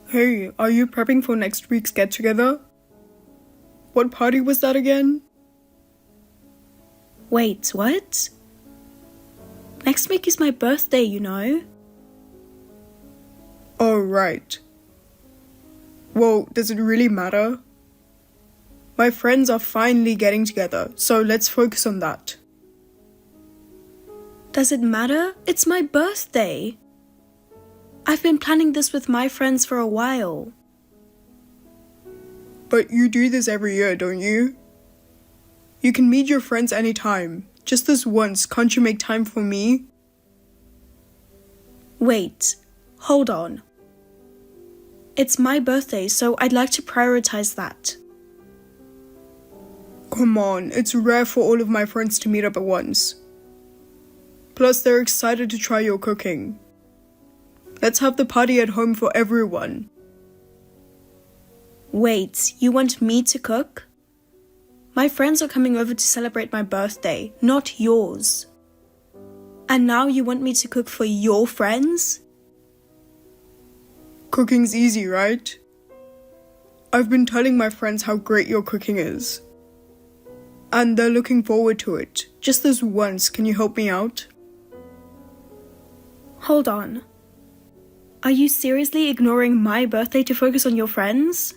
Hey, are you prepping for next week's get-together? What party was that again? Wait, what? Next week is my birthday, you know. Oh, right. Well, does it really matter? My friends are finally getting together, so let's focus on that. Does it matter? It's my birthday. I've been planning this with my friends for a while. But you do this every year, don't you? You can meet your friends anytime. Just this once, can't you make time for me? Wait, hold on. It's my birthday, so I'd like to prioritize that. Come on, it's rare for all of my friends to meet up at once. Plus, they're excited to try your cooking. Let's have the party at home for everyone. Wait, you want me to cook? My friends are coming over to celebrate my birthday, not yours. And now you want me to cook for your friends? Cooking's easy, right? I've been telling my friends how great your cooking is. And they're looking forward to it. Just this once, can you help me out? Hold on. Are you seriously ignoring my birthday to focus on your friends?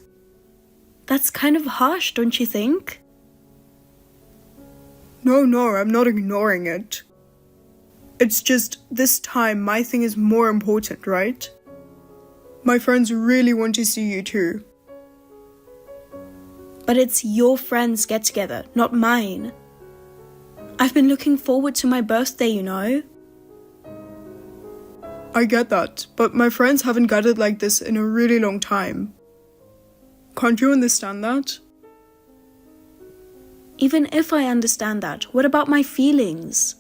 That's kind of harsh, don't you think? No, I'm not ignoring it. It's just, this time my thing is more important, right? My friends really want to see you too. But it's your friends' get-together, not mine. I've been looking forward to my birthday, you know. I get that, but my friends haven't gathered like this in a really long time. Can't you understand that? Even if I understand that, what about my feelings?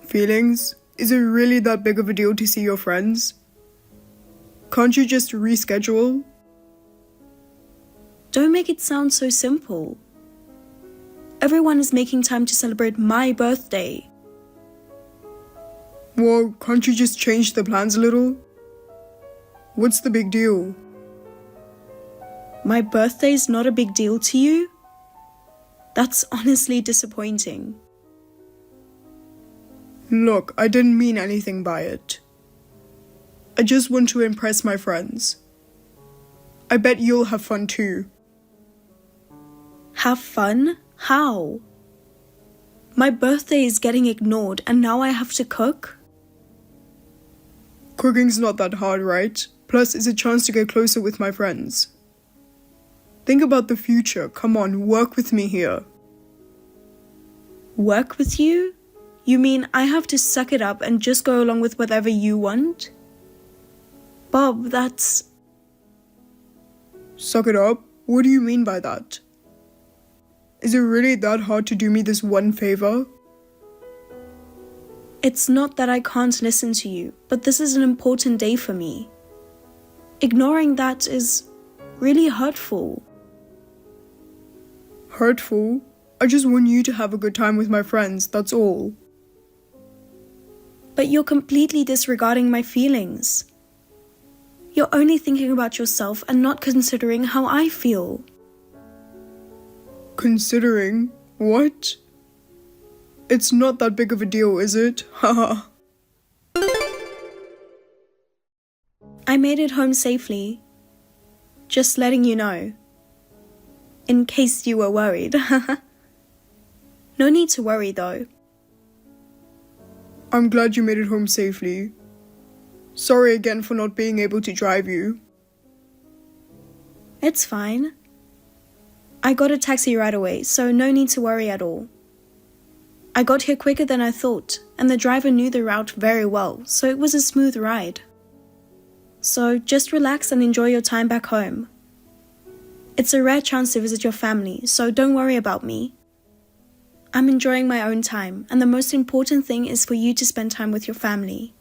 Feelings? Is it really that big of a deal to see your friends? Can't you just reschedule? Don't make it sound so simple. Everyone is making time to celebrate my birthday. Well, can't you just change the plans a little? What's the big deal? My birthday's not a big deal to you? That's honestly disappointing. Look, I didn't mean anything by it. I just want to impress my friends. I bet you'll have fun too. Have fun? How? My birthday is getting ignored and now I have to cook? Cooking's not that hard, right? Plus, it's a chance to get closer with my friends. Think about the future. Come on, work with me here. Work with you? You mean I have to suck it up and just go along with whatever you want? Bob, that's... Suck it up? What do you mean by that? Is it really that hard to do me this one favor? It's not that I can't listen to you, but this is an important day for me. Ignoring that is really hurtful. Hurtful? I just want you to have a good time with my friends, that's all. But you're completely disregarding my feelings. You're only thinking about yourself and not considering how I feel. Considering? What? It's not that big of a deal, is it? Haha. I made it home safely. Just letting you know. In case you were worried. No need to worry though. I'm glad you made it home safely. Sorry again for not being able to drive you. It's fine. I got a taxi right away, so no need to worry at all. I got here quicker than I thought, and the driver knew the route very well, so it was a smooth ride. So just relax and enjoy your time back home. It's a rare chance to visit your family, so don't worry about me. I'm enjoying my own time, and the most important thing is for you to spend time with your family.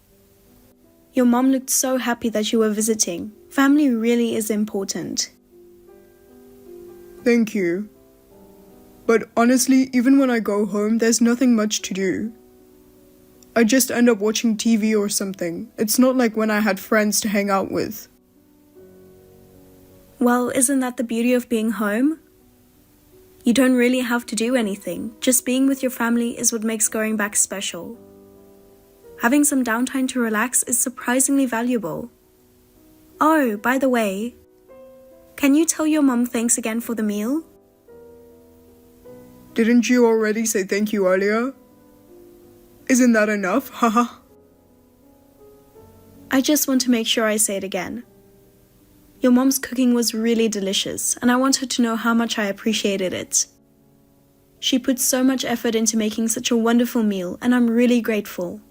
Your mom looked so happy that you were visiting. Family really is important. Thank you. But honestly, even when I go home, there's nothing much to do. I just end up watching TV or something. It's not like when I had friends to hang out with. Well, isn't that the beauty of being home? You don't really have to do anything. Just being with your family is what makes going back special. Having some downtime to relax is surprisingly valuable. Oh, by the way, can you tell your mom thanks again for the meal? Didn't you already say thank you earlier? Isn't that enough? Haha. I just want to make sure I say it again. Your mom's cooking was really delicious, and I want her to know how much I appreciated it. She put so much effort into making such a wonderful meal, and I'm really grateful.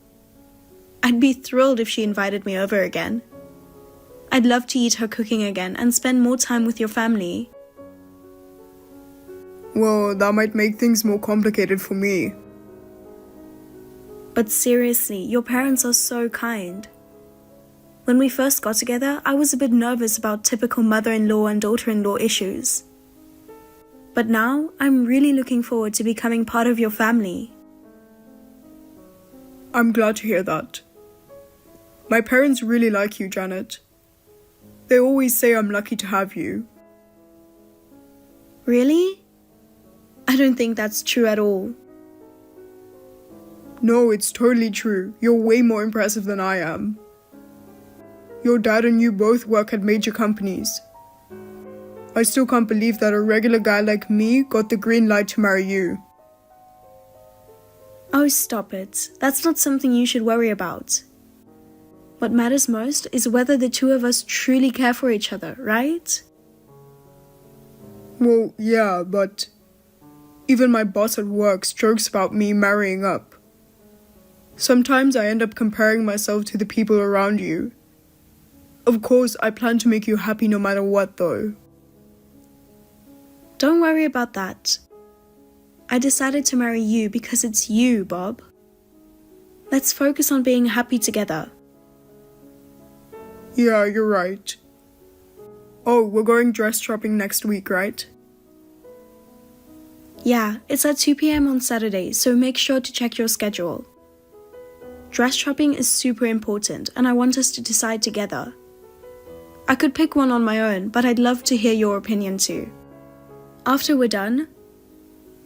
I'd be thrilled if she invited me over again. I'd love to eat her cooking again and spend more time with your family. Well, that might make things more complicated for me. But seriously, your parents are so kind. When we first got together, I was a bit nervous about typical mother-in-law and daughter-in-law issues. But now, I'm really looking forward to becoming part of your family. I'm glad to hear that. My parents really like you, Janet. They always say I'm lucky to have you. Really? I don't think that's true at all. No, it's totally true. You're way more impressive than I am. Your dad and you both work at major companies. I still can't believe that a regular guy like me got the green light to marry you. Oh, stop it. That's not something you should worry about. What matters most is whether the two of us truly care for each other, right? Well, yeah, but even my boss at work jokes about me marrying up. Sometimes I end up comparing myself to the people around you. Of course, I plan to make you happy no matter what, though. Don't worry about that. I decided to marry you because it's you, Bob. Let's focus on being happy together. Yeah, you're right. Oh, we're going dress shopping next week, right? Yeah, it's at 2 p.m. on Saturday, so make sure to check your schedule. Dress shopping is super important, and I want us to decide together. I could pick one on my own, but I'd love to hear your opinion too. After we're done,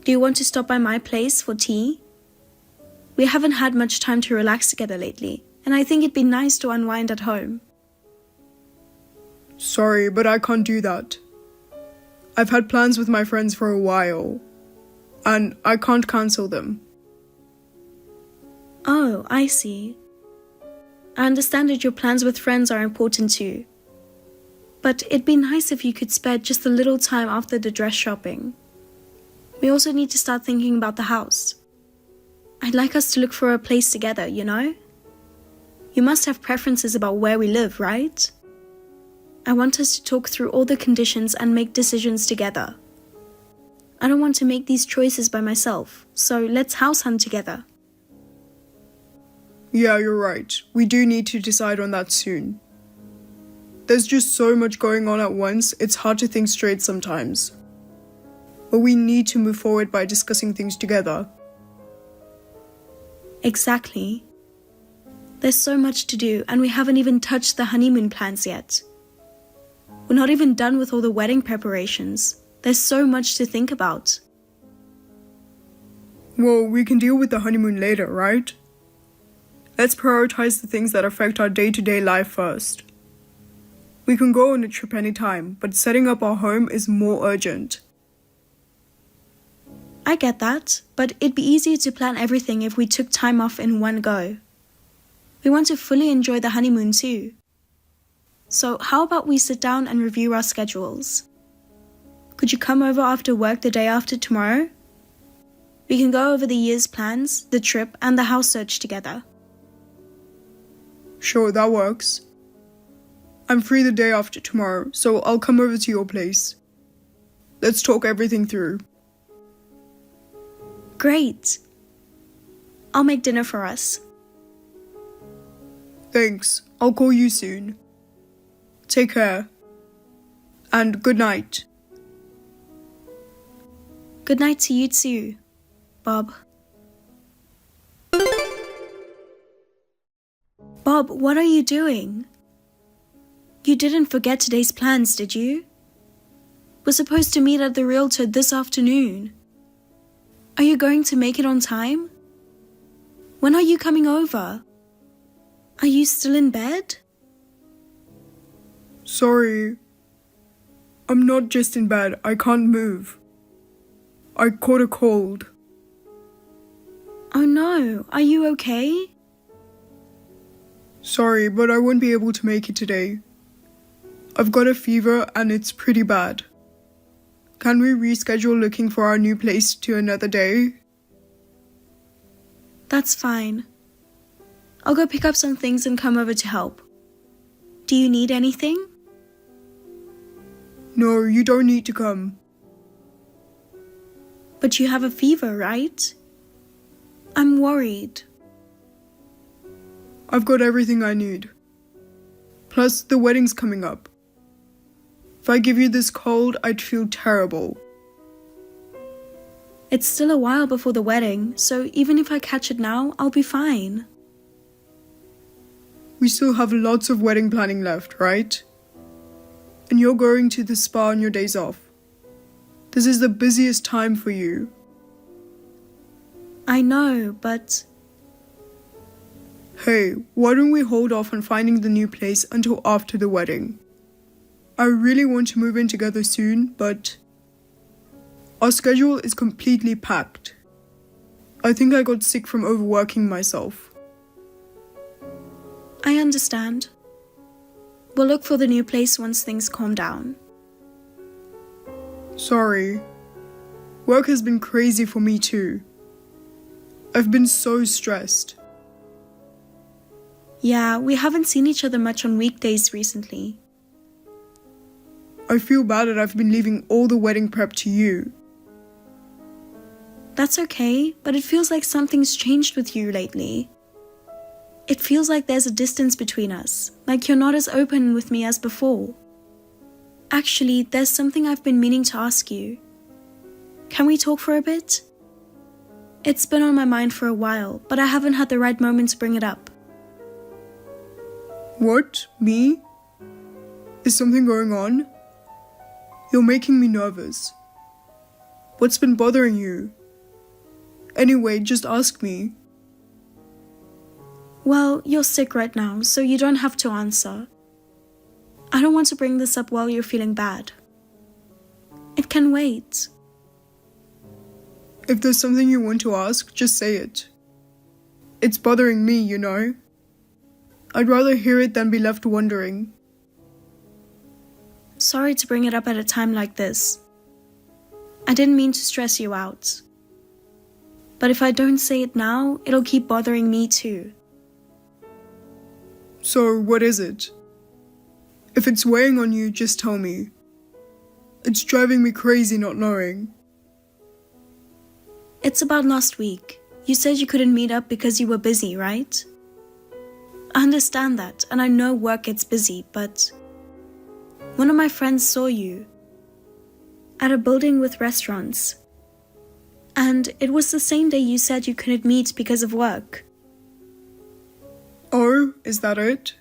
do you want to stop by my place for tea? We haven't had much time to relax together lately, and I think it'd be nice to unwind at home. Sorry, but I can't do that. I've had plans with my friends for a while, and I can't cancel them. Oh, I see. I understand that your plans with friends are important too. But it'd be nice if you could spare just a little time after the dress shopping. We also need to start thinking about the house. I'd like us to look for a place together, you know? You must have preferences about where we live, right? I want us to talk through all the conditions and make decisions together. I don't want to make these choices by myself, so let's house hunt together. Yeah, you're right. We do need to decide on that soon. There's just so much going on at once, it's hard to think straight sometimes. But we need to move forward by discussing things together. Exactly. There's so much to do, and we haven't even touched the honeymoon plans yet. We're not even done with all the wedding preparations. There's so much to think about. Well, we can deal with the honeymoon later, right? Let's prioritize the things that affect our day-to-day life first. We can go on a trip anytime, but setting up our home is more urgent. I get that, but it'd be easier to plan everything if we took time off in one go. We want to fully enjoy the honeymoon too. So how about we sit down and review our schedules? Could you come over after work the day after tomorrow? We can go over the year's plans, the trip, and the house search together. Sure, that works. I'm free the day after tomorrow, so I'll come over to your place. Let's talk everything through. Great. I'll make dinner for us. Thanks. I'll call you soon. Take care. And good night. Good night to you too, Bob. Bob, what are you doing? You didn't forget today's plans, did you? We're supposed to meet at the realtor this afternoon. Are you going to make it on time? When are you coming over? Are you still in bed? Sorry. I'm not just in bed, I can't move. I caught a cold. Oh no, are you okay? Sorry, but I won't be able to make it today. I've got a fever and it's pretty bad. Can we reschedule looking for our new place to another day? That's fine. I'll go pick up some things and come over to help. Do you need anything? No, you don't need to come. But you have a fever, right? I'm worried. I've got everything I need. Plus, the wedding's coming up. If I give you this cold, I'd feel terrible. It's still a while before the wedding, so even if I catch it now, I'll be fine. We still have lots of wedding planning left, right? And you're going to the spa on your days off. This is the busiest time for you. I know, but... Hey, why don't we hold off on finding the new place until after the wedding? I really want to move in together soon, but our schedule is completely packed. I think I got sick from overworking myself. I understand. We'll look for the new place once things calm down. Sorry. Work has been crazy for me too. I've been so stressed. Yeah, we haven't seen each other much on weekdays recently. I feel bad that I've been leaving all the wedding prep to you. That's okay, but it feels like something's changed with you lately. It feels like there's a distance between us, like you're not as open with me as before. Actually, there's something I've been meaning to ask you. Can we talk for a bit? It's been on my mind for a while, but I haven't had the right moment to bring it up. What? Me? Is something going on? You're making me nervous. What's been bothering you? Anyway, just ask me. Well, you're sick right now, so you don't have to answer. I don't want to bring this up while you're feeling bad. It can wait. If there's something you want to ask, just say it. It's bothering me, you know. I'd rather hear it than be left wondering. Sorry to bring it up at a time like this. I didn't mean to stress you out. But if I don't say it now, it'll keep bothering me too. So, what is it? If it's weighing on you, just tell me. It's driving me crazy not knowing. It's about last week. You said you couldn't meet up because you were busy, right? I understand that, and I know work gets busy, but... One of my friends saw you at a building with restaurants. And it was the same day you said you couldn't meet because of work. Oh, is that it?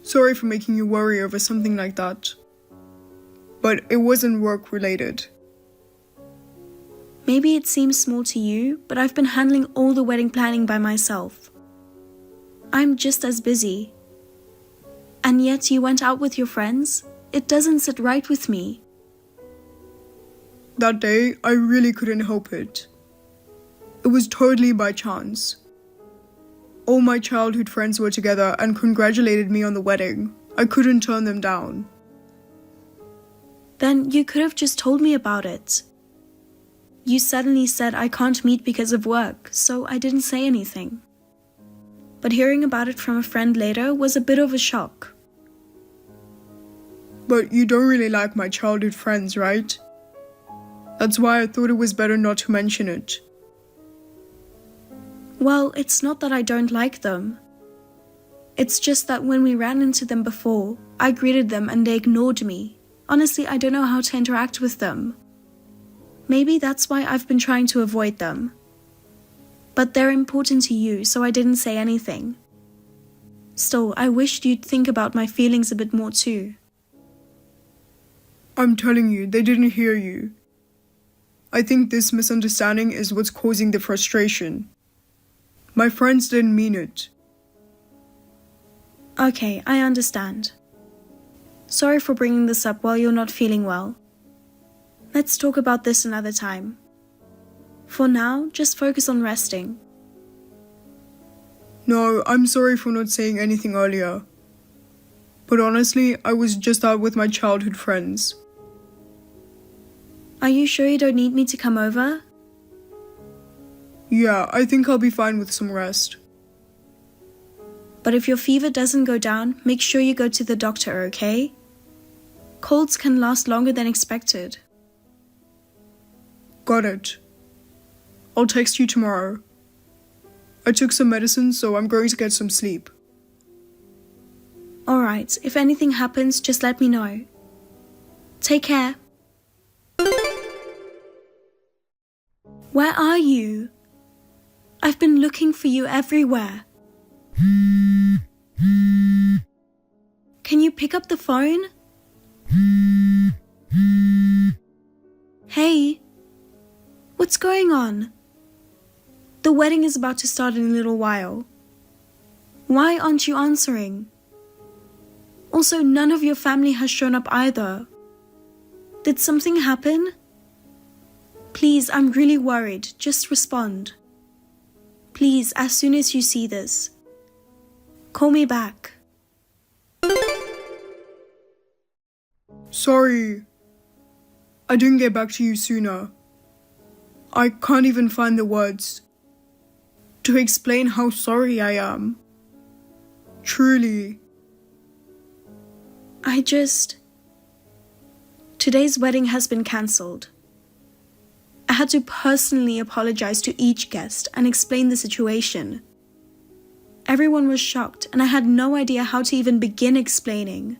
Sorry for making you worry over something like that. But it wasn't work related. Maybe it seems small to you, but I've been handling all the wedding planning by myself. I'm just as busy. And yet you went out with your friends? It doesn't sit right with me. That day, I really couldn't help it. It was totally by chance. All my childhood friends were together and congratulated me on the wedding. I couldn't turn them down. Then you could have just told me about it. You suddenly said I can't meet because of work, so I didn't say anything. But hearing about it from a friend later was a bit of a shock. But you don't really like my childhood friends, right? That's why I thought it was better not to mention it. Well, it's not that I don't like them. It's just that when we ran into them before, I greeted them and they ignored me. Honestly, I don't know how to interact with them. Maybe that's why I've been trying to avoid them. But they're important to you, so I didn't say anything. Still, I wished you'd think about my feelings a bit more too. I'm telling you, they didn't hear you. I think this misunderstanding is what's causing the frustration. My friends didn't mean it. Okay, I understand. Sorry for bringing this up while you're not feeling well. Let's talk about this another time. For now, just focus on resting. No, I'm sorry for not saying anything earlier. But honestly, I was just out with my childhood friends. Are you sure you don't need me to come over? Yeah, I think I'll be fine with some rest. But if your fever doesn't go down, make sure you go to the doctor, okay? Colds can last longer than expected. Got it. I'll text you tomorrow. I took some medicine, so I'm going to get some sleep. Alright, if anything happens, just let me know. Take care. Where are you? I've been looking for you everywhere. Can you pick up the phone? Hey, what's going on? The wedding is about to start in a little while. Why aren't you answering? Also, none of your family has shown up either. Did something happen? Please, I'm really worried. Just respond. Please, as soon as you see this. Call me back. Sorry. I didn't get back to you sooner. I can't even find the words to explain how sorry I am. Truly. Today's wedding has been cancelled. I had to personally apologize to each guest and explain the situation. Everyone was shocked, and I had no idea how to even begin explaining.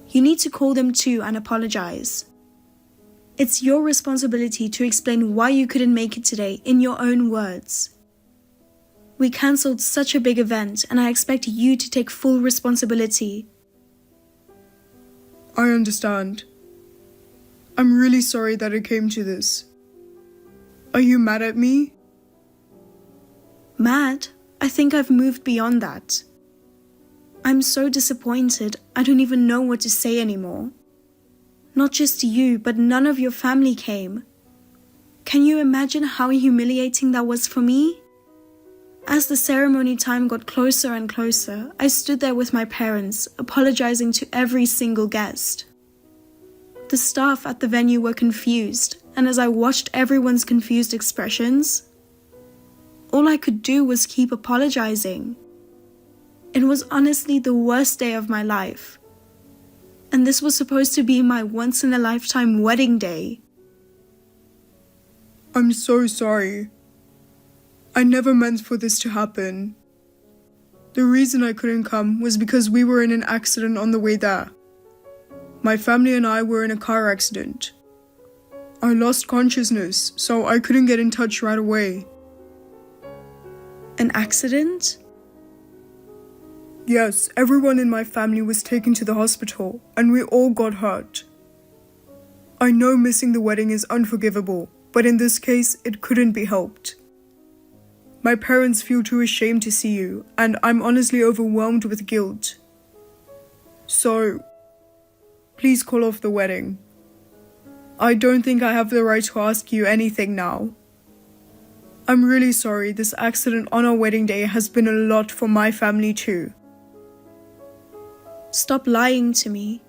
You need to call them too and apologize. It's your responsibility to explain why you couldn't make it today in your own words. We cancelled such a big event, and I expect you to take full responsibility. I understand. I'm really sorry that it came to this. Are you mad at me? Mad? I think I've moved beyond that. I'm so disappointed, I don't even know what to say anymore. Not just you, but none of your family came. Can you imagine how humiliating that was for me? As the ceremony time got closer and closer, I stood there with my parents, apologizing to every single guest. The staff at the venue were confused, and as I watched everyone's confused expressions, all I could do was keep apologizing. It was honestly the worst day of my life. And this was supposed to be my once-in-a-lifetime wedding day. I'm so sorry. I never meant for this to happen. The reason I couldn't come was because we were in an accident on the way there. My family and I were in a car accident. I lost consciousness, so I couldn't get in touch right away. An accident? Yes, everyone in my family was taken to the hospital, and we all got hurt. I know missing the wedding is unforgivable, but in this case, it couldn't be helped. My parents feel too ashamed to see you, and I'm honestly overwhelmed with guilt. So, please call off the wedding. I don't think I have the right to ask you anything now. I'm really sorry, this accident on our wedding day has been a lot for my family too. Stop lying to me.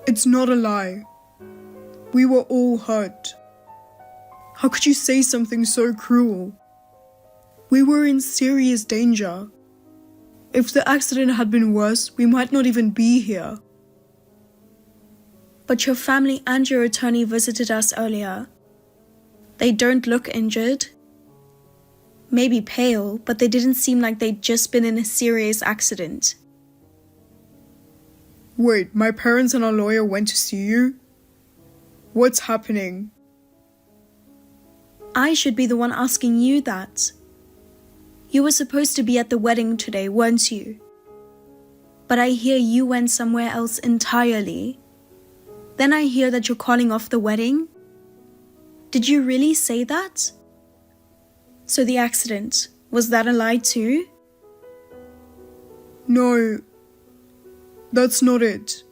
It's not a lie. We were all hurt. How could you say something so cruel? We were in serious danger. If the accident had been worse, we might not even be here. But your family and your attorney visited us earlier. They don't look injured. Maybe pale, but they didn't seem like they'd just been in a serious accident. Wait, my parents and our lawyer went to see you? What's happening? I should be the one asking you that. You were supposed to be at the wedding today, weren't you? But I hear you went somewhere else entirely. Then I hear that you're calling off the wedding. Did you really say that? So the accident, was that a lie too? No, that's not it.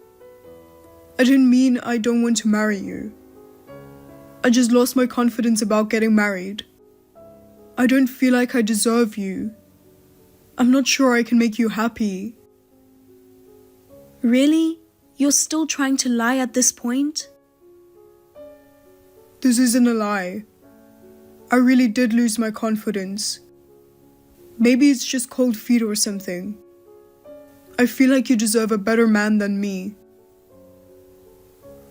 I didn't mean I don't want to marry you. I just lost my confidence about getting married. I don't feel like I deserve you. I'm not sure I can make you happy. Really? You're still trying to lie at this point? This isn't a lie. I really did lose my confidence. Maybe it's just cold feet or something. I feel like you deserve a better man than me.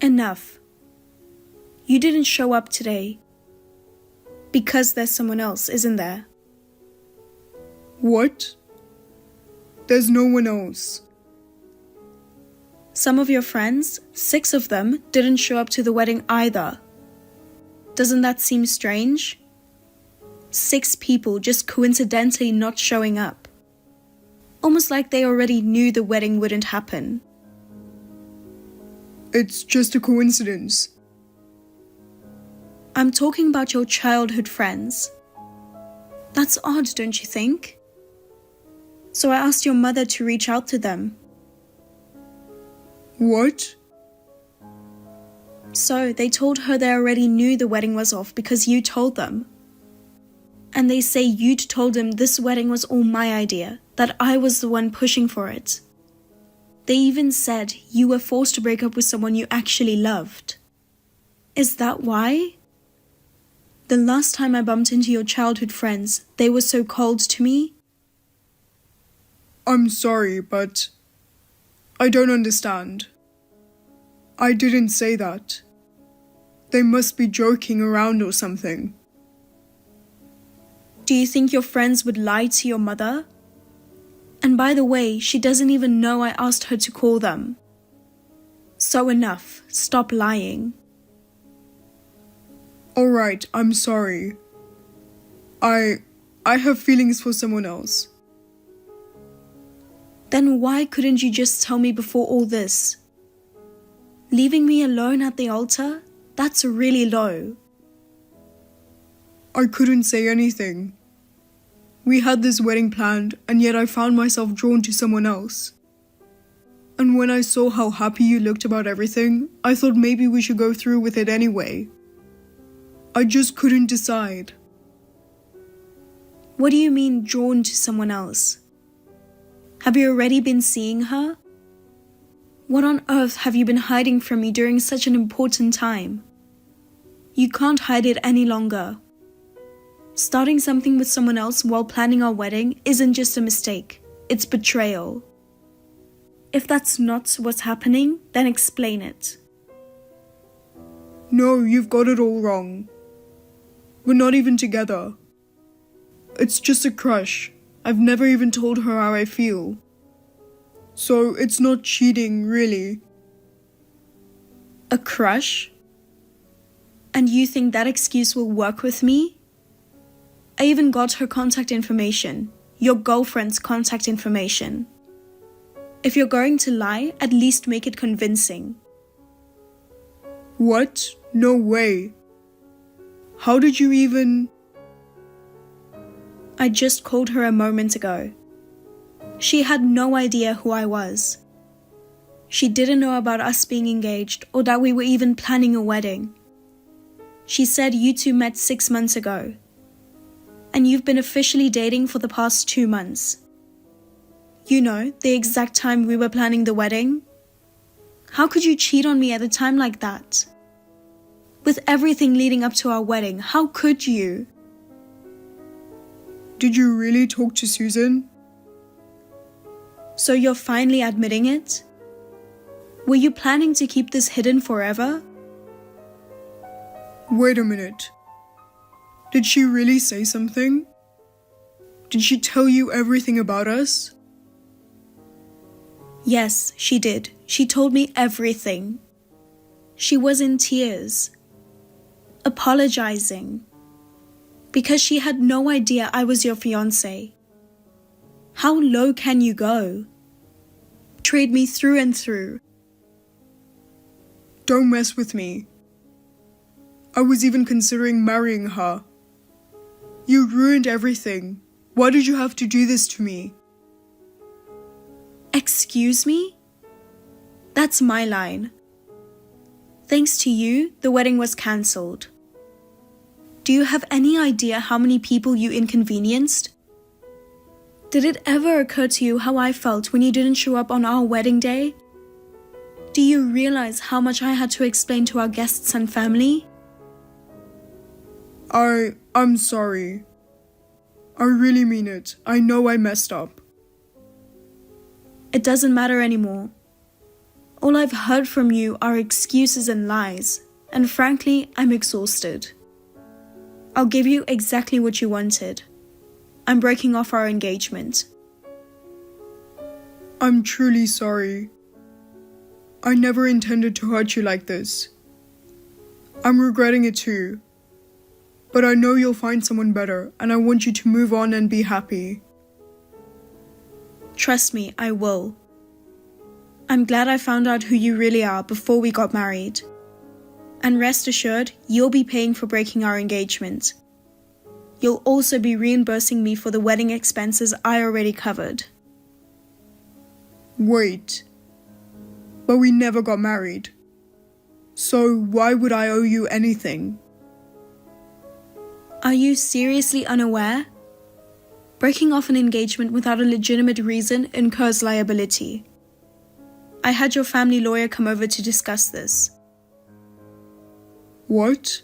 Enough. You didn't show up today. Because there's someone else, isn't there? What? There's no one else. Some of your friends, 6 of them, didn't show up to the wedding either. Doesn't that seem strange? 6 people just coincidentally not showing up. Almost like they already knew the wedding wouldn't happen. It's just a coincidence. I'm talking about your childhood friends. That's odd, don't you think? So I asked your mother to reach out to them. What? So they told her they already knew the wedding was off because you told them. And they say you'd told them this wedding was all my idea, that I was the one pushing for it. They even said you were forced to break up with someone you actually loved. Is that why? The last time I bumped into your childhood friends, they were so cold to me. I'm sorry, but I don't understand. I didn't say that. They must be joking around or something. Do you think your friends would lie to your mother? And by the way, she doesn't even know I asked her to call them. So enough, stop lying. Alright, I'm sorry. I have feelings for someone else. Then why couldn't you just tell me before all this? Leaving me alone at the altar? That's really low. I couldn't say anything. We had this wedding planned, and yet I found myself drawn to someone else. And when I saw how happy you looked about everything, I thought maybe we should go through with it anyway. I just couldn't decide. What do you mean drawn to someone else? Have you already been seeing her? What on earth have you been hiding from me during such an important time? You can't hide it any longer. Starting something with someone else while planning our wedding isn't just a mistake, it's betrayal. If that's not what's happening, then explain it. No, you've got it all wrong. We're not even together. It's just a crush. I've never even told her how I feel. So it's not cheating, really. A crush? And you think that excuse will work with me? I even got her contact information, your girlfriend's contact information. If you're going to lie, at least make it convincing. What? No way. How did you even... I just called her a moment ago. She had no idea who I was. She didn't know about us being engaged or that we were even planning a wedding. She said you two met 6 months ago. And you've been officially dating for the past 2 months. You know, the exact time we were planning the wedding. How could you cheat on me at a time like that? With everything leading up to our wedding, how could you? Did you really talk to Susan? So you're finally admitting it? Were you planning to keep this hidden forever? Wait a minute. Did she really say something? Did she tell you everything about us? Yes, she did. She told me everything. She was in tears, apologizing, because she had no idea I was your fiancé, How low can you go? Betrayed me through and through. Don't mess with me. I was even considering marrying her. You ruined everything. Why did you have to do this to me? Excuse me? That's my line. Thanks to you, the wedding was cancelled. Do you have any idea how many people you inconvenienced? Did it ever occur to you how I felt when you didn't show up on our wedding day? Do you realize how much I had to explain to our guests and family? I'm sorry. I really mean it. I know I messed up. It doesn't matter anymore. All I've heard from you are excuses and lies, and frankly, I'm exhausted. I'll give you exactly what you wanted. I'm breaking off our engagement. I'm truly sorry. I never intended to hurt you like this. I'm regretting it too. But I know you'll find someone better, and I want you to move on and be happy. Trust me, I will. I'm glad I found out who you really are before we got married. And rest assured, you'll be paying for breaking our engagement. You'll also be reimbursing me for the wedding expenses I already covered. Wait. But we never got married. So why would I owe you anything? Are you seriously unaware? Breaking off an engagement without a legitimate reason incurs liability. I had your family lawyer come over to discuss this. What?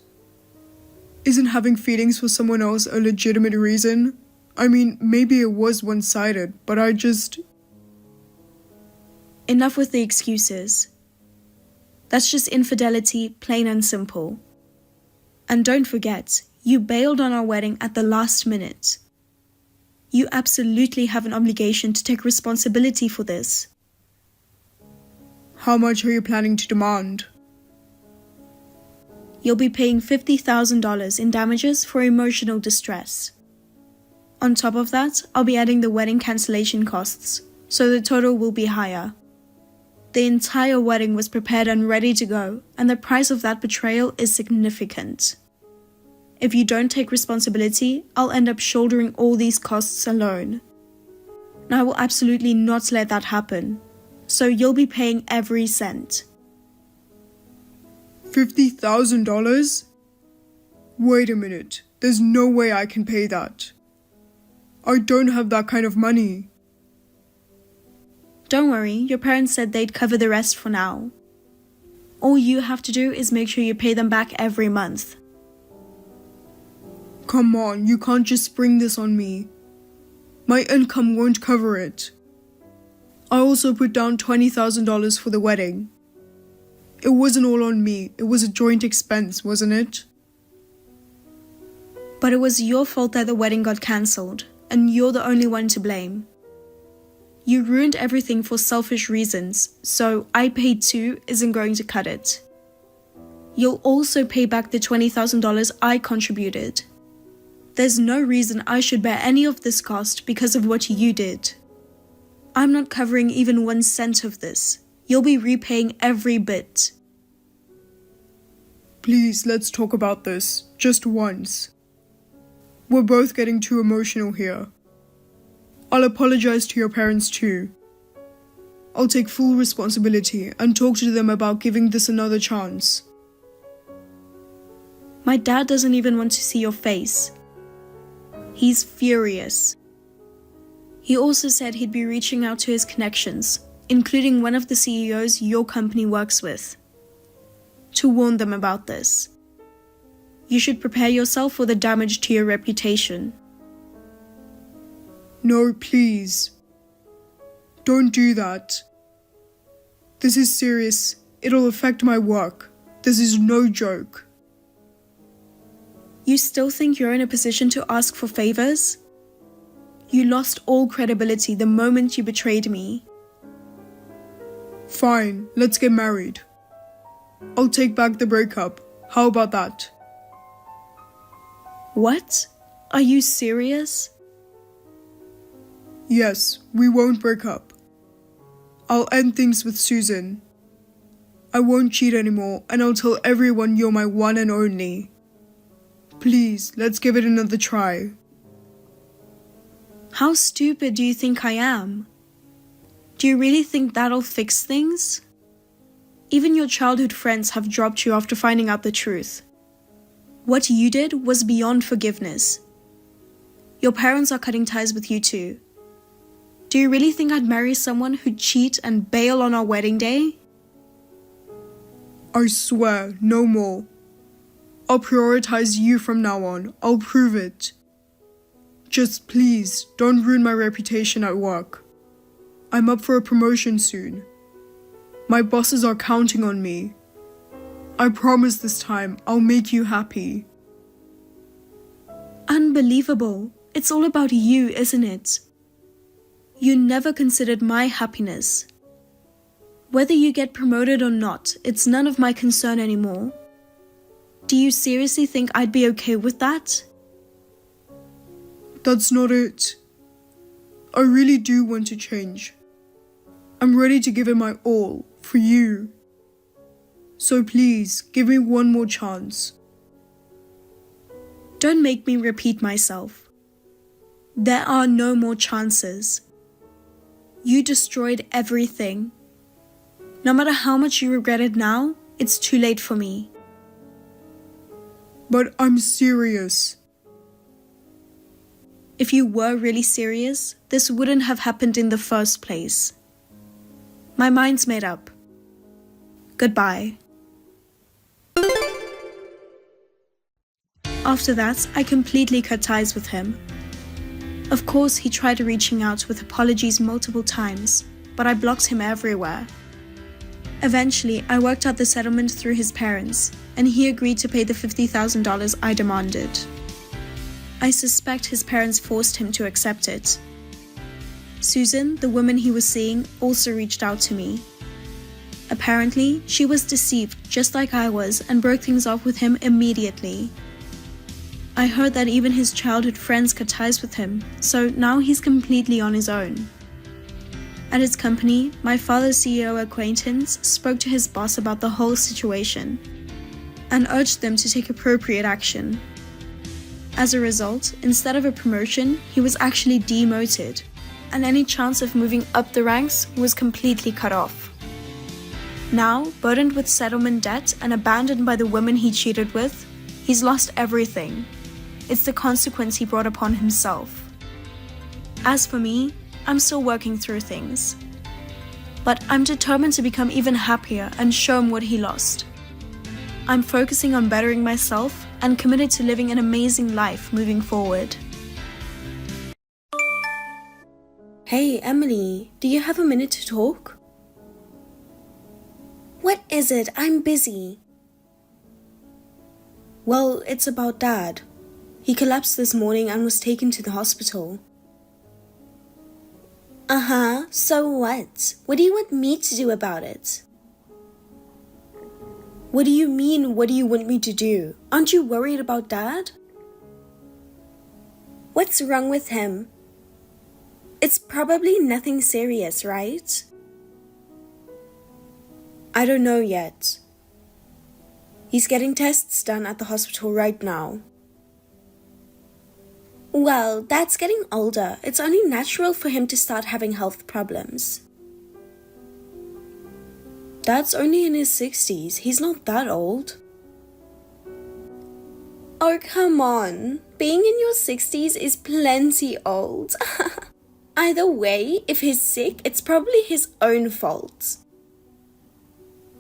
Isn't having feelings for someone else a legitimate reason? I mean, maybe it was one-sided, but Enough with the excuses. That's just infidelity, plain and simple. And don't forget, you bailed on our wedding at the last minute. You absolutely have an obligation to take responsibility for this. How much are you planning to demand? You'll be paying $50,000 in damages for emotional distress. On top of that, I'll be adding the wedding cancellation costs, so the total will be higher. The entire wedding was prepared and ready to go, and the price of that betrayal is significant. If you don't take responsibility, I'll end up shouldering all these costs alone. And I will absolutely not let that happen. So you'll be paying every cent. $50,000? Wait a minute. There's no way I can pay that. I don't have that kind of money. Don't worry, your parents said they'd cover the rest for now. All you have to do is make sure you pay them back every month. Come on, you can't just spring this on me. My income won't cover it. I also put down $20,000 for the wedding. It wasn't all on me, it was a joint expense, wasn't it? But it was your fault that the wedding got cancelled, and you're the only one to blame. You ruined everything for selfish reasons, so I paid too isn't going to cut it. You'll also pay back the $20,000 I contributed. There's no reason I should bear any of this cost because of what you did. I'm not covering even 1 cent of this. You'll be repaying every bit. Please, let's talk about this, just once. We're both getting too emotional here. I'll apologize to your parents too. I'll take full responsibility and talk to them about giving this another chance. My dad doesn't even want to see your face. He's furious. He also said he'd be reaching out to his connections, including one of the CEOs your company works with, to warn them about this. You should prepare yourself for the damage to your reputation. No, please. Don't do that. This is serious. It'll affect my work. This is no joke. You still think you're in a position to ask for favors? You lost all credibility the moment you betrayed me. Fine, let's get married. I'll take back the breakup. How about that? What? Are you serious? Yes, we won't break up. I'll end things with Susan. I won't cheat anymore, and I'll tell everyone you're my one and only. Please, let's give it another try. How stupid do you think I am? Do you really think that'll fix things? Even your childhood friends have dropped you after finding out the truth. What you did was beyond forgiveness. Your parents are cutting ties with you too. Do you really think I'd marry someone who'd cheat and bail on our wedding day? I swear, no more. I'll prioritize you from now on. I'll prove it. Just please, don't ruin my reputation at work. I'm up for a promotion soon. My bosses are counting on me. I promise this time I'll make you happy. Unbelievable. It's all about you, isn't it? You never considered my happiness. Whether you get promoted or not, it's none of my concern anymore. Do you seriously think I'd be okay with that? That's not it. I really do want to change. I'm ready to give it my all for you. So please, give me one more chance. Don't make me repeat myself. There are no more chances. You destroyed everything. No matter how much you regret it now, it's too late for me. But I'm serious. If you were really serious, this wouldn't have happened in the first place. My mind's made up. Goodbye. After that, I completely cut ties with him. Of course, he tried reaching out with apologies multiple times, but I blocked him everywhere. Eventually, I worked out the settlement through his parents, and he agreed to pay the $50,000 I demanded. I suspect his parents forced him to accept it. Susan, the woman he was seeing, also reached out to me. Apparently, she was deceived just like I was and broke things off with him immediately. I heard that even his childhood friends cut ties with him, so now he's completely on his own. At his company, my father's CEO acquaintance spoke to his boss about the whole situation and urged them to take appropriate action. As a result, instead of a promotion, he was actually demoted, and any chance of moving up the ranks was completely cut off. Now, burdened with settlement debt and abandoned by the women he cheated with, he's lost everything. It's the consequence he brought upon himself. As for me, I'm still working through things. But I'm determined to become even happier and show him what he lost. I'm focusing on bettering myself and committed to living an amazing life moving forward. Hey, Emily, do you have a minute to talk? What is it? I'm busy. Well, it's about Dad. He collapsed this morning and was taken to the hospital. So what? What do you want me to do about it? What do you mean, what do you want me to do? Aren't you worried about Dad? What's wrong with him? It's probably nothing serious, right? I don't know yet. He's getting tests done at the hospital right now. Well, Dad's getting older. It's only natural for him to start having health problems. Dad's only in his 60s. He's not that old. Oh, come on. Being in your 60s is plenty old. Either way, if he's sick, it's probably his own fault.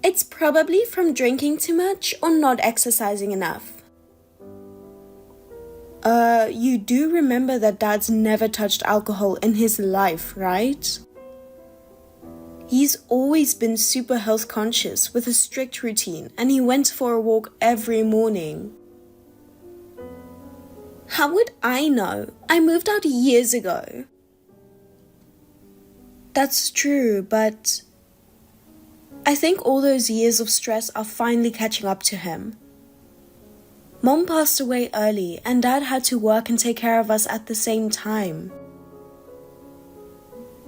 It's probably from drinking too much or not exercising enough. You do remember that Dad's never touched alcohol in his life, right? He's always been super health conscious with a strict routine, and he went for a walk every morning. How would I know? I moved out years ago. That's true, but I think all those years of stress are finally catching up to him. Mom passed away early, and Dad had to work and take care of us at the same time.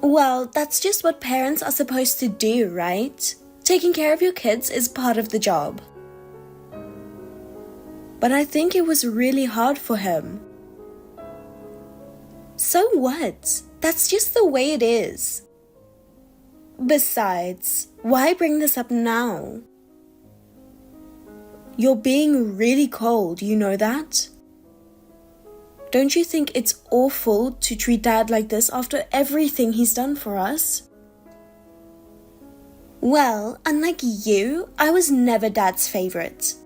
Well, that's just what parents are supposed to do, right? Taking care of your kids is part of the job. But I think it was really hard for him. So what? That's just the way it is. Besides, why bring this up now? You're being really cold, you know that? Don't you think it's awful to treat Dad like this after everything he's done for us? Well, unlike you, I was never Dad's favorite.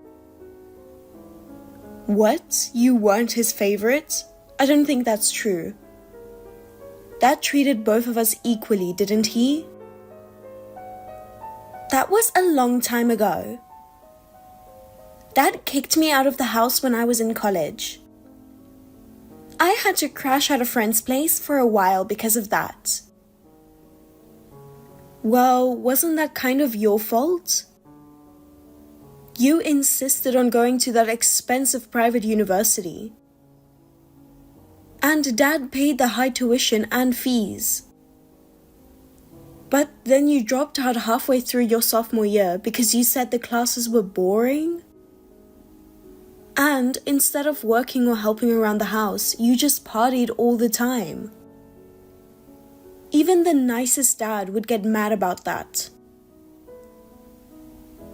What? You weren't his favorite? I don't think that's true. Dad treated both of us equally, didn't he? That was a long time ago. Dad kicked me out of the house when I was in college. I had to crash at a friend's place for a while because of that. Well, wasn't that kind of your fault? You insisted on going to that expensive private university. And Dad paid the high tuition and fees. But then you dropped out halfway through your sophomore year because you said the classes were boring? And instead of working or helping around the house, you just partied all the time. Even the nicest dad would get mad about that.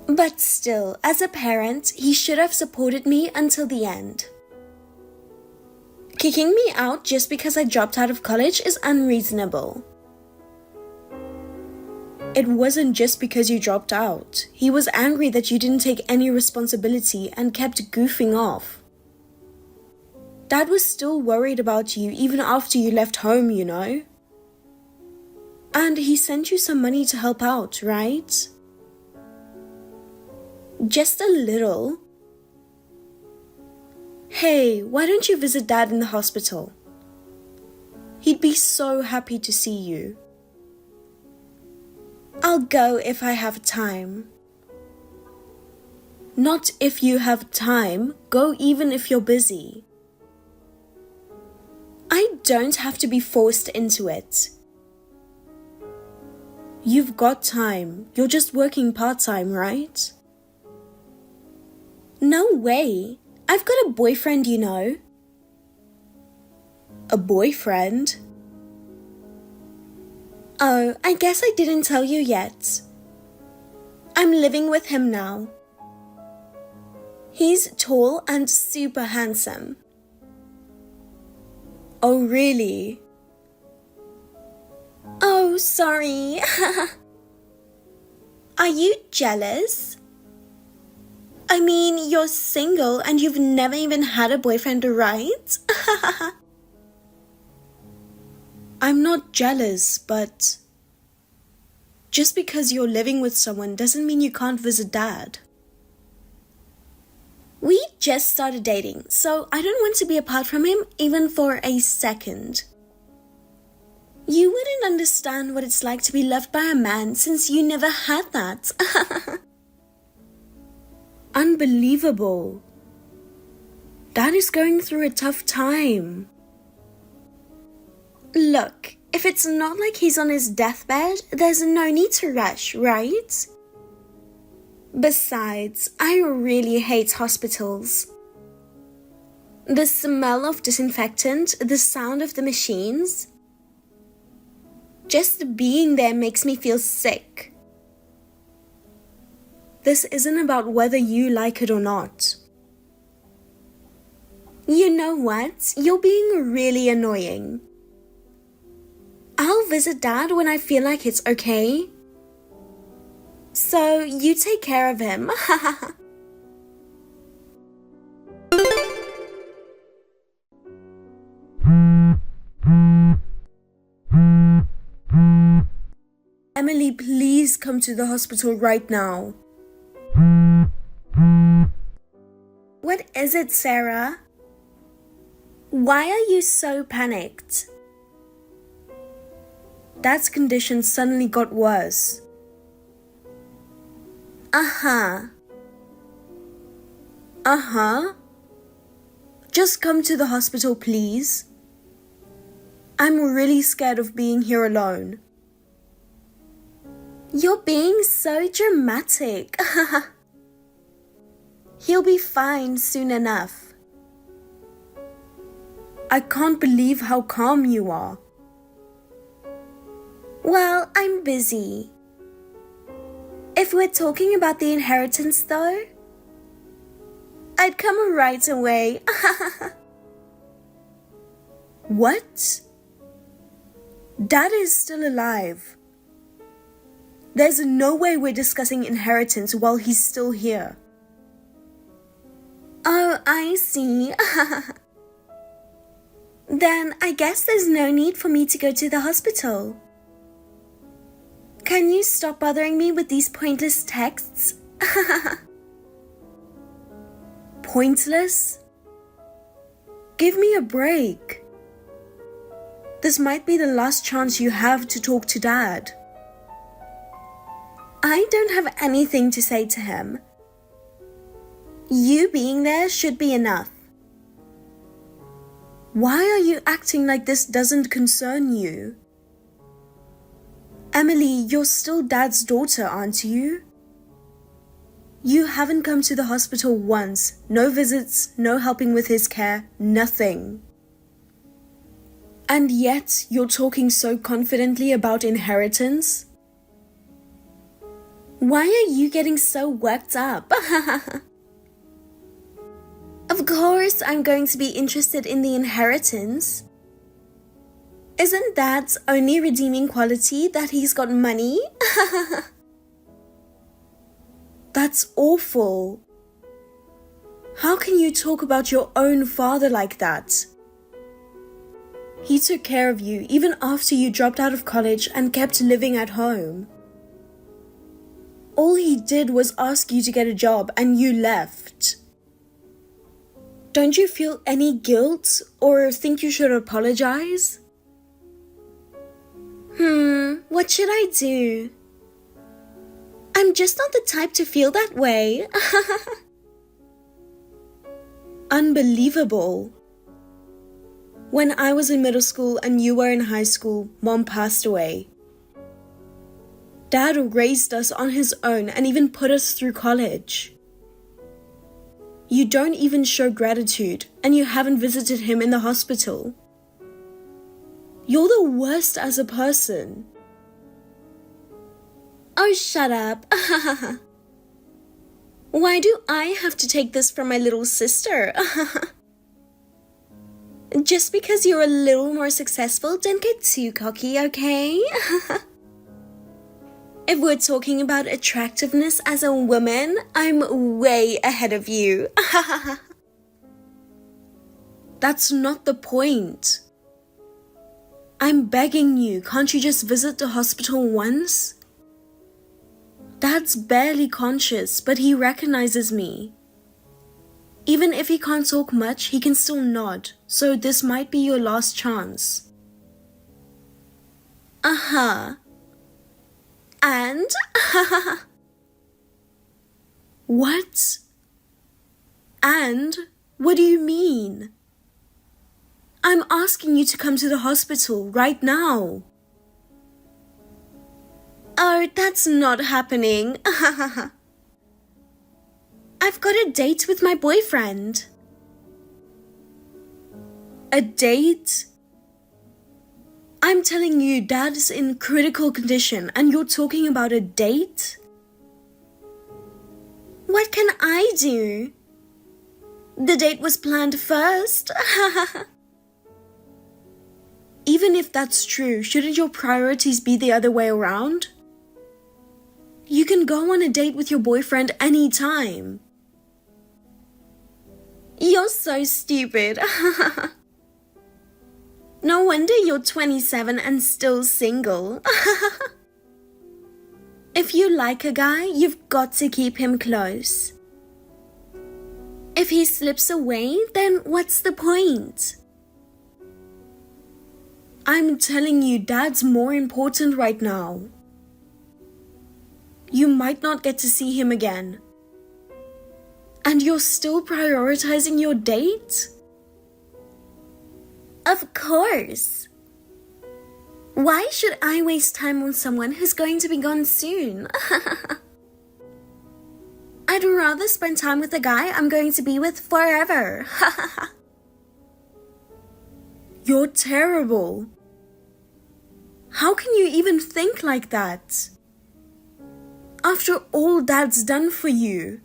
But still, as a parent, he should have supported me until the end. Kicking me out just because I dropped out of college is unreasonable. It wasn't just because you dropped out. He was angry that you didn't take any responsibility and kept goofing off. Dad was still worried about you even after you left home, you know. And he sent you some money to help out, right? Just a little. Hey, why don't you visit Dad in the hospital? He'd be so happy to see you. I'll go if I have time. Not if you have time, go even if you're busy. I don't have to be forced into it. You've got time, you're just working part-time, right? No way, I've got a boyfriend, you know. A boyfriend? Oh, I guess I didn't tell you yet. I'm living with him now. He's tall and super handsome. Oh, really? Oh, sorry. Are you jealous? I mean, you're single and you've never even had a boyfriend, right? I'm not jealous, but just because you're living with someone doesn't mean you can't visit Dad. We just started dating, so I don't want to be apart from him even for a second. You wouldn't understand what it's like to be loved by a man since you never had that. Unbelievable. Dad is going through a tough time. Look, if it's not like he's on his deathbed, there's no need to rush, right? Besides, I really hate hospitals. The smell of disinfectant, the sound of the machines. Just being there makes me feel sick. This isn't about whether you like it or not. You know what? You're being really annoying. I'll visit Dad when I feel like it's okay. So, you take care of him. Emily, please come to the hospital right now. What is it, Sarah? Why are you so panicked? Dad's condition suddenly got worse. Uh-huh. Just come to the hospital, please. I'm really scared of being here alone. You're being so dramatic. He'll be fine soon enough. I can't believe how calm you are. Well, I'm busy. If we're talking about the inheritance though, I'd come right away. What? Dad is still alive. There's no way we're discussing inheritance while he's still here. Oh, I see. Then I guess there's no need for me to go to the hospital. Can you stop bothering me with these pointless texts? Pointless? Give me a break. This might be the last chance you have to talk to Dad. I don't have anything to say to him. You being there should be enough. Why are you acting like this doesn't concern you? Emily, you're still Dad's daughter, aren't you? You haven't come to the hospital once. No visits, no helping with his care, nothing. And yet, you're talking so confidently about inheritance? Why are you getting so worked up? Of course I'm going to be interested in the inheritance. Isn't Dad's only redeeming quality that he's got money? That's awful. How can you talk about your own father like that? He took care of you even after you dropped out of college and kept living at home. All he did was ask you to get a job and you left. Don't you feel any guilt or think you should apologize? What should I do? I'm just not the type to feel that way. Unbelievable. When I was in middle school and you were in high school, Mom passed away. Dad raised us on his own and even put us through college. You don't even show gratitude, and you haven't visited him in the hospital. You're the worst as a person. Oh, shut up. Why do I have to take this from my little sister? Just because you're a little more successful, don't get too cocky, okay? If we're talking about attractiveness as a woman, I'm way ahead of you. That's not the point. I'm begging you, can't you just visit the hospital once? Dad's barely conscious, but he recognizes me. Even if he can't talk much, he can still nod, so this might be your last chance. And? What? And? What do you mean? I'm asking you to come to the hospital right now. Oh, that's not happening. I've got a date with my boyfriend. A date? I'm telling you, Dad's in critical condition and you're talking about a date? What can I do? The date was planned first. Even if that's true, shouldn't your priorities be the other way around? You can go on a date with your boyfriend anytime. You're so stupid. No wonder you're 27 and still single. If you like a guy, you've got to keep him close. If he slips away, then what's the point? I'm telling you, Dad's more important right now. You might not get to see him again. And you're still prioritizing your date? Of course. Why should I waste time on someone who's going to be gone soon? I'd rather spend time with the guy I'm going to be with forever. You're terrible. How can you even think like that? After all Dad's done for you.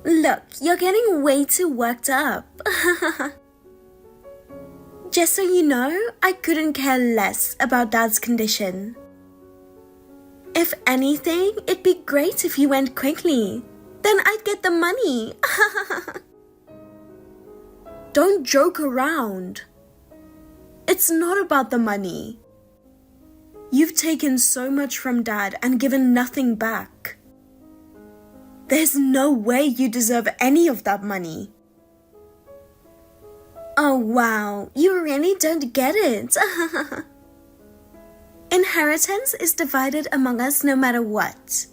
Look, you're getting way too worked up. Just so you know, I couldn't care less about Dad's condition. If anything, it'd be great if you went quickly. Then I'd get the money. Don't joke around. It's not about the money. You've taken so much from Dad and given nothing back. There's no way you deserve any of that money. Oh wow, you really don't get it. Inheritance is divided among us no matter what.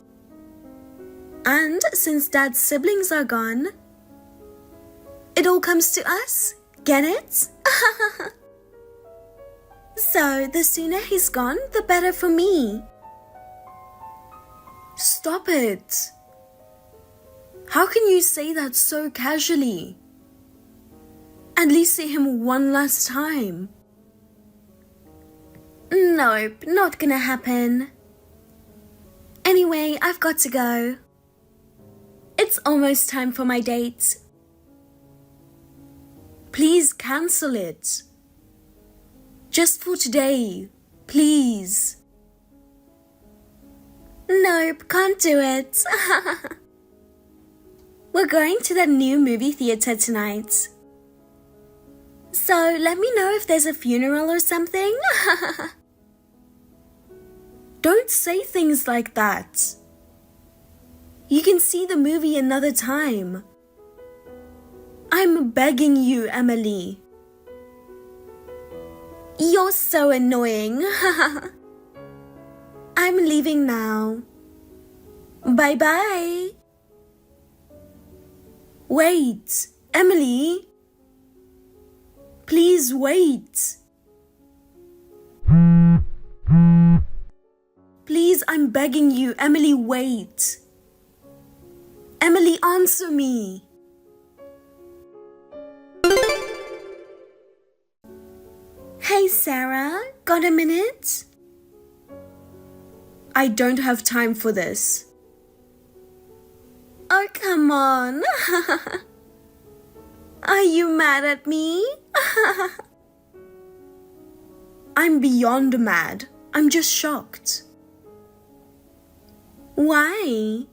And since Dad's siblings are gone, it all comes to us. Get it? So, the sooner he's gone, the better for me. Stop it. How can you say that so casually? At least see him one last time. Nope, not gonna happen. Anyway, I've got to go. It's almost time for my date. Please cancel it. Just for today, please. Nope, can't do it. We're going to that new movie theater tonight. So let me know if there's a funeral or something. Don't say things like that. You can see the movie another time. I'm begging you, Emily. You're so annoying. I'm leaving now. Bye-bye. Wait, Emily. Please wait. Please, I'm begging you, Emily, wait. Emily, answer me. Hey, Sarah, got a minute? I don't have time for this. Oh, come on. Are you mad at me? I'm beyond mad. I'm just shocked. Why?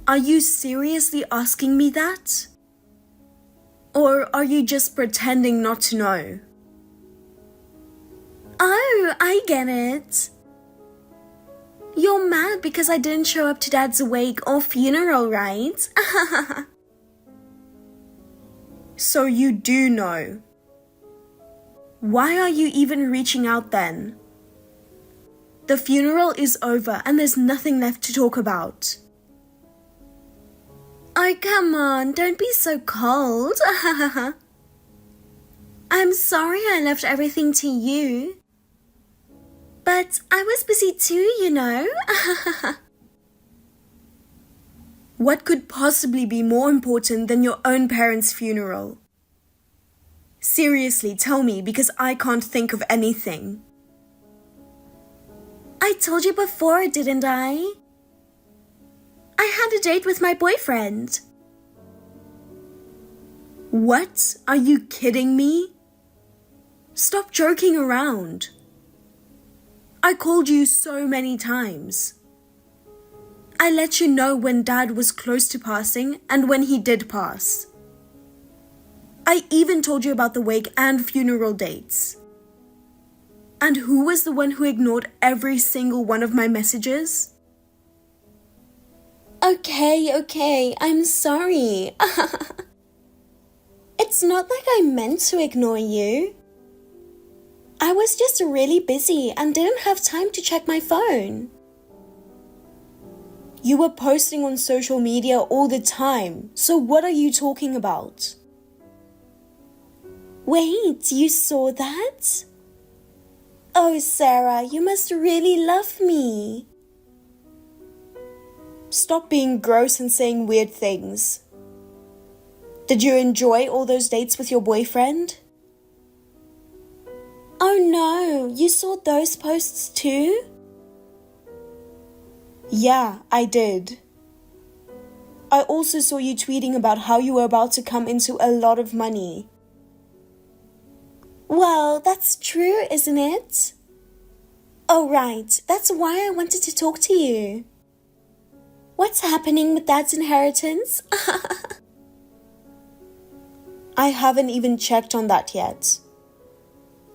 Are you seriously asking me that? Or are you just pretending not to know? Oh, I get it. You're mad because I didn't show up to Dad's wake or funeral, right? So you do know. Why are you even reaching out then? The funeral is over and there's nothing left to talk about. Oh, come on, don't be so cold. I'm sorry I left everything to you. But I was busy too, you know. What could possibly be more important than your own parents' funeral? Seriously, tell me, because I can't think of anything. I told you before, didn't I? I had a date with my boyfriend. What? Are you kidding me? Stop joking around. I called you so many times. I let you know when Dad was close to passing and when he did pass. I even told you about the wake and funeral dates. And who was the one who ignored every single one of my messages? Okay, I'm sorry. It's not like I meant to ignore you. I was just really busy and didn't have time to check my phone. You were posting on social media all the time, so what are you talking about? Wait, you saw that? Oh, Sarah, you must really love me. Stop being gross and saying weird things. Did you enjoy all those dates with your boyfriend? Oh no, you saw those posts too? Yeah, I did. I also saw you tweeting about how you were about to come into a lot of money. Well, that's true, isn't it? Oh, right. That's why I wanted to talk to you. What's happening with Dad's inheritance? I haven't even checked on that yet.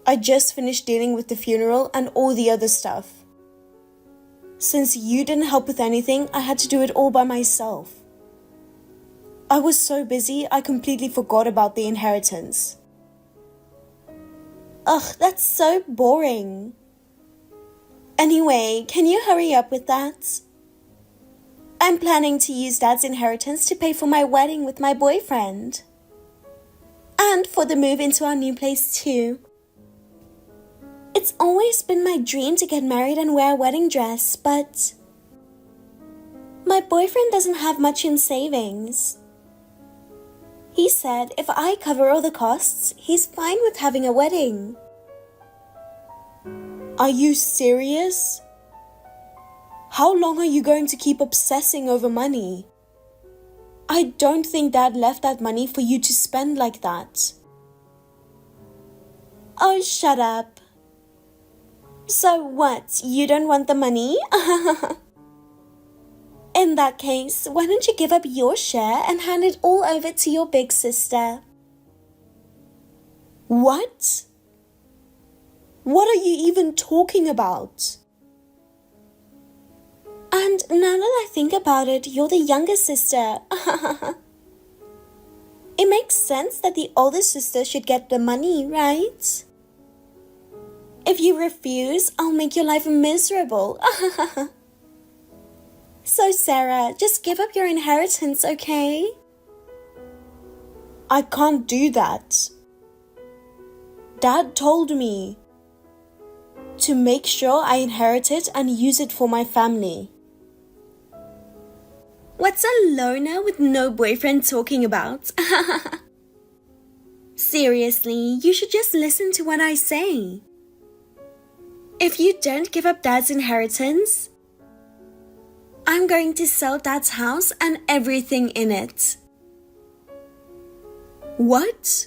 I just finished dealing with the funeral and all the other stuff. Since you didn't help with anything, I had to do it all by myself. I was so busy, I completely forgot about the inheritance. Ugh, that's so boring. Anyway, can you hurry up with that? I'm planning to use Dad's inheritance to pay for my wedding with my boyfriend. And for the move into our new place too. It's always been my dream to get married and wear a wedding dress, but my boyfriend doesn't have much in savings. He said if I cover all the costs, he's fine with having a wedding. Are you serious? How long are you going to keep obsessing over money? I don't think Dad left that money for you to spend like that. Oh, shut up. So what, you don't want the money? In that case, why don't you give up your share and hand it all over to your big sister? What? What are you even talking about? And now that I think about it, you're the younger sister. It makes sense that the older sister should get the money, right? If you refuse, I'll make your life miserable. So, Sarah, just give up your inheritance, okay? I can't do that. Dad told me to make sure I inherit it and use it for my family. What's a loner with no boyfriend talking about? Seriously, you should just listen to what I say. If you don't give up Dad's inheritance, I'm going to sell Dad's house and everything in it. What?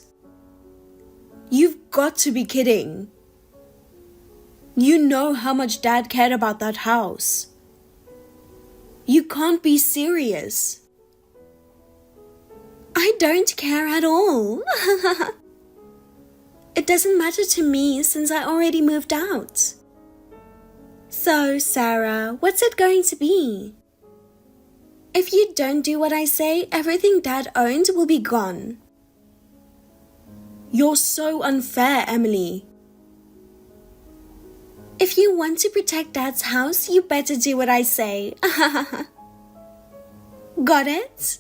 You've got to be kidding. You know how much Dad cared about that house. You can't be serious. I don't care at all. It doesn't matter to me since I already moved out. So, Sarah, what's it going to be? If you don't do what I say, everything Dad owned will be gone. You're so unfair, Emily. If you want to protect Dad's house, you better do what I say. Got it?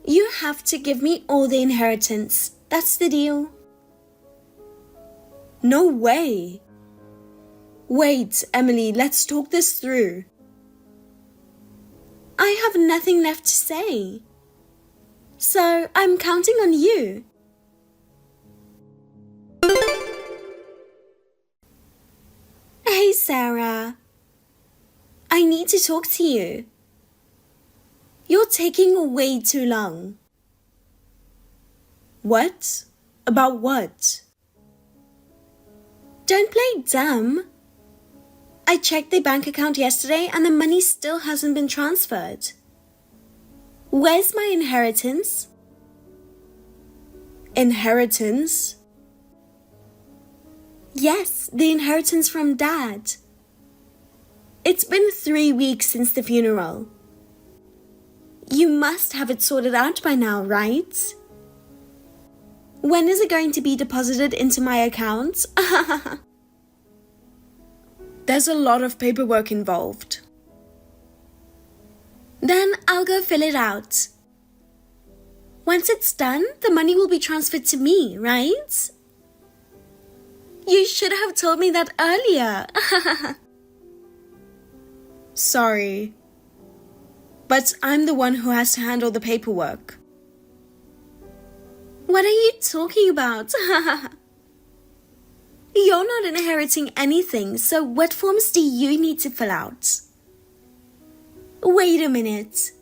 You have to give me all the inheritance. That's the deal. No way. Wait, Emily, let's talk this through. I have nothing left to say. So I'm counting on you. Hey, Sarah. I need to talk to you. You're taking way too long. What? About what? Don't play dumb. I checked the bank account yesterday and the money still hasn't been transferred. Where's my inheritance? Inheritance? Yes, the inheritance from Dad. It's been 3 weeks since the funeral. You must have it sorted out by now, right? When is it going to be deposited into my account? There's a lot of paperwork involved. Then I'll go fill it out. Once it's done, the money will be transferred to me, right? You should have told me that earlier. Sorry, but I'm the one who has to handle the paperwork. What are you talking about? You're not inheriting anything, so what forms do you need to fill out? Wait a minute.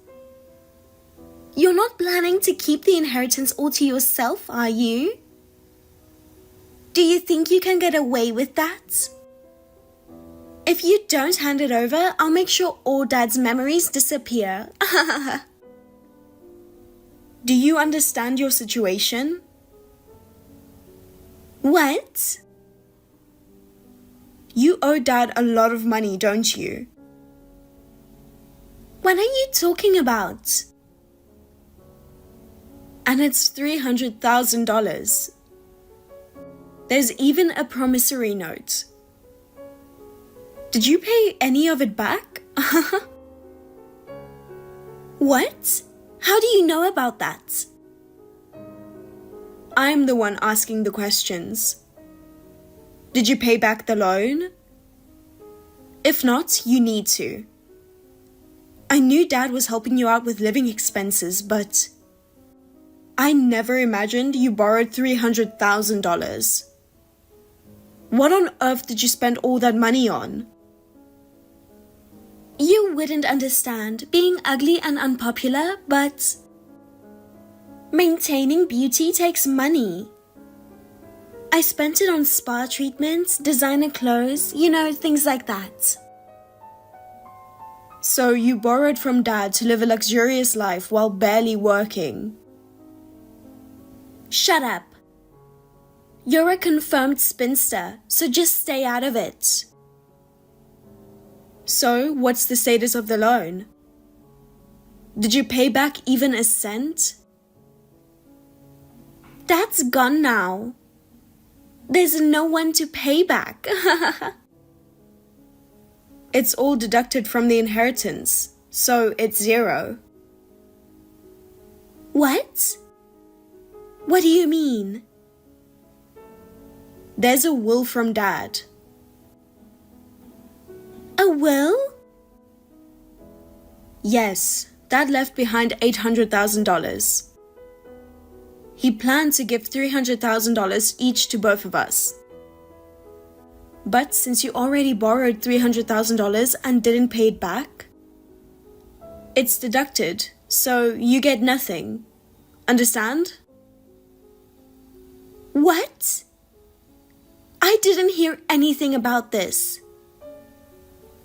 You're not planning to keep the inheritance all to yourself, are you? Do you think you can get away with that? If you don't hand it over, I'll make sure all Dad's memories disappear. Do you understand your situation? What? You owe Dad a lot of money, don't you? What are you talking about? And it's $300,000. There's even a promissory note. Did you pay any of it back? What? How do you know about that? I'm the one asking the questions. Did you pay back the loan? If not, you need to. I knew Dad was helping you out with living expenses, but I never imagined you borrowed $300,000. What on earth did you spend all that money on? You wouldn't understand being ugly and unpopular, but maintaining beauty takes money. I spent it on spa treatments, designer clothes, things like that. So you borrowed from Dad to live a luxurious life while barely working. Shut up. You're a confirmed spinster, so just stay out of it. So, what's the status of the loan? Did you pay back even a cent? That's gone now. There's no one to pay back. It's all deducted from the inheritance, so it's zero. What? What do you mean? There's a will from Dad. A will? Yes, Dad left behind $800,000. He planned to give $300,000 each to both of us. But since you already borrowed $300,000 and didn't pay it back, it's deducted, so you get nothing. Understand? What? I didn't hear anything about this.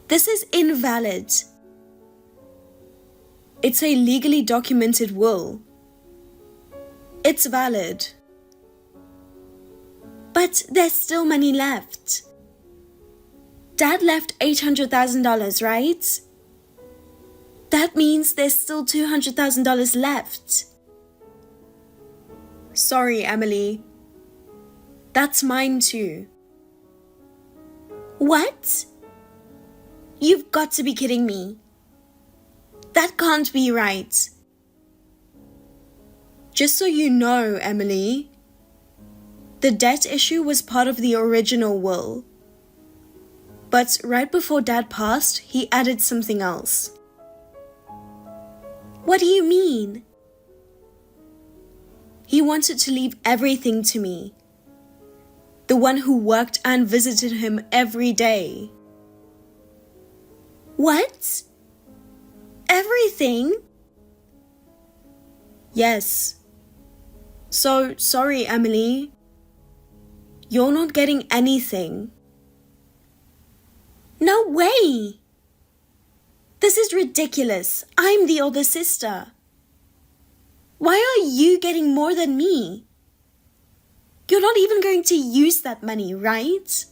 This is invalid. It's a legally documented will. It's valid. But there's still money left. Dad left $800,000, right? That means there's still $200,000 left. Sorry, Emily. That's mine too. What? You've got to be kidding me. That can't be right. Just so you know, Emily, the debt issue was part of the original will. But right before Dad passed, he added something else. What do you mean? He wanted to leave everything to me. The one who worked and visited him every day. What? Everything? Yes. So, sorry, Emily. You're not getting anything. No way! This is ridiculous. I'm the older sister. Why are you getting more than me? You're not even going to use that money, right?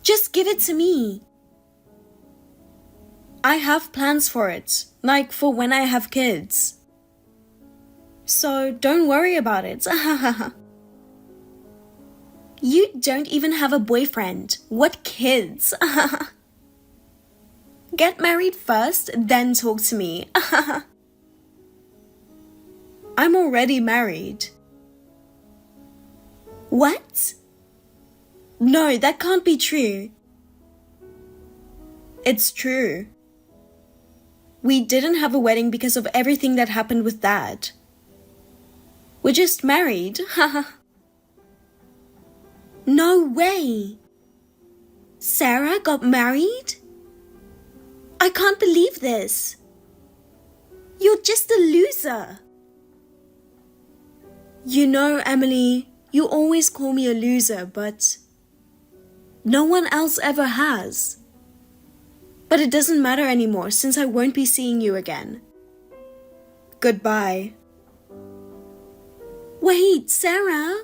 Just give it to me. I have plans for it, like for when I have kids. So don't worry about it. You don't even have a boyfriend. What kids? Get married first, then talk to me. I'm already married. What? No, that can't be true. It's true. We didn't have a wedding because of everything that happened with Dad. We're just married, haha. No way! Sarah got married? I can't believe this. You're just a loser. You know, Emily, you always call me a loser, but no one else ever has. But it doesn't matter anymore since I won't be seeing you again. Goodbye. Wait, Sarah?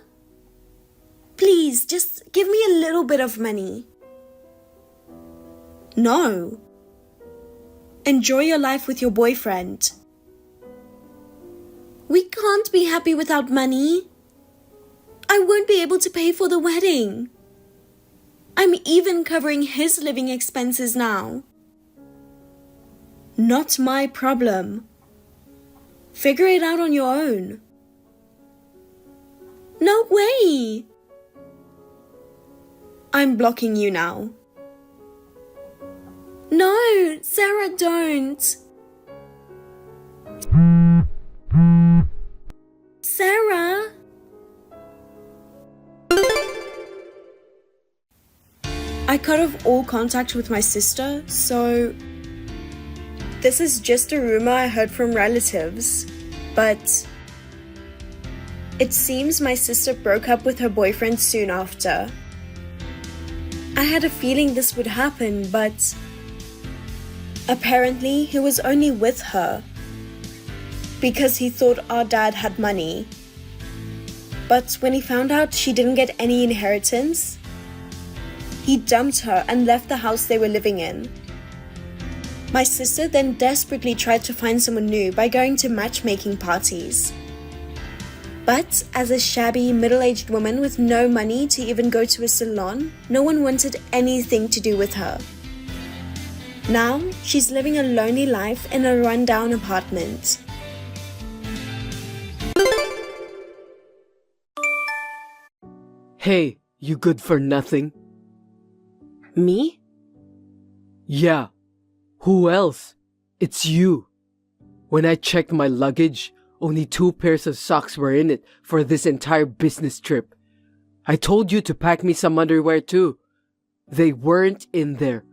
Please, just give me a little bit of money. No. Enjoy your life with your boyfriend. We can't be happy without money. I won't be able to pay for the wedding. I'm even covering his living expenses now. Not my problem. Figure it out on your own. No way! I'm blocking you now. No, Sarah, don't. Sarah? I cut off all contact with my sister, so this is just a rumor I heard from relatives, but it seems my sister broke up with her boyfriend soon after. I had a feeling this would happen, but apparently he was only with her because he thought our dad had money. But when he found out she didn't get any inheritance, he dumped her and left the house they were living in. My sister then desperately tried to find someone new by going to matchmaking parties. But as a shabby, middle-aged woman with no money to even go to a salon, no one wanted anything to do with her. Now, she's living a lonely life in a rundown apartment. Hey, you good for nothing? Me? Yeah. Who else? It's you. When I checked my luggage, only 2 pairs of socks were in it for this entire business trip. I told you to pack me some underwear too. They weren't in there.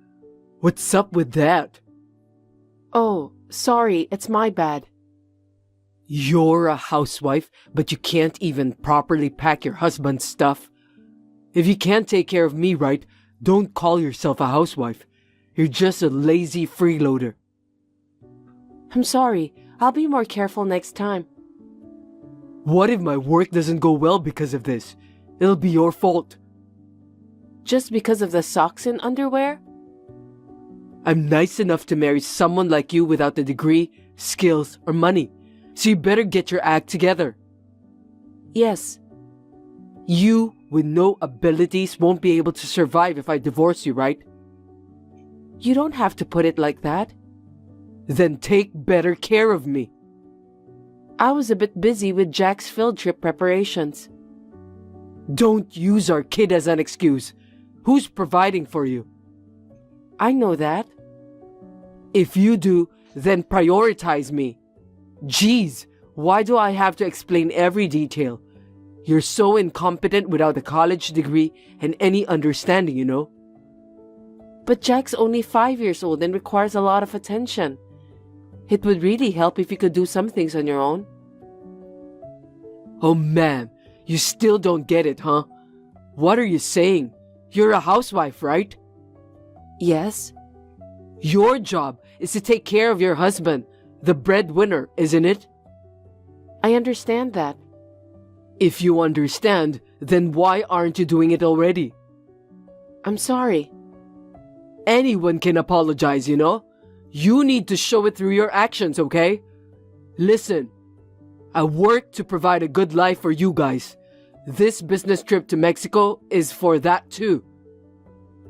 What's up with that? Oh, sorry, it's my bad. You're a housewife, but you can't even properly pack your husband's stuff. If you can't take care of me right, don't call yourself a housewife. You're just a lazy freeloader. I'm sorry, I'll be more careful next time. What if my work doesn't go well because of this? It'll be your fault. Just because of the socks and underwear? I'm nice enough to marry someone like you without the degree, skills, or money. So you better get your act together. Yes. You, with no abilities, won't be able to survive if I divorce you, right? You don't have to put it like that. Then take better care of me. I was a bit busy with Jack's field trip preparations. Don't use our kid as an excuse. Who's providing for you? I know that. If you do, then prioritize me. Jeez, why do I have to explain every detail? You're so incompetent without a college degree and any understanding, you know? But Jack's only 5 years old and requires a lot of attention. It would really help if you could do some things on your own. Oh man, you still don't get it, huh? What are you saying? You're a housewife, right? Yes. Your job is to take care of your husband, the breadwinner, isn't it? I understand that. If you understand, then why aren't you doing it already? I'm sorry. Anyone can apologize, you know? You need to show it through your actions, okay? Listen, I work to provide a good life for you guys. This business trip to Mexico is for that too.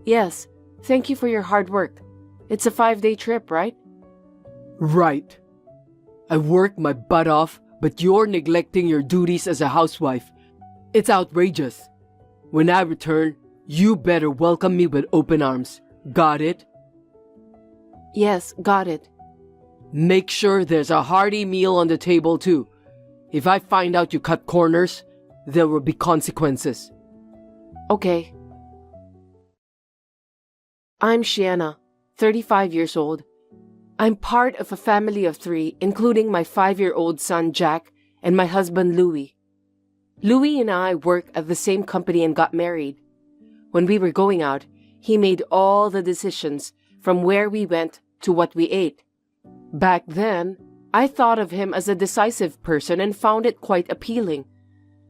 Yes, thank you for your hard work. It's a 5-day trip, right? Right. I work my butt off, but you're neglecting your duties as a housewife. It's outrageous. When I return, you better welcome me with open arms. Got it? Yes, got it. Make sure there's a hearty meal on the table too. If I find out you cut corners, there will be consequences. Okay. I'm Shiana, 35 years old. I'm part of a family of 3, including my 5-year-old son Jack and my husband Louis. Louis and I work at the same company and got married. When we were going out, he made all the decisions, from where we went to what we ate. Back then, I thought of him as a decisive person and found it quite appealing.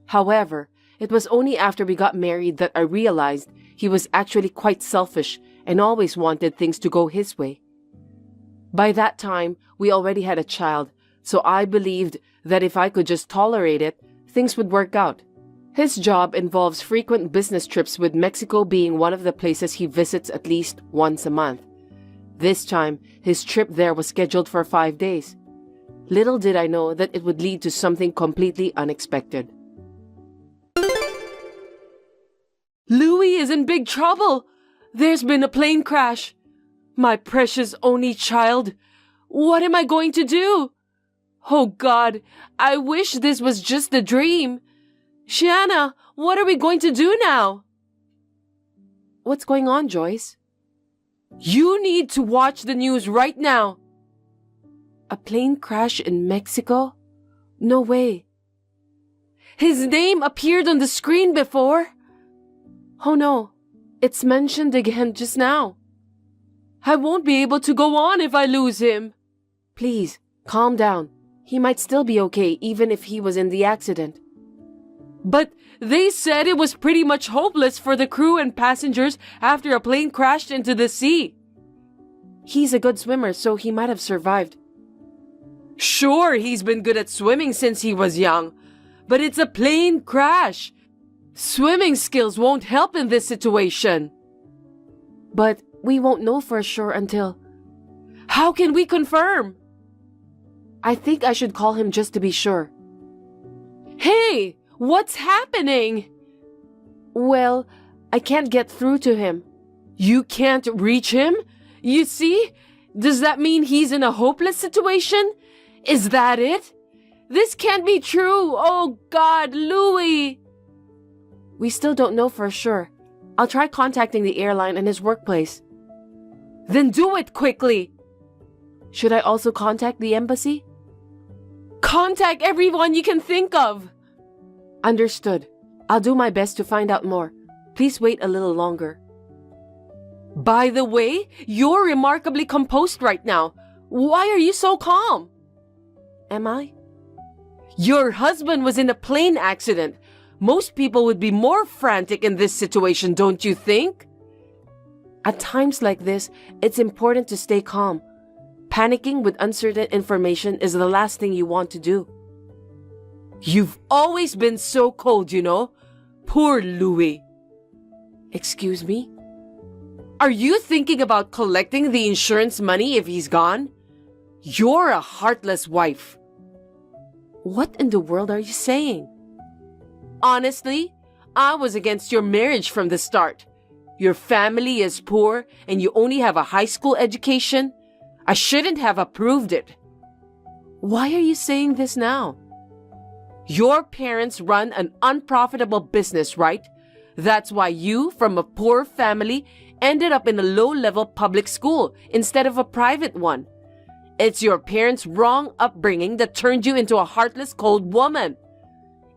However, it was only after we got married that I realized he was actually quite selfish and always wanted things to go his way. By that time, we already had a child, so I believed that if I could just tolerate it, things would work out. His job involves frequent business trips, with Mexico being one of the places he visits at least once a month. This time, his trip there was scheduled for 5 days. Little did I know that it would lead to something completely unexpected. Louis is in big trouble. There's been a plane crash. My precious only child. What am I going to do? Oh God, I wish this was just a dream. Shiana, what are we going to do now? What's going on, Joyce? You need to watch the news right now. A plane crash in Mexico? No way. His name appeared on the screen before. Oh no, it's mentioned again just now. I won't be able to go on if I lose him. Please, calm down. He might still be okay even if he was in the accident. But they said it was pretty much hopeless for the crew and passengers after a plane crashed into the sea. He's a good swimmer, so he might have survived. Sure, he's been good at swimming since he was young, but it's a plane crash. Swimming skills won't help in this situation. But we won't know for sure until... How can we confirm? I think I should call him just to be sure. Hey, what's happening? Well, I can't get through to him. You can't reach him? You see? Does that mean he's in a hopeless situation? Is that it? This can't be true. Oh God, Louis. We still don't know for sure. I'll try contacting the airline and his workplace. Then do it quickly. Should I also contact the embassy? Contact everyone you can think of. Understood. I'll do my best to find out more. Please wait a little longer. By the way, you're remarkably composed right now. Why are you so calm? Am I? Your husband was in a plane accident. Most people would be more frantic in this situation, don't you think? At times like this, it's important to stay calm. Panicking with uncertain information is the last thing you want to do. You've always been so cold, you know. Poor Louis. Excuse me? Are you thinking about collecting the insurance money if he's gone? You're a heartless wife. What in the world are you saying? Honestly, I was against your marriage from the start. Your family is poor and you only have a high school education. I shouldn't have approved it. Why are you saying this now? Your parents run an unprofitable business, right? That's why you, from a poor family, ended up in a low-level public school instead of a private one. It's your parents' wrong upbringing that turned you into a heartless, cold woman.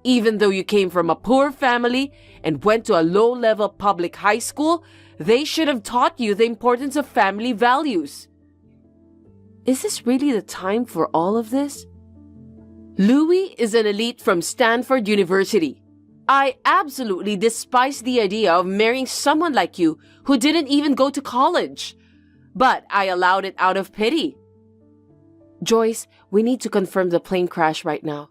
Even though you came from a poor family and went to a low-level public high school, they should have taught you the importance of family values. Is this really the time for all of this? Louis is an elite from Stanford University. I absolutely despise the idea of marrying someone like you who didn't even go to college. But I allowed it out of pity. Joyce, we need to confirm the plane crash right now.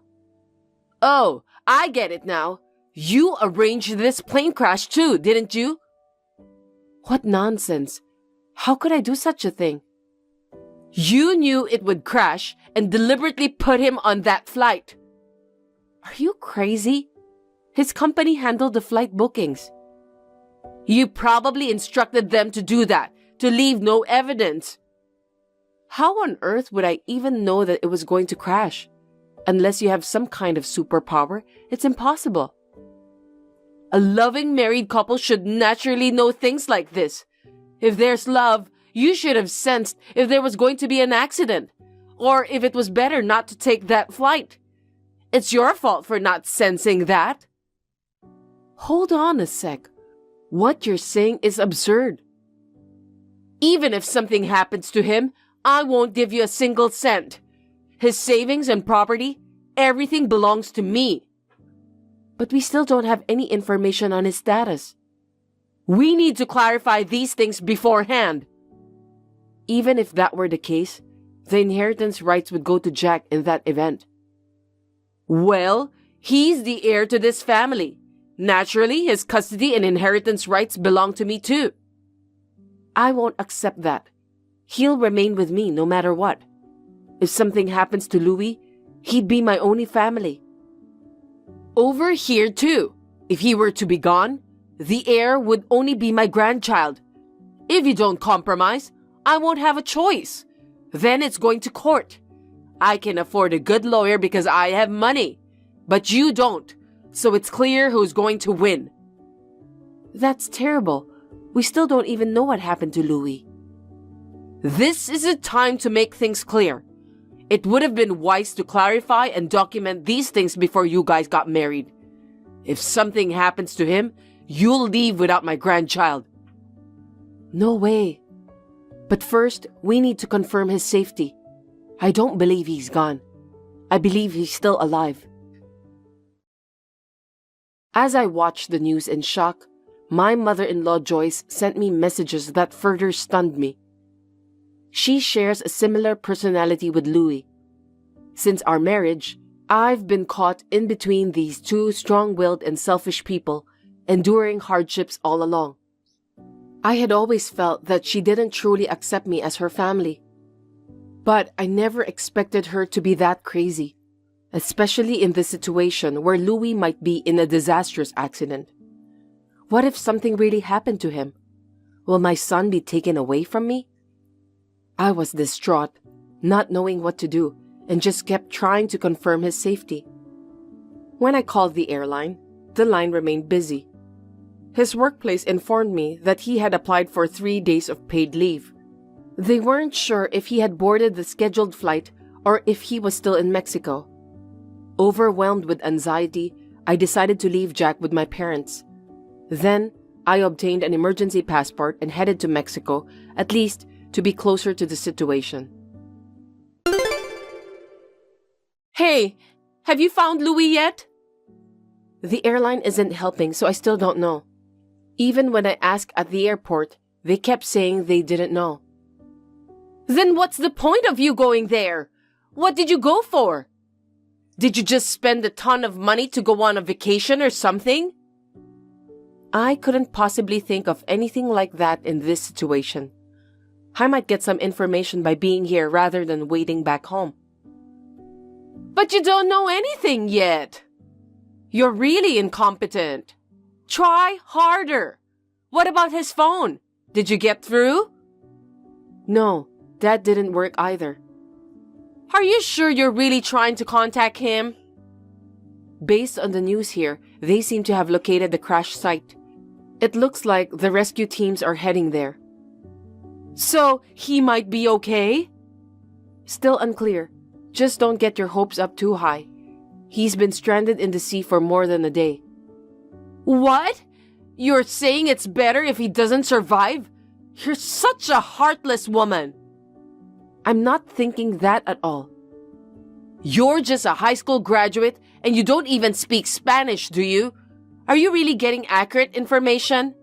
Oh, I get it now. You arranged this plane crash too, didn't you? What nonsense. How could I do such a thing? You knew it would crash and deliberately put him on that flight. Are you crazy? His company handled the flight bookings. You probably instructed them to do that, to leave no evidence. How on earth would I even know that it was going to crash? Unless you have some kind of superpower, it's impossible. A loving married couple should naturally know things like this. If there's love, you should have sensed if there was going to be an accident, or if it was better not to take that flight. It's your fault for not sensing that. Hold on a sec. What you're saying is absurd. Even if something happens to him, I won't give you a single cent. His savings and property, everything belongs to me. But we still don't have any information on his status. We need to clarify these things beforehand. Even if that were the case, the inheritance rights would go to Jack in that event. Well, he's the heir to this family. Naturally, his custody and inheritance rights belong to me too. I won't accept that. He'll remain with me no matter what. If something happens to Louis, he'd be my only family. Over here too, if he were to be gone, the heir would only be my grandchild. If you don't compromise, I won't have a choice. Then it's going to court. I can afford a good lawyer because I have money, but you don't, so it's clear who's going to win. That's terrible. We still don't even know what happened to Louis. This is a time to make things clear. It would have been wise to clarify and document these things before you guys got married. If something happens to him, you'll leave without my grandchild. No way. But first, we need to confirm his safety. I don't believe he's gone. I believe he's still alive. As I watched the news in shock, my mother-in-law Joyce sent me messages that further stunned me. She shares a similar personality with Louis. Since our marriage, I've been caught in between these two strong-willed and selfish people, enduring hardships all along. I had always felt that she didn't truly accept me as her family. But I never expected her to be that crazy, especially in this situation where Louis might be in a disastrous accident. What if something really happened to him? Will my son be taken away from me? I was distraught, not knowing what to do, and just kept trying to confirm his safety. When I called the airline, the line remained busy. His workplace informed me that he had applied for 3 days of paid leave. They weren't sure if he had boarded the scheduled flight or if he was still in Mexico. Overwhelmed with anxiety, I decided to leave Jack with my parents. Then, I obtained an emergency passport and headed to Mexico, at least to be closer to the situation. Hey, have you found Louis yet? The airline isn't helping, so I still don't know. Even when I asked at the airport, they kept saying they didn't know. Then what's the point of you going there? What did you go for? Did you just spend a ton of money to go on a vacation or something? I couldn't possibly think of anything like that in this situation. I might get some information by being here rather than waiting back home. But you don't know anything yet. You're really incompetent. Try harder. What about his phone? Did you get through? No, that didn't work either. Are you sure you're really trying to contact him? Based on the news here, they seem to have located the crash site. It looks like the rescue teams are heading there. So, he might be okay? Still unclear. Just don't get your hopes up too high. He's been stranded in the sea for more than a day. What? You're saying it's better if he doesn't survive? You're such a heartless woman. I'm not thinking that at all. You're just a high school graduate and you don't even speak Spanish, do you? Are you really getting accurate information?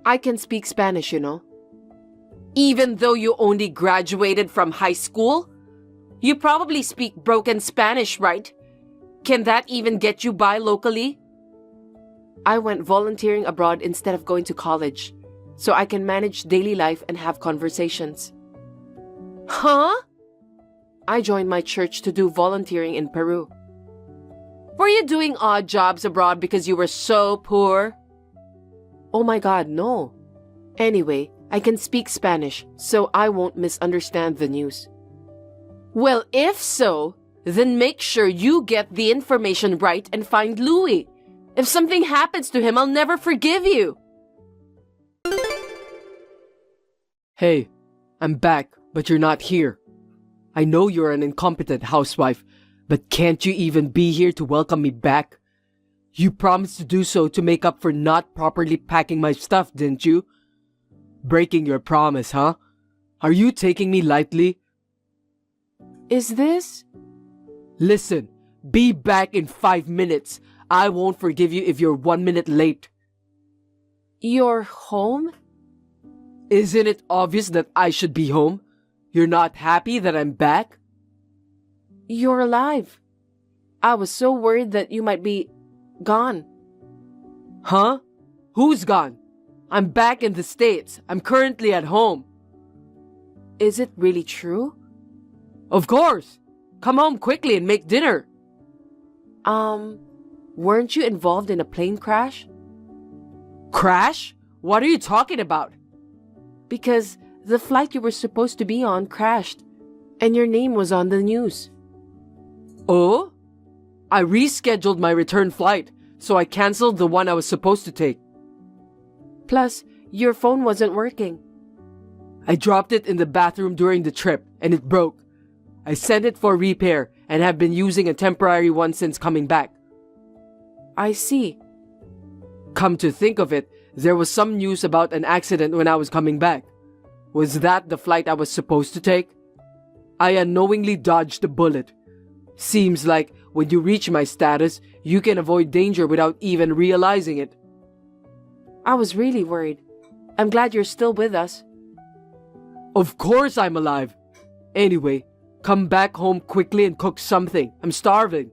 I can speak Spanish, you know. Even though you only graduated from high school? You probably speak broken Spanish, right? Can that even get you by locally? I went volunteering abroad instead of going to college, so I can manage daily life and have conversations. Huh? I joined my church to do volunteering in Peru. Were you doing odd jobs abroad because you were so poor? Oh my God, no. Anyway, I can speak Spanish, so I won't misunderstand the news. Well, if so, then make sure you get the information right and find Louis. If something happens to him, I'll never forgive you. Hey, I'm back, but you're not here. I know you're an incompetent housewife, but can't you even be here to welcome me back? You promised to do so to make up for not properly packing my stuff, didn't you? Breaking your promise, huh? Are you taking me lightly? Is this? Listen, be back in 5 minutes. I won't forgive you if you're 1 minute late. Your home? Isn't it obvious that I should be home? You're not happy that I'm back? You're alive. I was so worried that you might be gone. Huh? Who's gone? I'm back in the States. I'm currently at home. Is it really true? Of course. Come home quickly and make dinner. Weren't you involved in a plane crash? Crash? What are you talking about? Because the flight you were supposed to be on crashed, and your name was on the news. Oh? I rescheduled my return flight, so I canceled the one I was supposed to take. Plus, your phone wasn't working. I dropped it in the bathroom during the trip, and it broke. I sent it for repair and have been using a temporary one since coming back. I see. Come to think of it, there was some news about an accident when I was coming back. Was that the flight I was supposed to take? I unknowingly dodged a bullet. Seems like when you reach my status, you can avoid danger without even realizing it. I was really worried. I'm glad you're still with us. Of course I'm alive. Anyway, come back home quickly and cook something. I'm starving.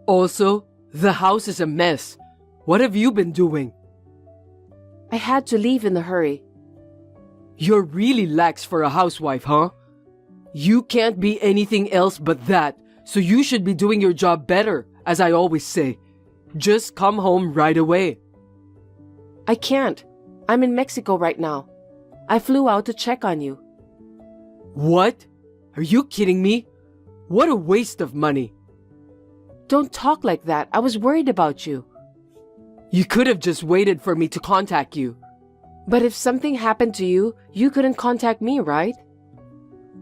Also, the house is a mess. What have you been doing? I had to leave in a hurry. You're really lax for a housewife, huh? You can't be anything else but that, so you should be doing your job better, as I always say. Just come home right away. I can't. I'm in Mexico right now. I flew out to check on you. What? Are you kidding me? What a waste of money. Don't talk like that. I was worried about you. You could have just waited for me to contact you. But if something happened to you, you couldn't contact me, right?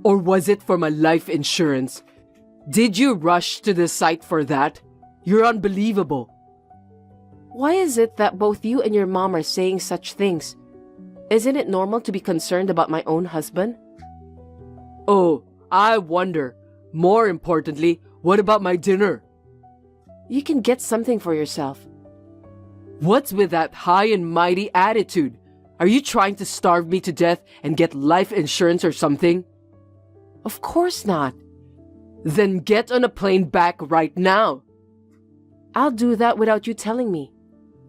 Or was it for my life insurance? Did you rush to the site for that? You're unbelievable. Why is it that both you and your mom are saying such things? Isn't it normal to be concerned about my own husband? Oh, I wonder. More importantly, what about my dinner? You can get something for yourself. What's with that high and mighty attitude? Are you trying to starve me to death and get life insurance or something? Of course not. Then get on a plane back right now. I'll do that without you telling me.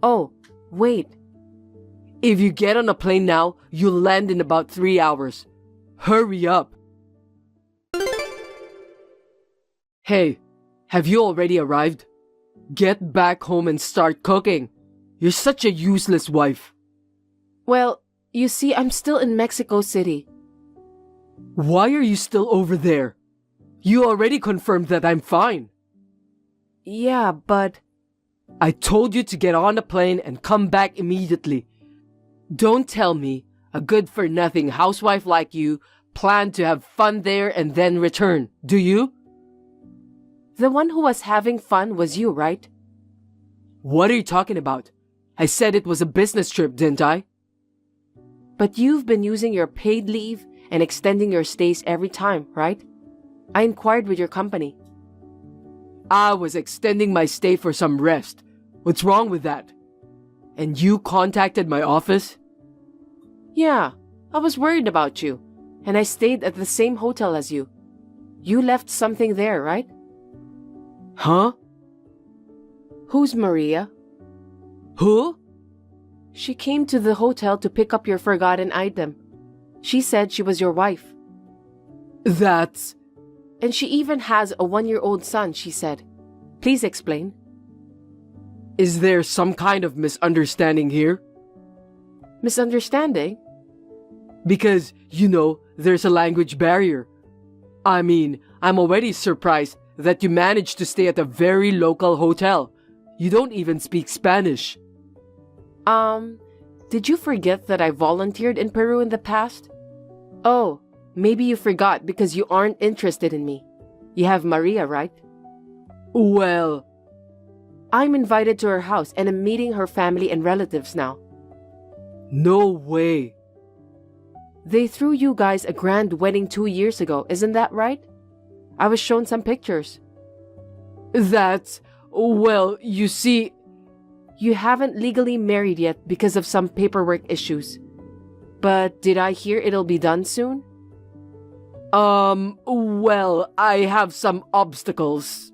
Oh, wait. If you get on a plane now, you'll land in about 3 hours. Hurry up. Hey, have you already arrived? Get back home and start cooking. You're such a useless wife. Well, you see, I'm still in Mexico City. Why are you still over there? You already confirmed that I'm fine. Yeah, but... I told you to get on a plane and come back immediately. Don't tell me a good-for-nothing housewife like you planned to have fun there and then return, do you? The one who was having fun was you, right? What are you talking about? I said it was a business trip, didn't I? But you've been using your paid leave and extending your stays every time, right? I inquired with your company. I was extending my stay for some rest. What's wrong with that? And you contacted my office? Yeah, I was worried about you, and I stayed at the same hotel as you. You left something there, right? Huh? Who's Maria? Who? She came to the hotel to pick up your forgotten item. She said she was your wife. That's... And she even has a 1-year-old son, she said. Please explain. Is there some kind of misunderstanding here? Misunderstanding? Because, there's a language barrier. I mean, I'm already surprised that you managed to stay at a very local hotel. You don't even speak Spanish. Did you forget that I volunteered in Peru in the past? Oh, maybe you forgot because you aren't interested in me. You have Maria, right? Well, I'm invited to her house and I'm meeting her family and relatives now. no way. They threw you guys a grand wedding 2 years ago, isn't that right? I was shown some pictures. Well, you see, You haven't legally married yet because of some paperwork issues. But did I hear it'll be done soon? Well, I have some obstacles.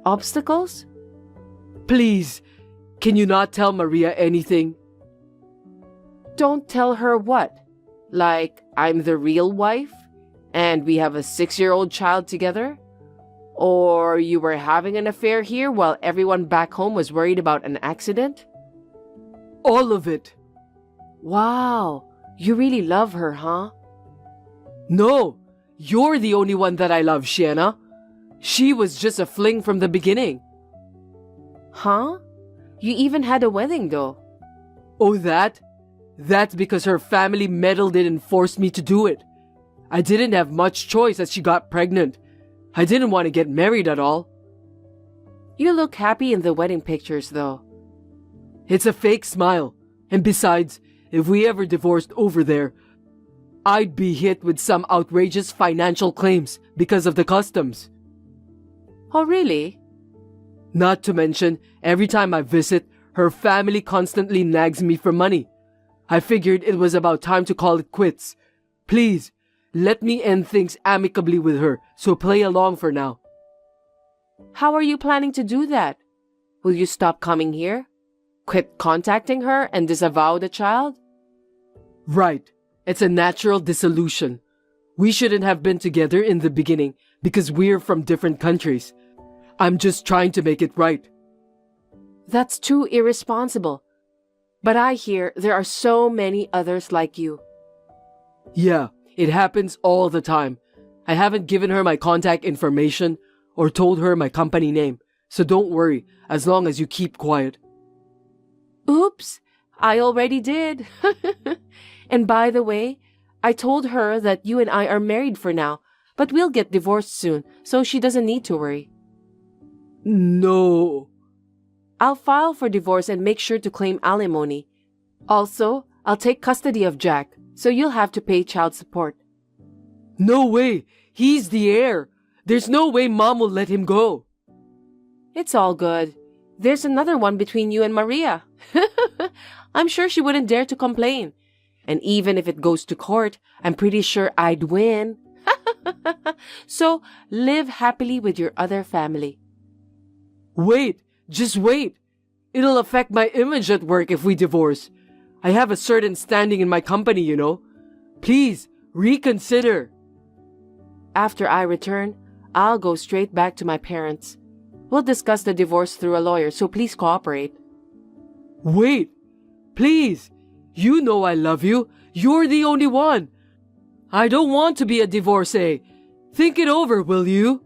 Obstacles? Please, can you not tell Maria anything? Don't tell her what? Like, I'm the real wife? And we have a 6-year-old child together? Or you were having an affair here while everyone back home was worried about an accident? All of it. Wow, you really love her, huh? No, you're the only one that I love, Shiana. She was just a fling from the beginning. Huh? You even had a wedding though. Oh, that? That's because her family meddled in and forced me to do it. I didn't have much choice as she got pregnant. I didn't want to get married at all. You look happy in the wedding pictures though. It's a fake smile. And besides, if we ever divorced over there, I'd be hit with some outrageous financial claims because of the customs. Oh really? Not to mention, every time I visit, her family constantly nags me for money. I figured it was about time to call it quits. Please, let me end things amicably with her, so play along for now. How are you planning to do that? Will you stop coming here? Quit contacting her and disavow the child? Right. It's a natural dissolution. We shouldn't have been together in the beginning because we're from different countries. I'm just trying to make it right. That's too irresponsible. But I hear there are so many others like you. Yeah, it happens all the time. I haven't given her my contact information or told her my company name, so don't worry as long as you keep quiet. Oops, I already did. And by the way, I told her that you and I are married for now, but we'll get divorced soon, so she doesn't need to worry. No. I'll file for divorce and make sure to claim alimony. Also, I'll take custody of Jack, so you'll have to pay child support. No way! He's the heir! There's no way Mom will let him go! It's all good. There's another one between you and Maria. I'm sure she wouldn't dare to complain. And even if it goes to court, I'm pretty sure I'd win. So, live happily with your other family. Wait! Just wait! It'll affect my image at work if we divorce. I have a certain standing in my company, you know. Please, reconsider. After I return, I'll go straight back to my parents. We'll discuss the divorce through a lawyer, so please cooperate. Wait! Please! You know I love you. You're the only one. I don't want to be a divorcee. Think it over, will you?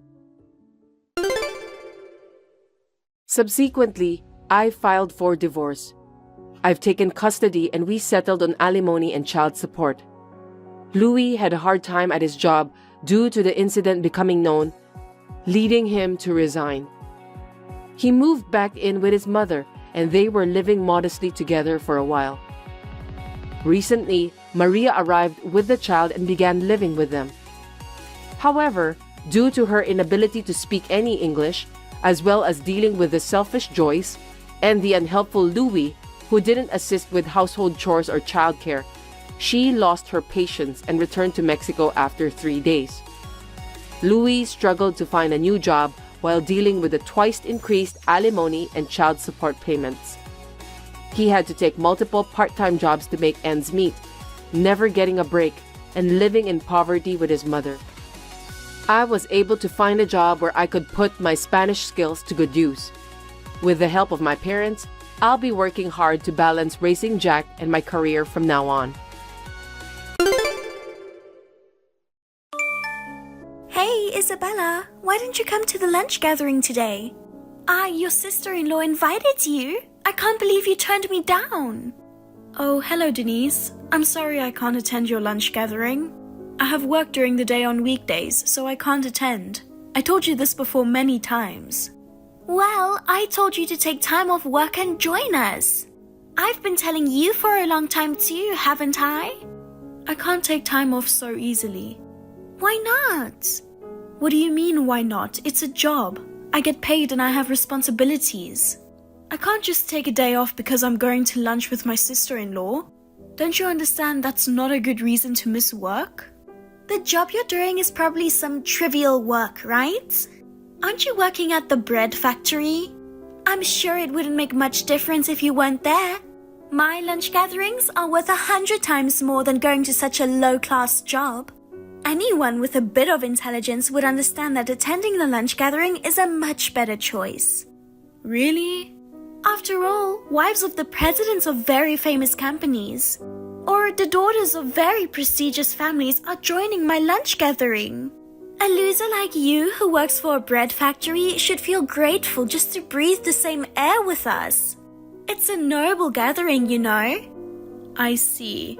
Subsequently, I filed for divorce. I've taken custody and we settled on alimony and child support. Louis had a hard time at his job due to the incident becoming known, leading him to resign. He moved back in with his mother and they were living modestly together for a while. Recently, Maria arrived with the child and began living with them. However, due to her inability to speak any English, as well as dealing with the selfish Joyce and the unhelpful Louis, who didn't assist with household chores or childcare, she lost her patience and returned to Mexico after 3 days. Louis struggled to find a new job while dealing with the twice increased alimony and child support payments. He had to take multiple part-time jobs to make ends meet, never getting a break and living in poverty with his mother. I was able to find a job where I could put my Spanish skills to good use. With the help of my parents, I'll be working hard to balance raising Jack and my career from now on. Hey, Isabella, why didn't you come to the lunch gathering today? Your sister-in-law invited you. I can't believe you turned me down. Oh, hello, Denise. I'm sorry I can't attend your lunch gathering. I have work during the day on weekdays, so I can't attend. I told you this before many times. Well, I told you to take time off work and join us. I've been telling you for a long time too, haven't I? I can't take time off so easily. Why not? What do you mean, why not? It's a job. I get paid and I have responsibilities. I can't just take a day off because I'm going to lunch with my sister-in-law. Don't you understand that's not a good reason to miss work? The job you're doing is probably some trivial work, right? Aren't you working at the bread factory? I'm sure it wouldn't make much difference if you weren't there. My lunch gatherings are worth 100 times more than going to such a low-class job. Anyone with a bit of intelligence would understand that attending the lunch gathering is a much better choice. Really? After all, wives of the presidents of very famous companies, or the daughters of very prestigious families are joining my lunch gathering. A loser like you who works for a bread factory should feel grateful just to breathe the same air with us. It's a noble gathering, you know. I see.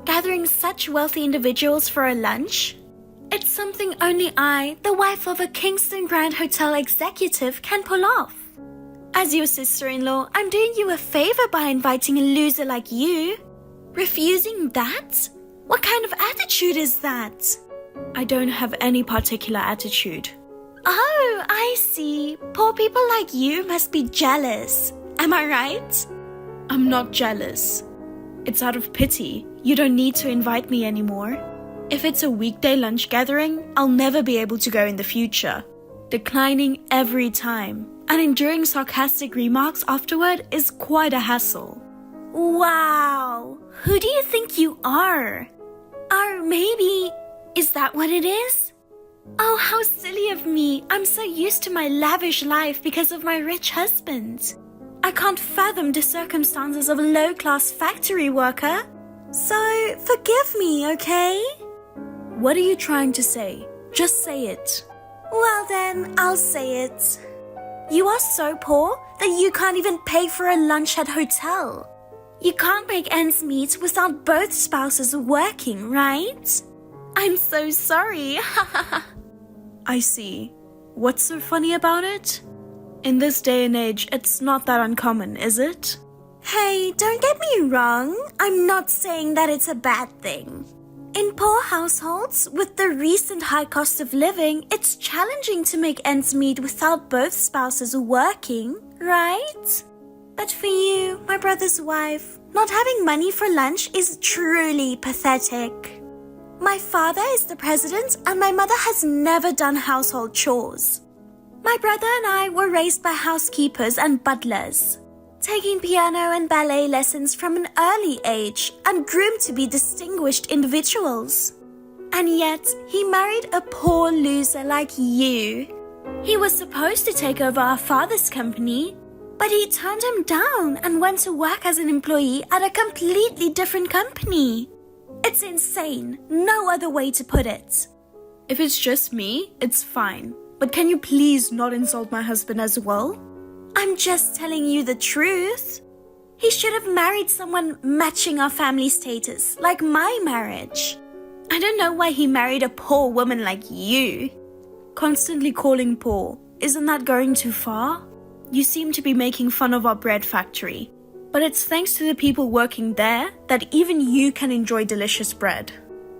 Gathering such wealthy individuals for a lunch? It's something only I, the wife of a Kingston Grand Hotel executive, can pull off. As your sister-in-law, I'm doing you a favor by inviting a loser like you. Refusing that? What kind of attitude is that? I don't have any particular attitude. Oh, I see. Poor people like you must be jealous. Am I right? I'm not jealous. It's out of pity. You don't need to invite me anymore. If it's a weekday lunch gathering, I'll never be able to go in the future. Declining every time and enduring sarcastic remarks afterward is quite a hassle. Wow! Who do you think you are? Or maybe, is that what it is? Oh, how silly of me. I'm so used to my lavish life because of my rich husband. I can't fathom the circumstances of a low-class factory worker. So, forgive me, okay? What are you trying to say? Just say it. Well then, I'll say it. You are so poor that you can't even pay for a lunch at hotel. You can't make ends meet without both spouses working, right? I'm so sorry. I see. What's so funny about it? In this day and age, it's not that uncommon, is it? Hey, don't get me wrong. I'm not saying that it's a bad thing. In poor households, with the recent high cost of living, it's challenging to make ends meet without both spouses working, right? But for you, my brother's wife, not having money for lunch is truly pathetic. My father is the president and my mother has never done household chores. My brother and I were raised by housekeepers and butlers, taking piano and ballet lessons from an early age and groomed to be distinguished individuals. And yet, he married a poor loser like you. He was supposed to take over our father's company, but he turned him down and went to work as an employee at a completely different company. It's insane. No other way to put it. If it's just me, it's fine. But can you please not insult my husband as well? I'm just telling you the truth. He should have married someone matching our family status, like my marriage. I don't know why he married a poor woman like you. Constantly calling poor, isn't that going too far? You seem to be making fun of our bread factory, but it's thanks to the people working there that even you can enjoy delicious bread.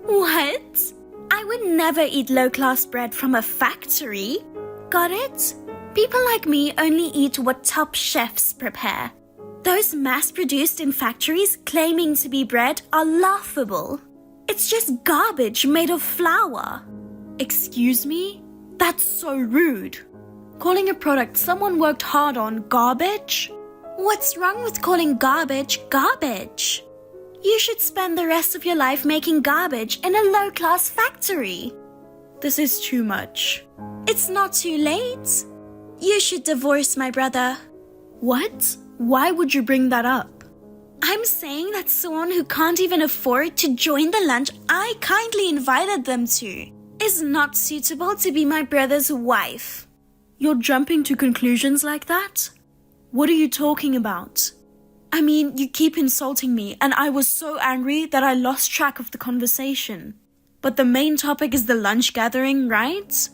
What? I would never eat low-class bread from a factory. Got it? People like me only eat what top chefs prepare. Those mass-produced in factories claiming to be bread are laughable. It's just garbage made of flour. Excuse me? That's so rude. Calling a product someone worked hard on garbage? What's wrong with calling garbage garbage? You should spend the rest of your life making garbage in a low-class factory. This is too much. It's not too late. You should divorce my brother. What? Why would you bring that up? I'm saying that someone who can't even afford to join the lunch I kindly invited them to is not suitable to be my brother's wife. You're jumping to conclusions like that? What are you talking about? I mean, you keep insulting me, and I was so angry that I lost track of the conversation. But the main topic is the lunch gathering, right?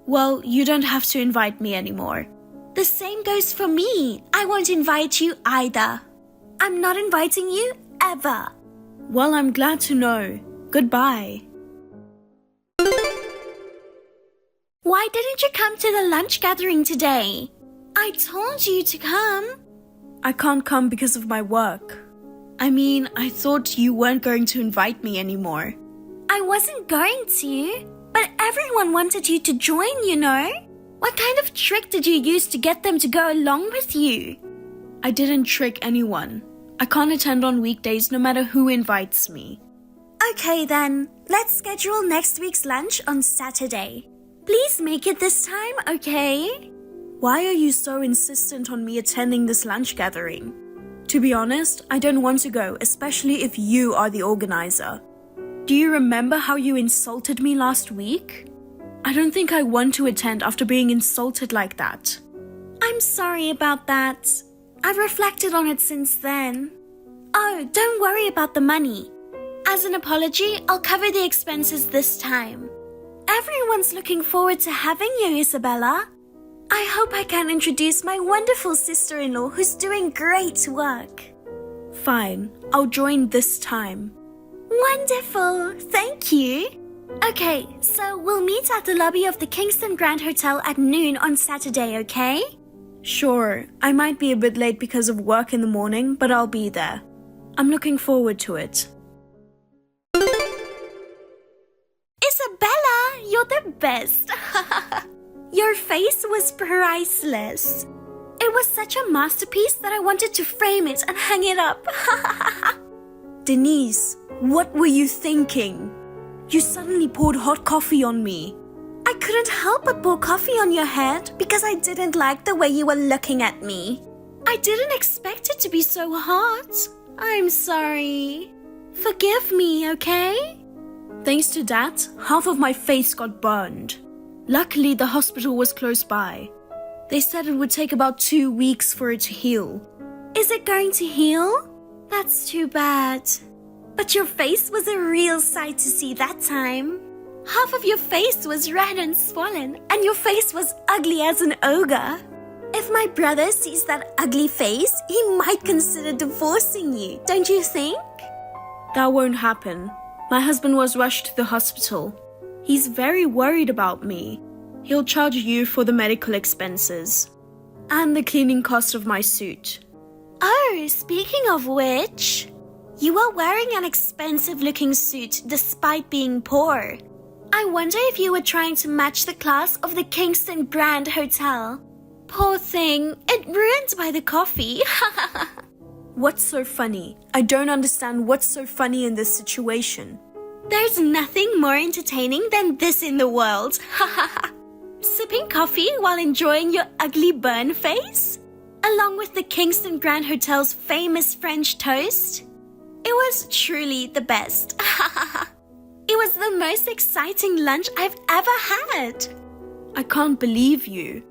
Well, you don't have to invite me anymore. The same goes for me. I won't invite you either. I'm not inviting you ever. Well, I'm glad to know. Goodbye. Why didn't you come to the lunch gathering today? I told you to come. I can't come because of my work. I mean, I thought you weren't going to invite me anymore. I wasn't going to, but everyone wanted you to join, you know. What kind of trick did you use to get them to go along with you? I didn't trick anyone. I can't attend on weekdays no matter who invites me. Okay then, let's schedule next week's lunch on Saturday. Please make it this time, okay? Why are you so insistent on me attending this lunch gathering? To be honest, I don't want to go, especially if you are the organizer. Do you remember how you insulted me last week? I don't think I want to attend after being insulted like that. I'm sorry about that. I've reflected on it since then. Oh, don't worry about the money. As an apology, I'll cover the expenses this time. Everyone's looking forward to having you, Isabella. I hope I can introduce my wonderful sister-in-law who's doing great work. Fine, I'll join this time. Wonderful, thank you. Okay, so we'll meet at the lobby of the Kingston Grand Hotel at noon on Saturday, okay? Sure, I might be a bit late because of work in the morning, but I'll be there. I'm looking forward to it. Isabella, you're the best. Your face was priceless. It was such a masterpiece that I wanted to frame it and hang it up. Denise, what were you thinking? You suddenly poured hot coffee on me. I couldn't help but pour coffee on your head because I didn't like the way you were looking at me. I didn't expect it to be so hot. I'm sorry. Forgive me, okay? Thanks to that, half of my face got burned. Luckily, the hospital was close by. They said it would take about 2 weeks for it to heal. Is it going to heal? That's too bad. But your face was a real sight to see that time. Half of your face was red and swollen, and your face was ugly as an ogre. If my brother sees that ugly face, he might consider divorcing you, don't you think? That won't happen. My husband was rushed to the hospital. He's very worried about me. He'll charge you for the medical expenses and the cleaning cost of my suit. Oh, speaking of which, you are wearing an expensive-looking suit despite being poor. I wonder if you were trying to match the class of the Kingston Grand Hotel. Poor thing, it ruined by the coffee. What's so funny? I don't understand what's so funny in this situation. There's nothing more entertaining than this in the world. Sipping coffee while enjoying your ugly burn face, along with the Kingston Grand Hotel's famous French toast. It was truly the best. It was the most exciting lunch I've ever had. I can't believe you.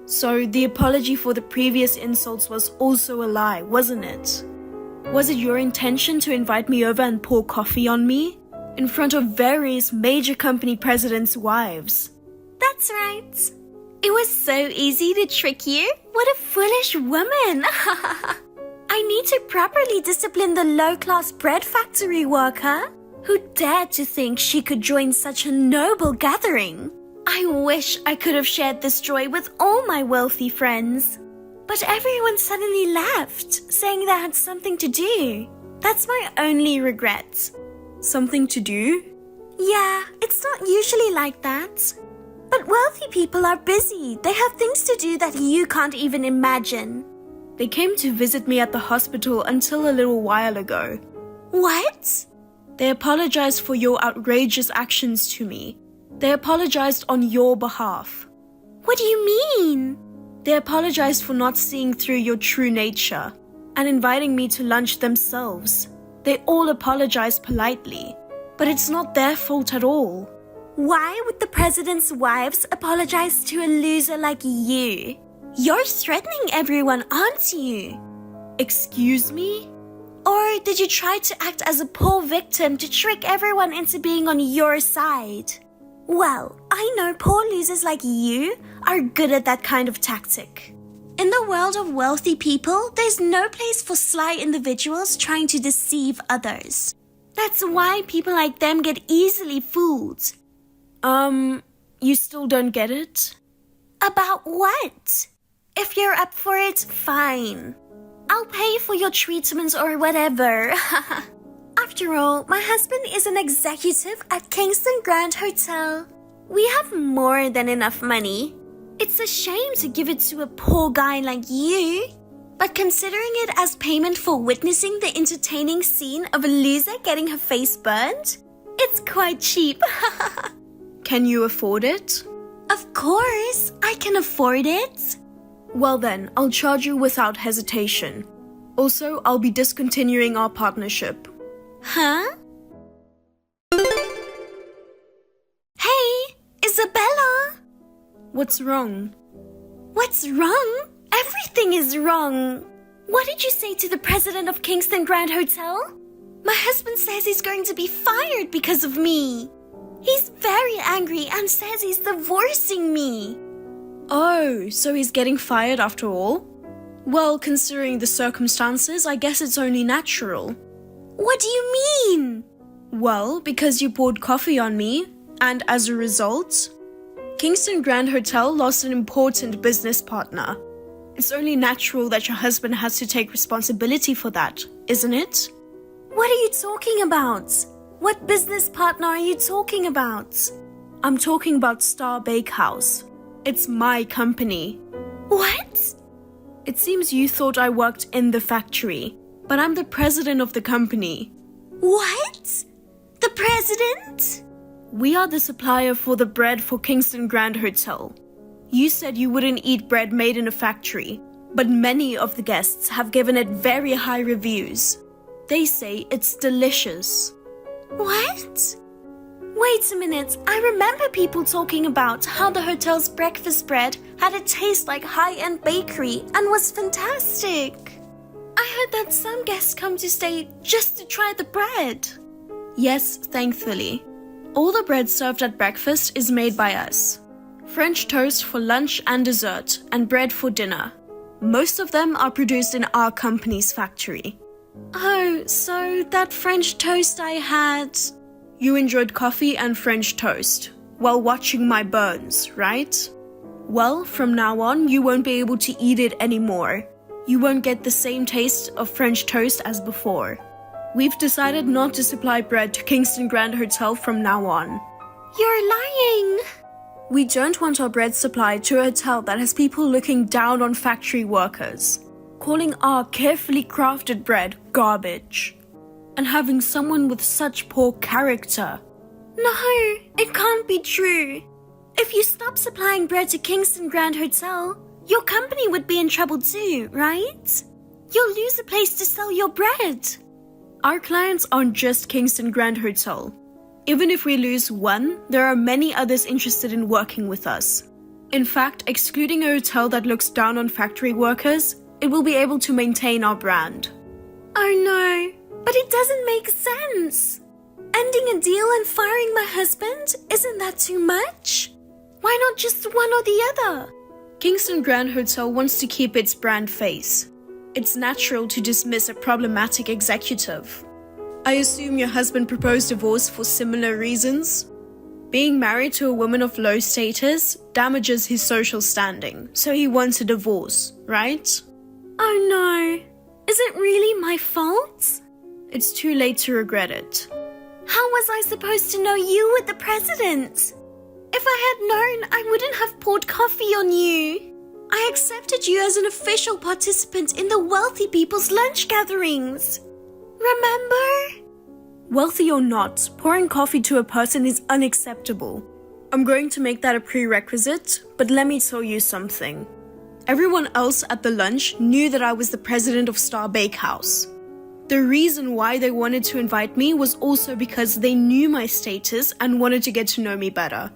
So the apology for the previous insults was also a lie, wasn't it? Was it your intention to invite me over and pour coffee on me? In front of various major company presidents' wives. That's right. It was so easy to trick you. What a foolish woman. I need to properly discipline the low-class bread factory worker who dared to think she could join such a noble gathering. I wish I could have shared this joy with all my wealthy friends. But everyone suddenly left, saying they had something to do. That's my only regret. Something to do? Yeah, it's not usually like that. But wealthy people are busy. They have things to do that you can't even imagine. They came to visit me at the hospital until a little while ago. What? They apologized for your outrageous actions to me. They apologized on your behalf. What do you mean? They apologized for not seeing through your true nature and inviting me to lunch themselves. They all apologized politely, but it's not their fault at all. Why would the president's wives apologize to a loser like you? You're threatening everyone, aren't you? Excuse me? Or did you try to act as a poor victim to trick everyone into being on your side? Well, I know poor losers like you are good at that kind of tactic. In the world of wealthy people, there's no place for sly individuals trying to deceive others. That's why people like them get easily fooled. You still don't get it? About what? If you're up for it, fine. I'll pay for your treatment or whatever. After all, my husband is an executive at Kingston Grand Hotel. We have more than enough money. It's a shame to give it to a poor guy like you. But considering it as payment for witnessing the entertaining scene of a loser getting her face burned, it's quite cheap. Can you afford it? Of course, I can afford it. Well then, I'll charge you without hesitation. Also, I'll be discontinuing our partnership. Huh? Hey, Isabella! What's wrong? What's wrong? Everything is wrong. What did you say to the president of Kingston Grand Hotel? My husband says he's going to be fired because of me. He's very angry and says he's divorcing me. Oh, so he's getting fired after all? Well, considering the circumstances, I guess it's only natural. What do you mean? Well, because you poured coffee on me, and as a result, Kingston Grand Hotel lost an important business partner. It's only natural that your husband has to take responsibility for that, isn't it? What are you talking about? What business partner are you talking about? I'm talking about Star Bakehouse. It's my company. What? It seems you thought I worked in the factory, but I'm the president of the company. What? The president? We are the supplier for the bread for Kingston Grand Hotel. You said you wouldn't eat bread made in a factory, but many of the guests have given it very high reviews. They say it's delicious. What? Wait a minute, I remember people talking about how the hotel's breakfast bread had a taste like high-end bakery and was fantastic. I heard that some guests come to stay just to try the bread. Yes, thankfully. All the bread served at breakfast is made by us. French toast for lunch and dessert, and bread for dinner. Most of them are produced in our company's factory. Oh, so that French toast I had... You enjoyed coffee and French toast while watching my burns, right? Well, from now on, you won't be able to eat it anymore. You won't get the same taste of French toast as before. We've decided not to supply bread to Kingston Grand Hotel from now on. You're lying! We don't want our bread supplied to a hotel that has people looking down on factory workers, calling our carefully crafted bread garbage, and having someone with such poor character. No, it can't be true. If you stop supplying bread to Kingston Grand Hotel, your company would be in trouble too, right? You'll lose a place to sell your bread. Our clients aren't just Kingston Grand Hotel. Even if we lose one, there are many others interested in working with us. In fact, excluding a hotel that looks down on factory workers, it will be able to maintain our brand. Oh no, but it doesn't make sense. Ending a deal and firing my husband, isn't that too much? Why not just one or the other? Kingston Grand Hotel wants to keep its brand face. It's natural to dismiss a problematic executive. I assume your husband proposed divorce for similar reasons? Being married to a woman of low status damages his social standing, so he wants a divorce, right? Oh no, is it really my fault? It's too late to regret it. How was I supposed to know you were the president? If I had known, I wouldn't have poured coffee on you. I accepted you as an official participant in the wealthy people's lunch gatherings. Remember? Wealthy or not, pouring coffee to a person is unacceptable. I'm going to make that a prerequisite, but let me tell you something. Everyone else at the lunch knew that I was the president of Star Bakehouse. The reason why they wanted to invite me was also because they knew my status and wanted to get to know me better.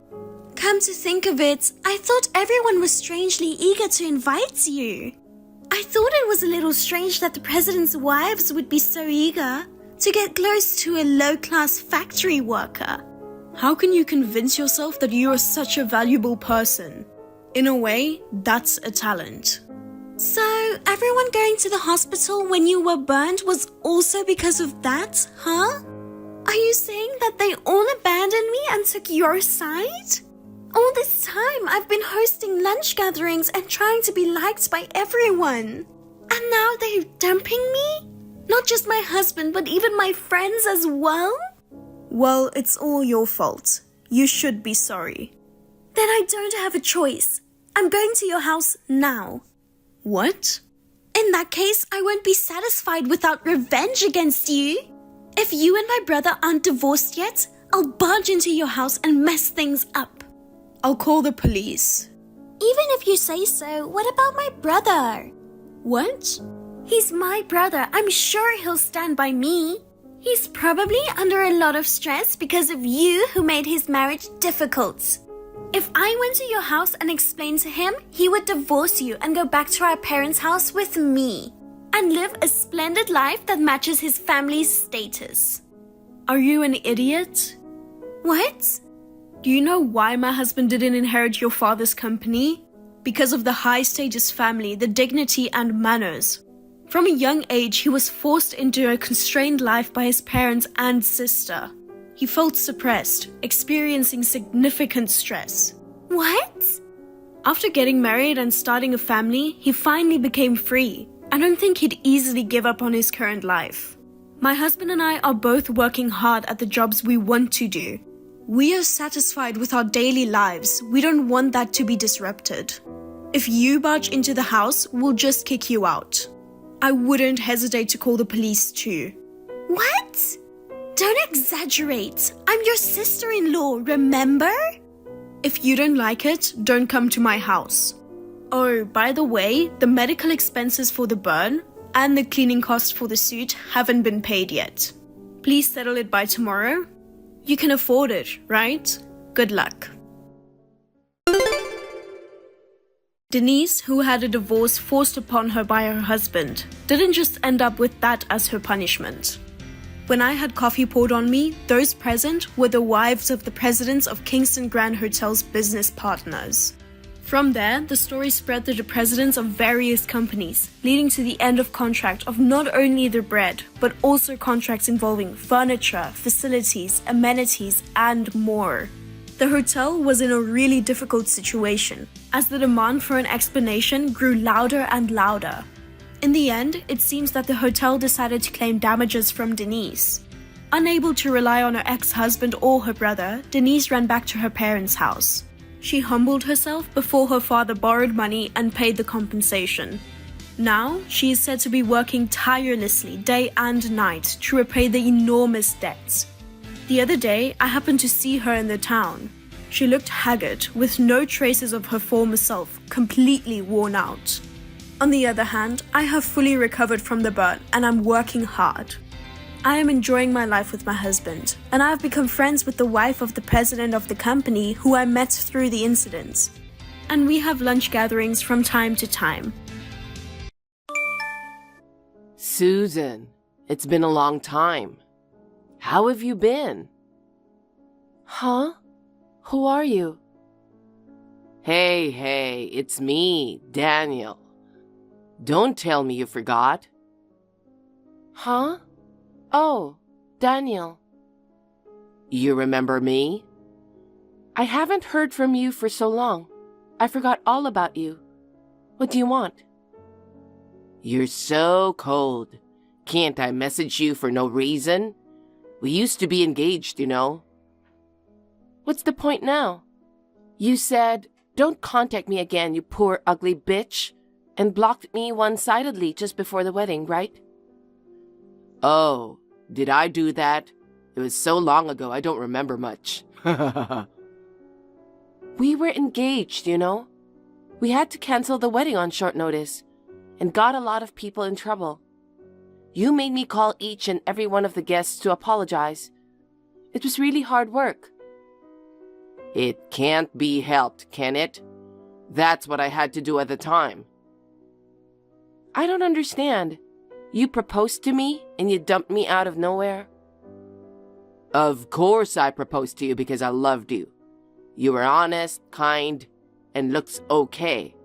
Come to think of it, I thought everyone was strangely eager to invite you. I thought it was a little strange that the president's wives would be so eager to get close to a low-class factory worker. How can you convince yourself that you are such a valuable person? In a way, that's a talent. So, everyone going to the hospital when you were burned was also because of that, huh? Are you saying that they all abandoned me and took your side? All this time, I've been hosting lunch gatherings and trying to be liked by everyone. And now they're dumping me? Not just my husband, but even my friends as well? Well, it's all your fault. You should be sorry. Then I don't have a choice. I'm going to your house now. What? In that case, I won't be satisfied without revenge against you. If you and my brother aren't divorced yet, I'll barge into your house and mess things up. I'll call the police. Even if you say so, what about my brother? What? He's my brother. I'm sure he'll stand by me. He's probably under a lot of stress because of you who made his marriage difficult. If I went to your house and explained to him, he would divorce you and go back to our parents' house with me and live a splendid life that matches his family's status. Are you an idiot? What? Do you know why my husband didn't inherit your father's company? Because of the high-status family, the dignity and manners. From a young age, he was forced into a constrained life by his parents and sister. He felt suppressed, experiencing significant stress. What? After getting married and starting a family, he finally became free. I don't think he'd easily give up on his current life. My husband and I are both working hard at the jobs we want to do. We are satisfied with our daily lives. We don't want that to be disrupted. If you barge into the house, we'll just kick you out. I wouldn't hesitate to call the police too. What? Don't exaggerate. I'm your sister-in-law, remember? If you don't like it, don't come to my house. Oh, by the way, the medical expenses for the burn and the cleaning costs for the suit haven't been paid yet. Please settle it by tomorrow. You can afford it, right? Good luck. Denise, who had a divorce forced upon her by her husband, didn't just end up with that as her punishment. When I had coffee poured on me, those present were the wives of the presidents of Kingston Grand Hotel's business partners. From there, the story spread to the presidents of various companies, leading to the end of contract of not only the bread, but also contracts involving furniture, facilities, amenities, and more. The hotel was in a really difficult situation, as the demand for an explanation grew louder and louder. In the end, it seems that the hotel decided to claim damages from Denise. Unable to rely on her ex-husband or her brother, Denise ran back to her parents' house. She humbled herself before her father borrowed money and paid the compensation. Now, she is said to be working tirelessly day and night to repay the enormous debts. The other day, I happened to see her in the town. She looked haggard, with no traces of her former self, completely worn out. On the other hand, I have fully recovered from the burn and I'm working hard. I am enjoying my life with my husband, and I have become friends with the wife of the president of the company who I met through the incident. And we have lunch gatherings from time to time. Susan, it's been a long time. How have you been? Huh? Who are you? Hey, it's me, Daniel. Don't tell me you forgot. Huh? Oh, Daniel. You remember me? I haven't heard from you for so long. I forgot all about you. What do you want? You're so cold. Can't I message you for no reason? We used to be engaged, you know. What's the point now? You said, "Don't contact me again, you poor ugly bitch," and blocked me one-sidedly just before the wedding, right? Oh, did I do that? It was so long ago, I don't remember much. We were engaged, you know. We had to cancel the wedding on short notice and got a lot of people in trouble. You made me call each and every one of the guests to apologize. It was really hard work. It can't be helped, can it? That's what I had to do at the time. I don't understand. You proposed to me and you dumped me out of nowhere? Of course I proposed to you because I loved you. You were honest, kind, and looks okay.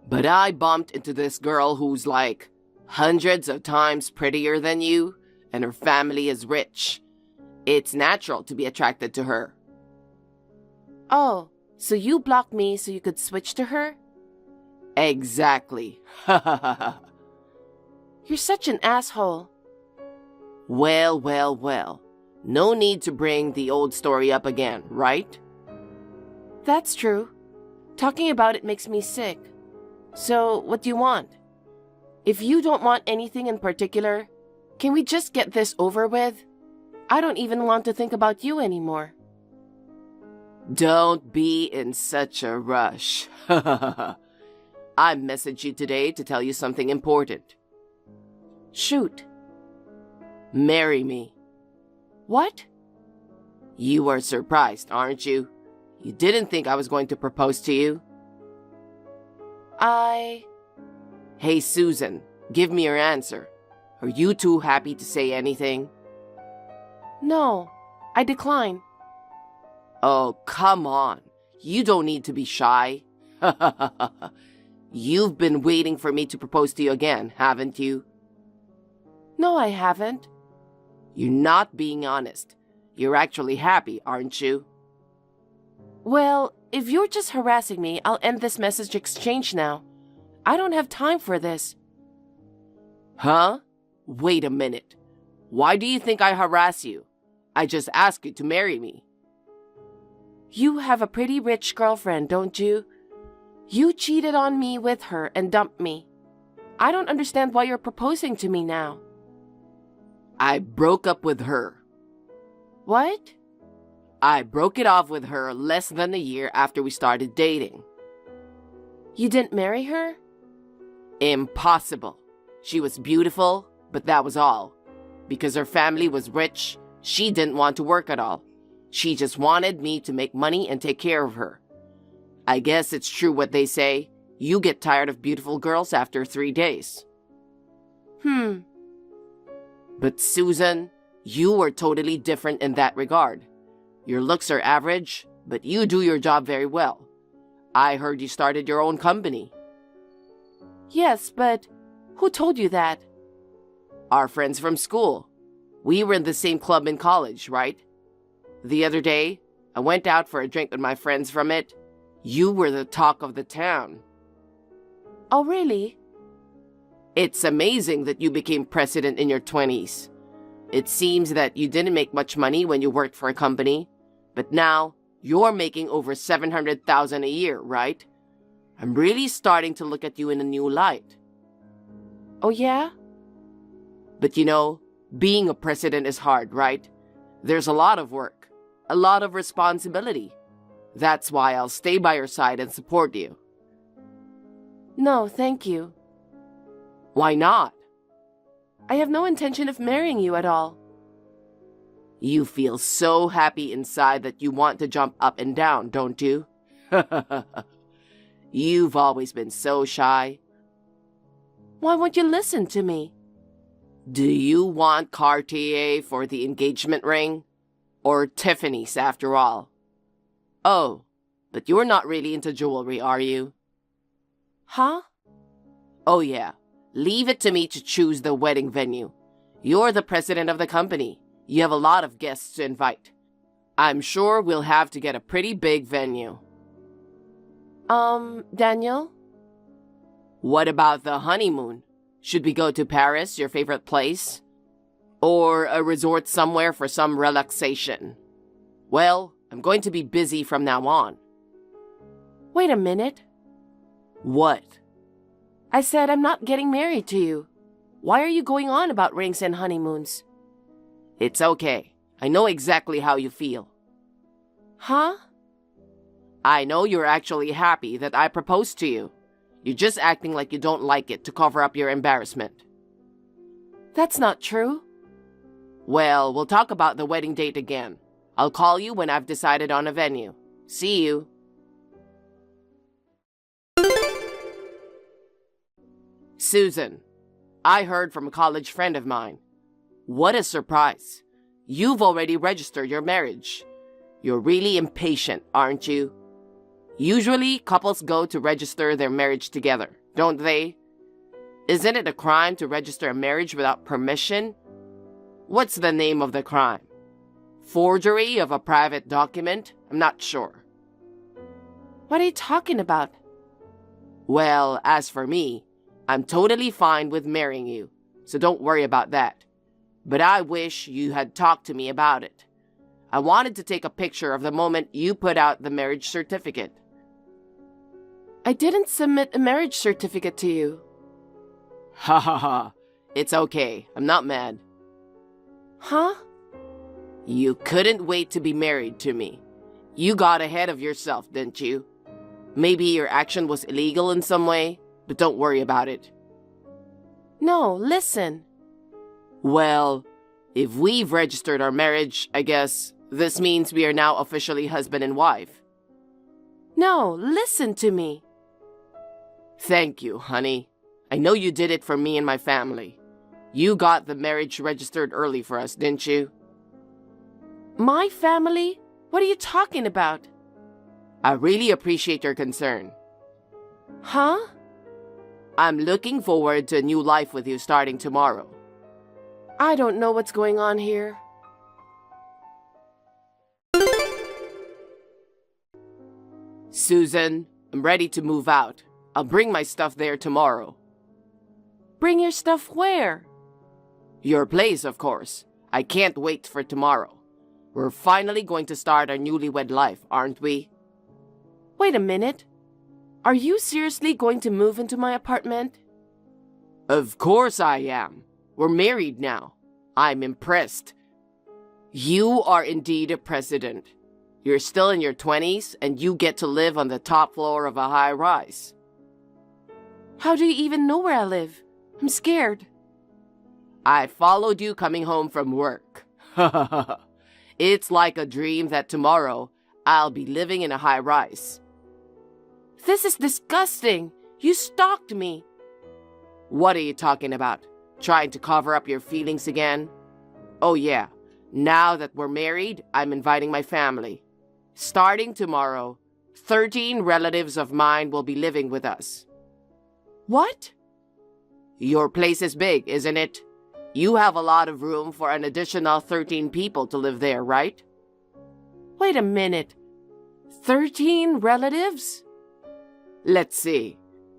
But I bumped into this girl who's like hundreds of times prettier than you, and her family is rich. It's natural to be attracted to her. Oh, so you blocked me so you could switch to her? Exactly. You're such an asshole. Well. No need to bring the old story up again, right? That's true. Talking about it makes me sick. So, what do you want? If you don't want anything in particular, can we just get this over with? I don't even want to think about you anymore. Don't be in such a rush. I messaged you today to tell you something important. Shoot. Marry me. What? You are surprised, aren't you? You didn't think I was going to propose to you? Hey, Susan, give me your answer. Are you too happy to say anything? No, I decline. Oh, come on. You don't need to be shy. You've been waiting for me to propose to you again, haven't you? No, I haven't. You're not being honest. You're actually happy, aren't you? Well, if you're just harassing me, I'll end this message exchange now. I don't have time for this. Huh? Wait a minute. Why do you think I harass you? I just asked you to marry me. You have a pretty rich girlfriend, don't you? You cheated on me with her and dumped me. I don't understand why you're proposing to me now. I broke up with her. What? I broke it off with her less than a year after we started dating. You didn't marry her? Impossible. She was beautiful, but that was all. Because her family was rich, she didn't want to work at all. She just wanted me to make money and take care of her. I guess it's true what they say. You get tired of beautiful girls after 3 days. But Susan, you are totally different in that regard. Your looks are average, but you do your job very well. I heard you started your own company. Yes, but who told you that? Our friends from school. We were in the same club in college, right? The other day, I went out for a drink with my friends from it. You were the talk of the town. Oh, really? It's amazing that you became president in your 20s. It seems that you didn't make much money when you worked for a company, but now you're making over $700,000 a year, right? I'm really starting to look at you in a new light. Oh, yeah? But you know, being a president is hard, right? There's a lot of work, a lot of responsibility. That's why I'll stay by your side and support you. No, thank you. Why not? I have no intention of marrying you at all. You feel so happy inside that you want to jump up and down, don't you? You've always been so shy. Why won't you listen to me? Do you want Cartier for the engagement ring? Or Tiffany's after all? Oh, but you're not really into jewelry, are you? Huh? Oh yeah, leave it to me to choose the wedding venue. You're the president of the company. You have a lot of guests to invite. I'm sure we'll have to get a pretty big venue. Daniel? What about the honeymoon? Should we go to Paris, your favorite place? Or a resort somewhere for some relaxation? Well, I'm going to be busy from now on. Wait a minute. What? I said I'm not getting married to you. Why are you going on about rings and honeymoons? It's okay. I know exactly how you feel. Huh? I know you're actually happy that I proposed to you. You're just acting like you don't like it to cover up your embarrassment. That's not true. Well, we'll talk about the wedding date again. I'll call you when I've decided on a venue. See you. Susan, I heard from a college friend of mine. What a surprise. You've already registered your marriage. You're really impatient, aren't you? Usually, couples go to register their marriage together, don't they? Isn't it a crime to register a marriage without permission? What's the name of the crime? Forgery of a private document? I'm not sure. What are you talking about? Well, as for me, I'm totally fine with marrying you, so don't worry about that. But I wish you had talked to me about it. I wanted to take a picture of the moment you put out the marriage certificate. I didn't submit a marriage certificate to you. Ha ha ha. It's okay. I'm not mad. Huh? You couldn't wait to be married to me. You got ahead of yourself, didn't you? Maybe your action was illegal in some way, but don't worry about it. No, listen. Well, if we've registered our marriage, I guess this means we are now officially husband and wife. No, listen to me. Thank you, honey. I know you did it for me and my family. You got the marriage registered early for us, didn't you? My family? What are you talking about? I really appreciate your concern. Huh? I'm looking forward to a new life with you starting tomorrow. I don't know what's going on here. Susan, I'm ready to move out. I'll bring my stuff there tomorrow. Bring your stuff where? Your place, of course. I can't wait for tomorrow. We're finally going to start our newlywed life, aren't we? Wait a minute. Are you seriously going to move into my apartment? Of course I am. We're married now. I'm impressed. You are indeed a president. You're still in your 20s and you get to live on the top floor of a high-rise. How do you even know where I live? I'm scared. I followed you coming home from work. It's like a dream that tomorrow I'll be living in a high-rise. This is disgusting. You stalked me. What are you talking about? Trying to cover up your feelings again? Oh yeah, now that we're married, I'm inviting my family. Starting tomorrow, 13 relatives of mine will be living with us. What? Your place is big, isn't it? You have a lot of room for an additional 13 people to live there, right? Wait a minute. 13 relatives? Let's see.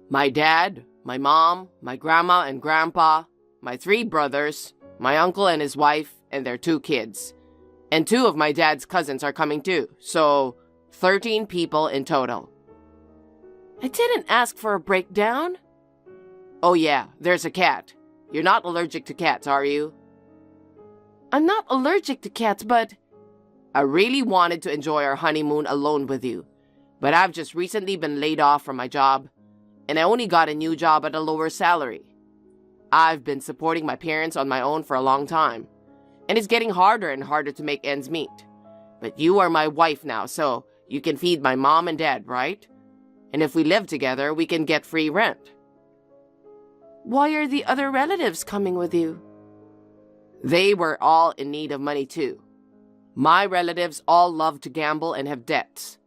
My dad, my mom, my grandma and grandpa, my 3 brothers, my uncle and his wife, and their 2 kids. And 2 of my dad's cousins are coming too, so 13 people in total. I didn't ask for a breakdown. Oh yeah, there's a cat. You're not allergic to cats, are you? I'm not allergic to cats, but I really wanted to enjoy our honeymoon alone with you. But I've just recently been laid off from my job, and I only got a new job at a lower salary. I've been supporting my parents on my own for a long time, and it's getting harder and harder to make ends meet. But you are my wife now, so you can feed my mom and dad, right? And if we live together, we can get free rent. Why are the other relatives coming with you? They were all in need of money too. My relatives all love to gamble and have debts.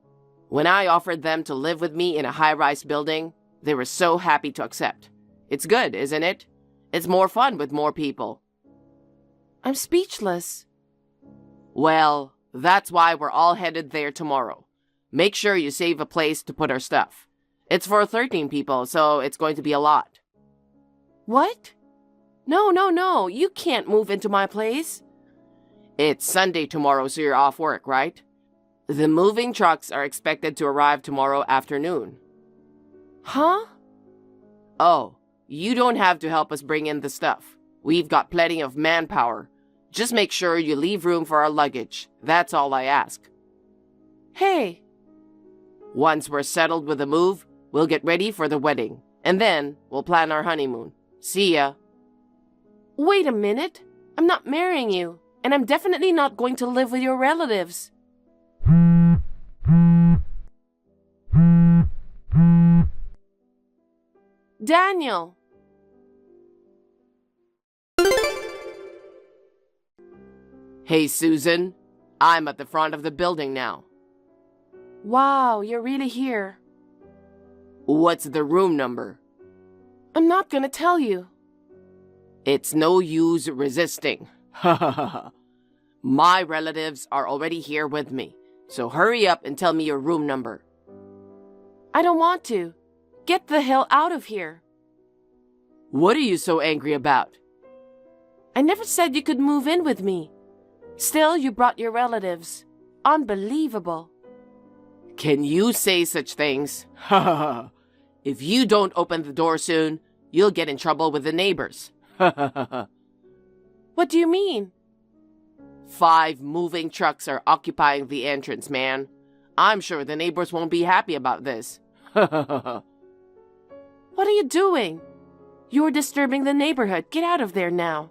When I offered them to live with me in a high-rise building, they were so happy to accept. It's good, isn't it? It's more fun with more people. I'm speechless. Well, that's why we're all headed there tomorrow. Make sure you save a place to put our stuff. It's for 13 people, so it's going to be a lot. What? No, you can't move into my place. It's Sunday tomorrow, so you're off work, right? The moving trucks are expected to arrive tomorrow afternoon. Huh? Oh, you don't have to help us bring in the stuff. We've got plenty of manpower. Just make sure you leave room for our luggage. That's all I ask. Hey. Once we're settled with the move, we'll get ready for the wedding. And then we'll plan our honeymoon. See ya. Wait a minute. I'm not marrying you. And I'm definitely not going to live with your relatives. Daniel! Hey, Susan. I'm at the front of the building now. Wow, you're really here. What's the room number? I'm not gonna tell you. It's no use resisting. My relatives are already here with me, so hurry up and tell me your room number. I don't want to. Get the hell out of here. What are you so angry about? I never said you could move in with me. Still, you brought your relatives. Unbelievable. Can you say such things? If you don't open the door soon, you'll get in trouble with the neighbors. What do you mean? 5 moving trucks are occupying the entrance, man. I'm sure the neighbors won't be happy about this. What are you doing? You're disturbing the neighborhood. Get out of there now.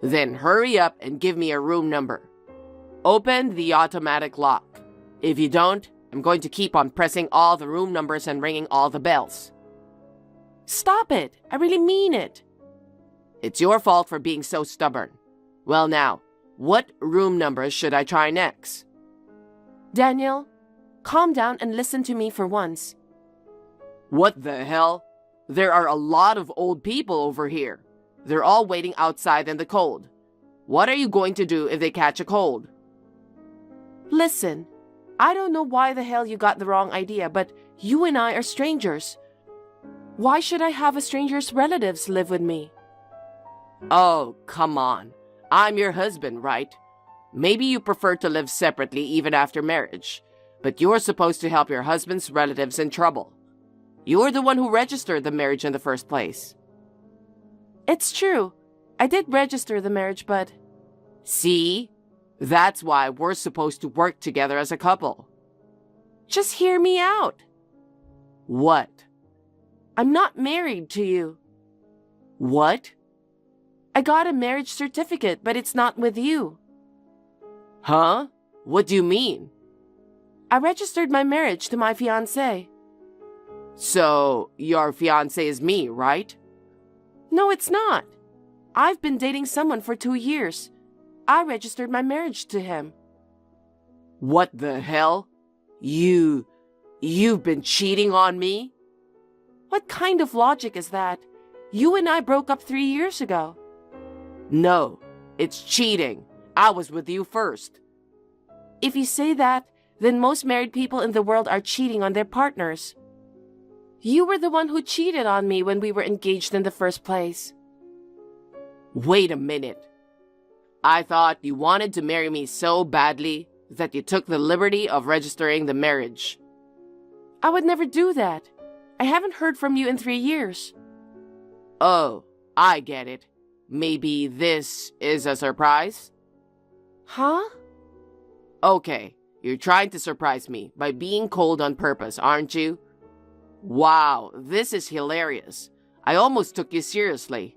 Then hurry up and give me a room number. Open the automatic lock. If you don't, I'm going to keep on pressing all the room numbers and ringing all the bells. Stop it. I really mean it. It's your fault for being so stubborn. Well now, what room numbers should I try next? Daniel, calm down and listen to me for once. What the hell? There are a lot of old people over here. They're all waiting outside in the cold. What are you going to do if they catch a cold? Listen, I don't know why the hell you got the wrong idea, but you and I are strangers. Why should I have a stranger's relatives live with me? Oh, come on. I'm your husband, right? Maybe you prefer to live separately even after marriage, but you're supposed to help your husband's relatives in trouble. You're the one who registered the marriage in the first place. It's true. I did register the marriage, but... See? That's why we're supposed to work together as a couple. Just hear me out. What? I'm not married to you. What? I got a marriage certificate, but it's not with you. Huh? What do you mean? I registered my marriage to my fiancé. So, your fiancé is me, right? No, it's not. I've been dating someone for 2 years. I registered my marriage to him. What the hell? You've been cheating on me? What kind of logic is that? You and I broke up 3 years ago. No, it's cheating. I was with you first. If you say that, then most married people in the world are cheating on their partners. You were the one who cheated on me when we were engaged in the first place. Wait a minute. I thought you wanted to marry me so badly that you took the liberty of registering the marriage. I would never do that. I haven't heard from you in 3 years. Oh, I get it. Maybe this is a surprise? Huh? Okay, you're trying to surprise me by being cold on purpose, aren't you? Wow, this is hilarious. I almost took you seriously.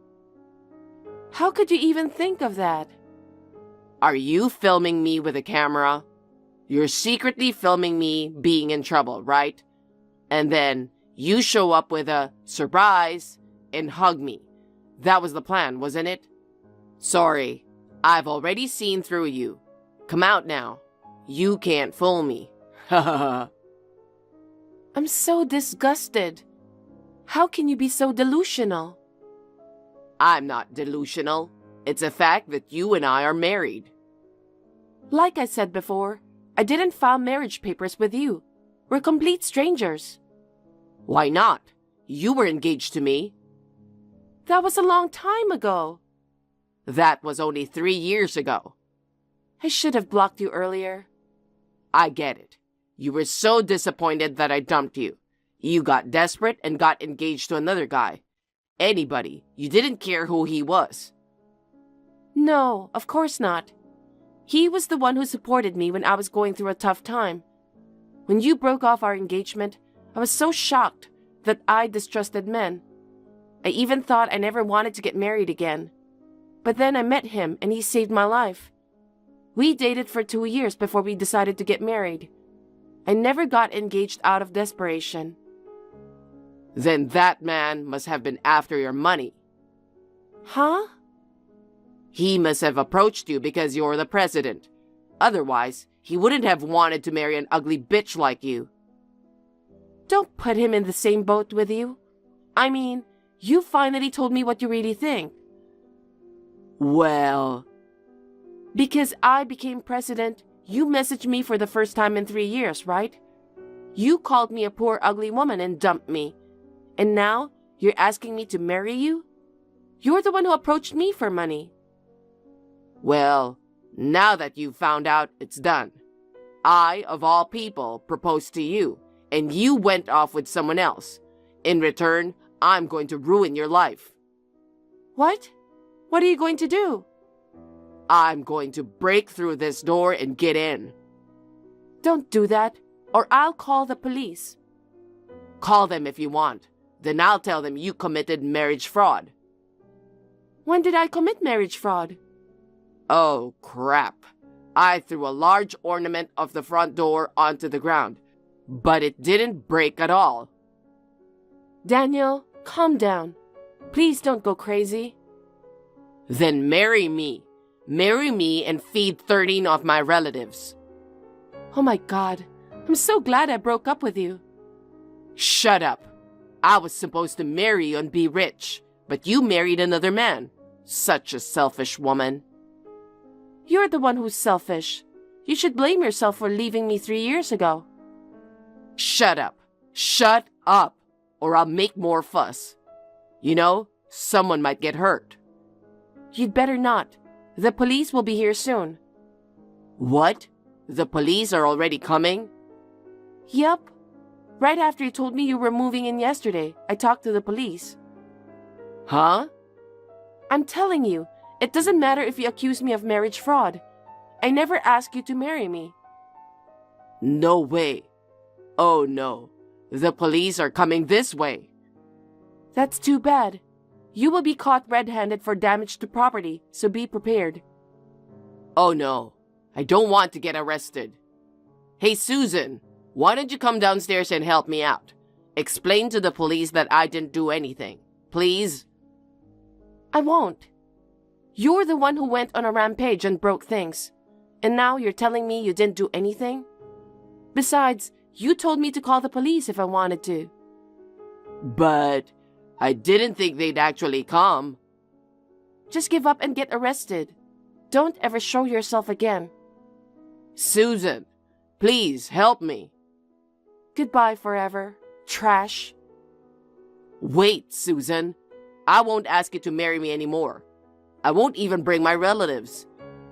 How could you even think of that? Are you filming me with a camera? You're secretly filming me being in trouble, right? And then you show up with a surprise and hug me. That was the plan, wasn't it? Sorry, I've already seen through you. Come out now. You can't fool me. Ha ha ha. I'm so disgusted. How can you be so delusional? I'm not delusional. It's a fact that you and I are married. Like I said before, I didn't file marriage papers with you. We're complete strangers. Why not? You were engaged to me. That was a long time ago. That was only 3 years ago. I should have blocked you earlier. I get it. You were so disappointed that I dumped you. You got desperate and got engaged to another guy. Anybody. You didn't care who he was. No, of course not. He was the one who supported me when I was going through a tough time. When you broke off our engagement, I was so shocked that I distrusted men. I even thought I never wanted to get married again. But then I met him and he saved my life. We dated for 2 years before we decided to get married. I never got engaged out of desperation. Then that man must have been after your money. Huh? He must have approached you because you're the president. Otherwise, he wouldn't have wanted to marry an ugly bitch like you. Don't put him in the same boat with you. I mean, you finally told me what you really think. Well, Because I became president, you messaged me for the first time in 3 years, right? You called me a poor ugly woman and dumped me. And now, you're asking me to marry you? You're the one who approached me for money. well, now that you've found out, it's done. I, of all people, proposed to you, and you went off with someone else. In return, I'm going to ruin your life. What? What are you going to do? I'm going to break through this door and get in. Don't do that, or I'll call the police. Call them if you want. Then I'll tell them you committed marriage fraud. When did I commit marriage fraud? Oh, crap. I threw a large ornament of the front door onto the ground, but it didn't break at all. Daniel, calm down. Please don't go crazy. Then marry me. Marry me and feed 13 of my relatives. Oh my God, I'm so glad I broke up with you. Shut up. I was supposed to marry you and be rich, but you married another man. Such a selfish woman. You're the one who's selfish. You should blame yourself for leaving me 3 years ago. Shut up. Shut up, or I'll make more fuss. You know, someone might get hurt. You'd better not. The police will be here soon. What? The police are already coming? Yup. Right after you told me you were moving in yesterday, I talked to the police. Huh? I'm telling you, it doesn't matter if you accuse me of marriage fraud. I never asked you to marry me. No way. Oh no. The police are coming this way. That's too bad. You will be caught red-handed for damage to property, so be prepared. Oh no. I don't want to get arrested. Hey Susan, why don't you come downstairs and help me out? Explain to the police that I didn't do anything. Please? I won't. You're the one who went on a rampage and broke things. And now you're telling me you didn't do anything? Besides, you told me to call the police if I wanted to. But I didn't think they'd actually come. Just give up and get arrested. Don't ever show yourself again. Susan, please help me. Goodbye forever, trash. Wait, Susan. I won't ask you to marry me anymore. I won't even bring my relatives.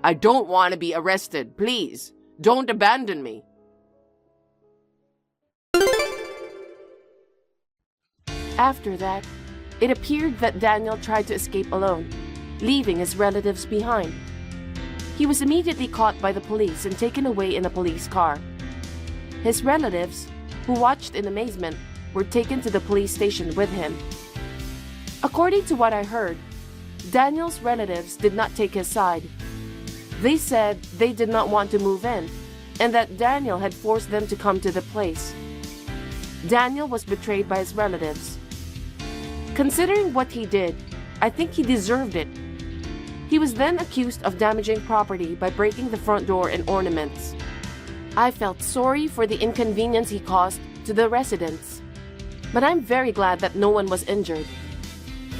I don't want to be arrested. Please, don't abandon me. After that, it appeared that Daniel tried to escape alone, leaving his relatives behind. He was immediately caught by the police and taken away in a police car. His relatives, who watched in amazement, were taken to the police station with him. According to what I heard, Daniel's relatives did not take his side. They said they did not want to move in, and that Daniel had forced them to come to the place. Daniel was betrayed by his relatives. Considering what he did, I think he deserved it. He was then accused of damaging property by breaking the front door and ornaments. I felt sorry for the inconvenience he caused to the residents, but I'm very glad that no one was injured.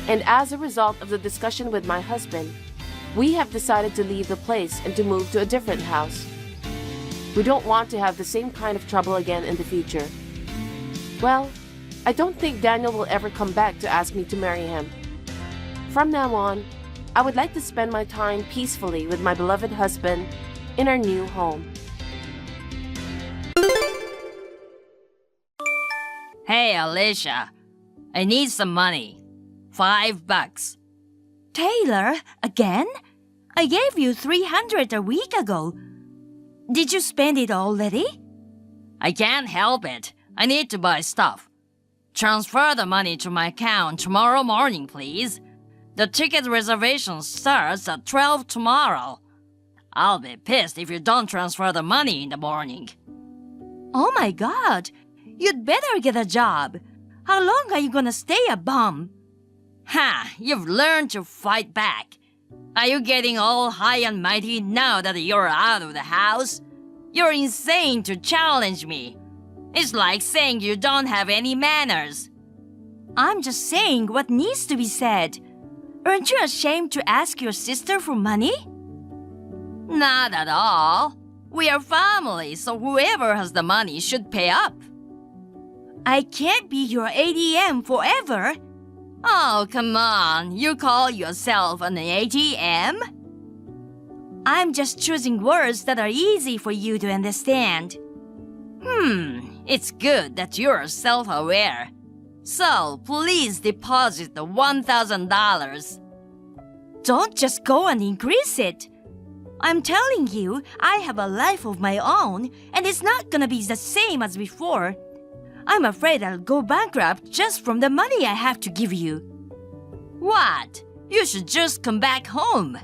And as a result of the discussion with my husband, we have decided to leave the place and to move to a different house. We don't want to have the same kind of trouble again in the future. Well, I don't think Daniel will ever come back to ask me to marry him. From now on, I would like to spend my time peacefully with my beloved husband in our new home. Hey, Alicia. I need some money. $5. Taylor, again? I gave you $300 a week ago. Did you spend it already? I can't help it. I need to buy stuff. Transfer the money to my account tomorrow morning, please. The ticket reservation starts at 12 tomorrow. I'll be pissed if you don't transfer the money in the morning. Oh my god! You'd better get a job. How long are you gonna stay a bum? Ha! You've learned to fight back. Are you getting all high and mighty now that you're out of the house? You're insane to challenge me. It's like saying you don't have any manners. I'm just saying what needs to be said. Aren't you ashamed to ask your sister for money? Not at all. We are family, so whoever has the money should pay up. I can't be your ATM forever. Oh, come on. You call yourself an ATM? I'm just choosing words that are easy for you to understand. It's good that you're self-aware. So, please deposit the $1,000. Don't just go and increase it. I'm telling you, I have a life of my own, and it's not gonna be the same as before. I'm afraid I'll go bankrupt just from the money I have to give you. What? You should just come back home.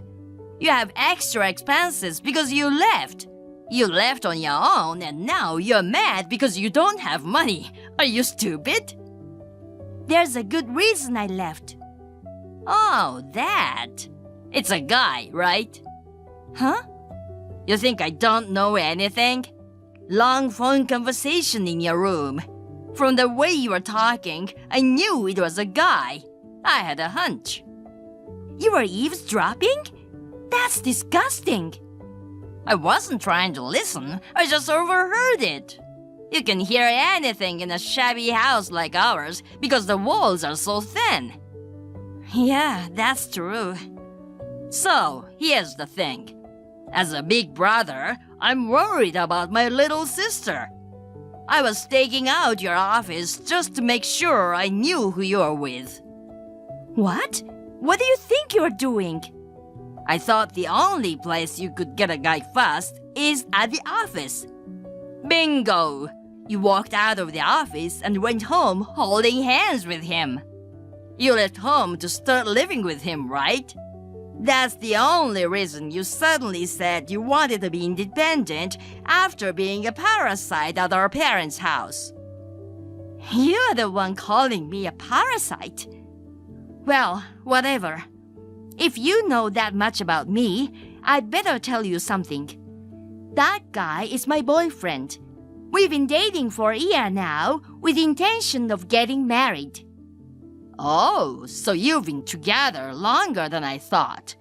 You have extra expenses because you left. You left on your own and now you're mad because you don't have money. Are you stupid? There's a good reason I left. Oh, that. It's a guy, right? Huh? You think I don't know anything? Long phone conversation in your room. From the way you were talking, I knew it was a guy. I had a hunch. You were eavesdropping? That's disgusting. I wasn't trying to listen. I just overheard it. You can hear anything in a shabby house like ours because the walls are so thin. Yeah, that's true. So, here's the thing. As a big brother, I'm worried about my little sister. I was staking out your office just to make sure I knew who you were with. What? What do you think you're doing? I thought the only place you could get a guy fast is at the office. Bingo! You walked out of the office and went home holding hands with him. You left home to start living with him, right? That's the only reason you suddenly said you wanted to be independent after being a parasite at our parents' house. You're the one calling me a parasite. Well, whatever. If you know that much about me, I'd better tell you something. That guy is my boyfriend. We've been dating for a year now with the intention of getting married. Oh, so you've been together longer than I thought.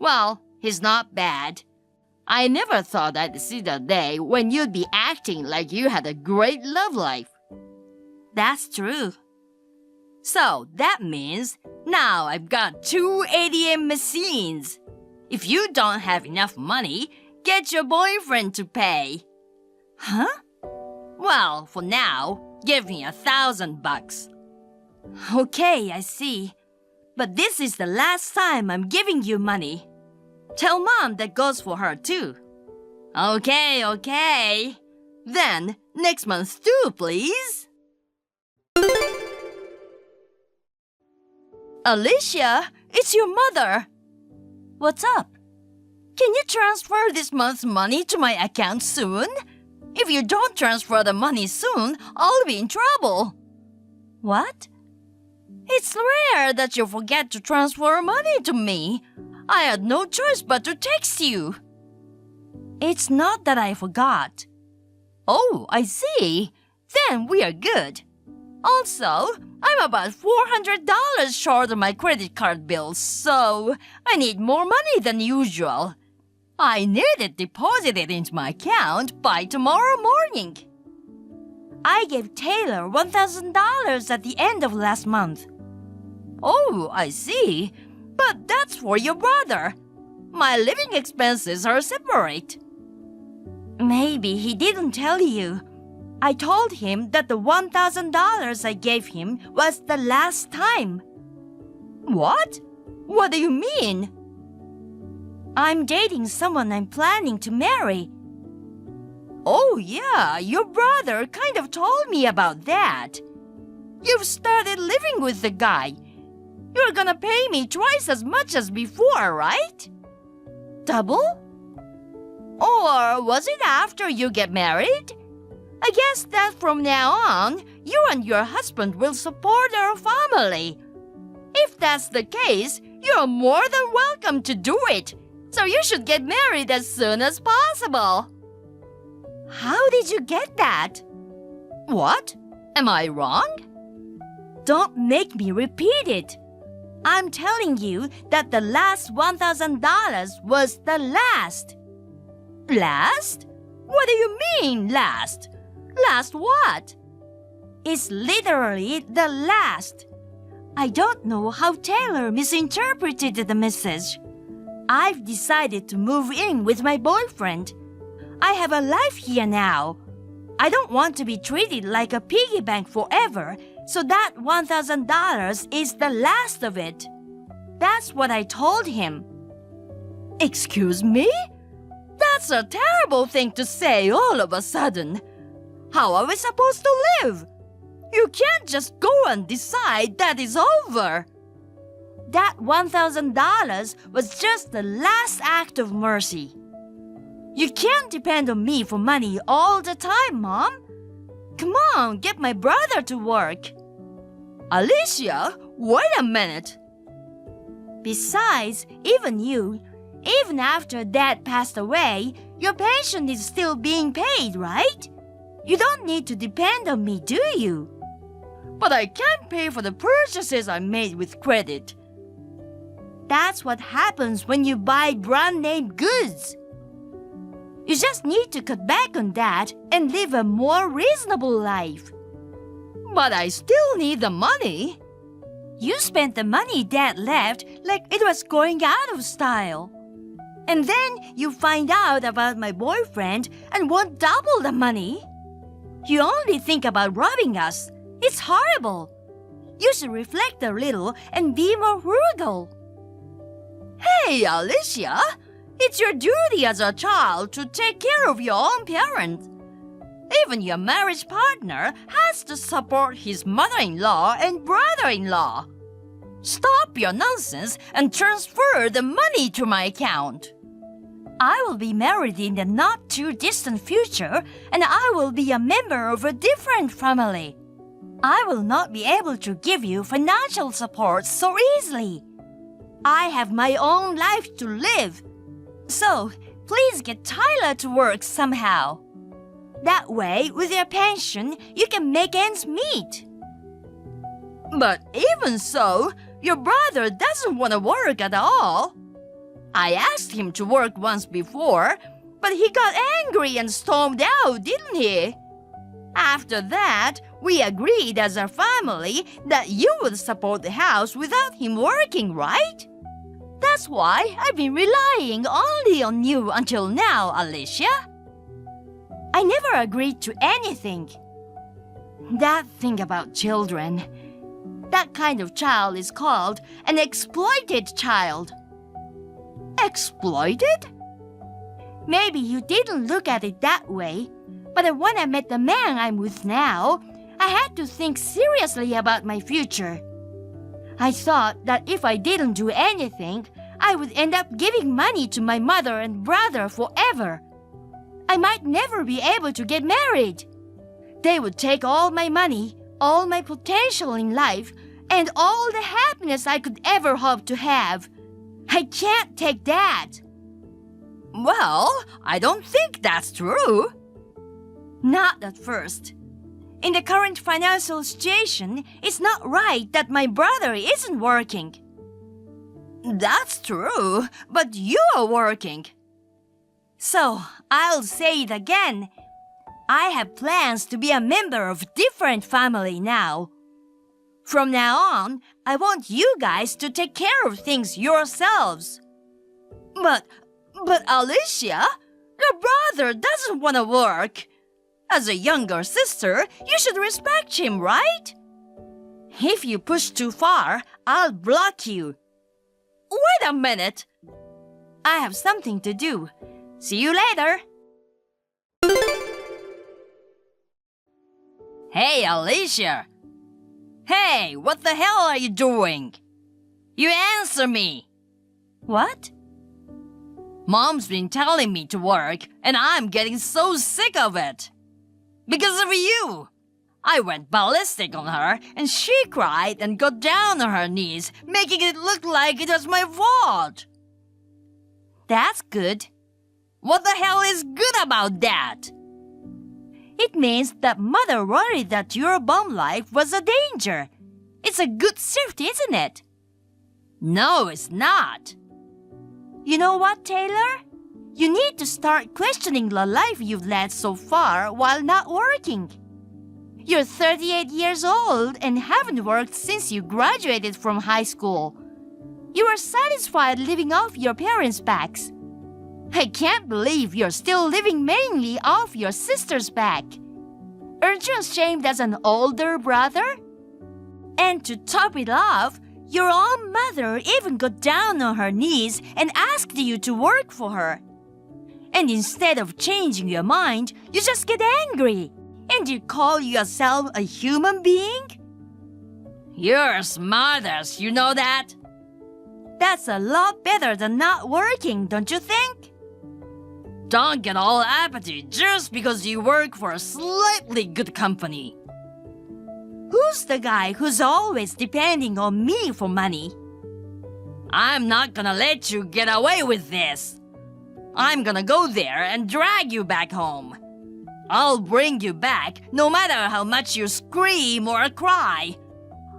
Well, he's not bad. I never thought I'd see the day when you'd be acting like you had a great love life. That's true. So that means now I've got 2 ATM machines. If you don't have enough money, get your boyfriend to pay. Huh? Well, for now, give me $1,000. Okay, I see. But this is the last time I'm giving you money. Tell Mom that goes for her too. Okay. Then, next month too, please. Alicia, it's your mother. What's up? Can you transfer this month's money to my account soon? If you don't transfer the money soon, I'll be in trouble. What? It's rare that you forget to transfer money to me. I had no choice but to text you. It's not that I forgot. Oh, I see. Then we are good. Also, I'm about $400 short on my credit card bill, so I need more money than usual. I need it deposited into my account by tomorrow morning. I gave Taylor $1,000 at the end of last month. Oh, I see. But that's for your brother. My living expenses are separate. Maybe he didn't tell you. I told him that the $1,000 I gave him was the last time. What? What do you mean? I'm dating someone I'm planning to marry. Oh, yeah, your brother kind of told me about that. You've started living with the guy. You're gonna pay me twice as much as before, right? Double? Or was it after you get married? I guess that from now on, you and your husband will support our family. If that's the case, you're more than welcome to do it. So you should get married as soon as possible. How did you get that? What? Am I wrong? Don't make me repeat it. I'm telling you that the last $1,000 was the last. Last? What do you mean, last? Last what? It's literally the last. I don't know how Taylor misinterpreted the message. I've decided to move in with my boyfriend. I have a life here now. I don't want to be treated like a piggy bank forever, so that $1,000 is the last of it. That's what I told him. Excuse me? That's a terrible thing to say all of a sudden. How are we supposed to live? You can't just go and decide that it's over. That $1,000 was just the last act of mercy. You can't depend on me for money all the time, Mom. Come on, get my brother to work. Alicia, wait a minute. Besides, even after Dad passed away, your pension is still being paid, right? You don't need to depend on me, do you? But I can't pay for the purchases I made with credit. That's what happens when you buy brand-name goods. You just need to cut back on that and live a more reasonable life. But I still need the money. You spent the money Dad left like it was going out of style. And then you find out about my boyfriend and want double the money. You only think about robbing us. It's horrible. You should reflect a little and be more frugal. Hey, Alicia, it's your duty as a child to take care of your own parents. Even your marriage partner has to support his mother-in-law and brother-in-law. Stop your nonsense and transfer the money to my account. I will be married in the not-too-distant future, and I will be a member of a different family. I will not be able to give you financial support so easily. I have my own life to live. So, please get Tyler to work somehow. That way, with your pension, you can make ends meet. But even so, your brother doesn't want to work at all. I asked him to work once before, but he got angry and stormed out, didn't he? After that, we agreed as a family that you would support the house without him working, right? That's why I've been relying only on you until now, Alicia. I never agreed to anything. That thing about children. That kind of child is called an exploited child. Exploited? Maybe you didn't look at it that way, but when I met the man I'm with now, I had to think seriously about my future. I thought that if I didn't do anything, I would end up giving money to my mother and brother forever. I might never be able to get married. They would take all my money, all my potential in life, and all the happiness I could ever hope to have. I can't take that. Well, I don't think that's true. Not at first. In the current financial situation, it's not right that my brother isn't working. That's true, but you are working. So, I'll say it again. I have plans to be a member of a different family now. From now on, I want you guys to take care of things yourselves. But Alicia, your brother doesn't want to work. As a younger sister, you should respect him, right? If you push too far, I'll block you. Wait a minute. I have something to do. See you later. Hey, Alicia! Hey, what the hell are you doing? You answer me! What? Mom's been telling me to work, and I'm getting so sick of it. Because of you! I went ballistic on her, and she cried and got down on her knees, making it look like it was my fault. That's good. What the hell is good about that? It means that mother worried that your bum life was a danger. It's a good safety, isn't it? No, it's not. You know what, Taylor? You need to start questioning the life you've led so far while not working. You're 38 years old and haven't worked since you graduated from high school. You are satisfied living off your parents' backs. I can't believe you're still living mainly off your sister's back. Aren't you ashamed as an older brother? And to top it off, your own mother even got down on her knees and asked you to work for her. And instead of changing your mind, you just get angry. And you call yourself a human being? You're smart as you know that? That's a lot better than not working, don't you think? Don't get all uppity just because you work for a slightly good company. Who's the guy who's always depending on me for money? I'm not gonna let you get away with this. I'm gonna go there and drag you back home. I'll bring you back no matter how much you scream or cry.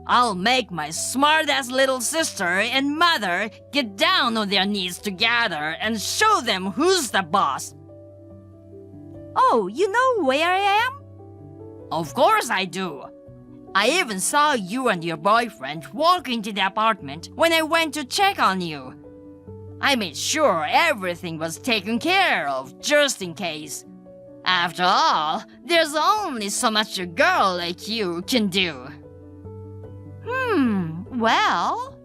I'll make my smart-ass little sister and mother get down on their knees together and show them who's the boss. Oh, you know where I am? Of course I do. I even saw you and your boyfriend walk into the apartment when I went to check on you. I made sure everything was taken care of just in case. After all, there's only so much a girl like you can do. Well...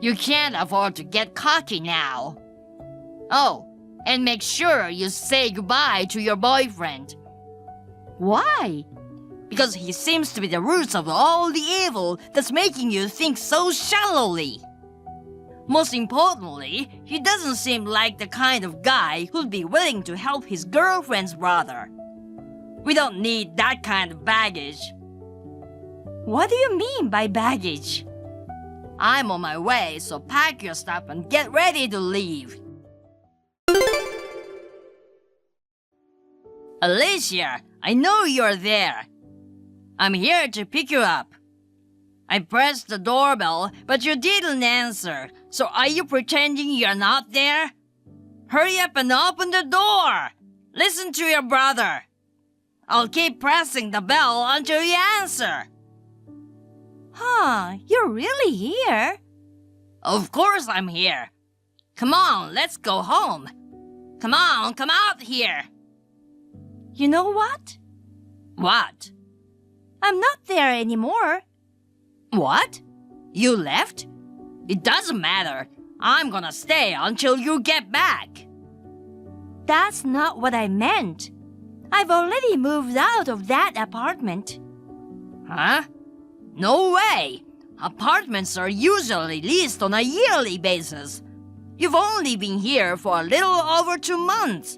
You can't afford to get cocky now. Oh, and make sure you say goodbye to your boyfriend. Why? Because he seems to be the roots of all the evil that's making you think so shallowly. Most importantly, he doesn't seem like the kind of guy who'd be willing to help his girlfriend's brother. We don't need that kind of baggage. What do you mean by baggage? I'm on my way, so pack your stuff and get ready to leave. Alicia, I know you're there. I'm here to pick you up. I pressed the doorbell, but you didn't answer. So are you pretending you're not there? Hurry up and open the door. Listen to your brother. I'll keep pressing the bell until you answer. You're really here? Of course I'm here. Come on, let's go home. Come on, come out here. You know what? What? I'm not there anymore. What? You left? It doesn't matter. I'm gonna stay until you get back. That's not what I meant. I've already moved out of that apartment. Huh? No way! Apartments are usually leased on a yearly basis. You've only been here for a little over 2 months.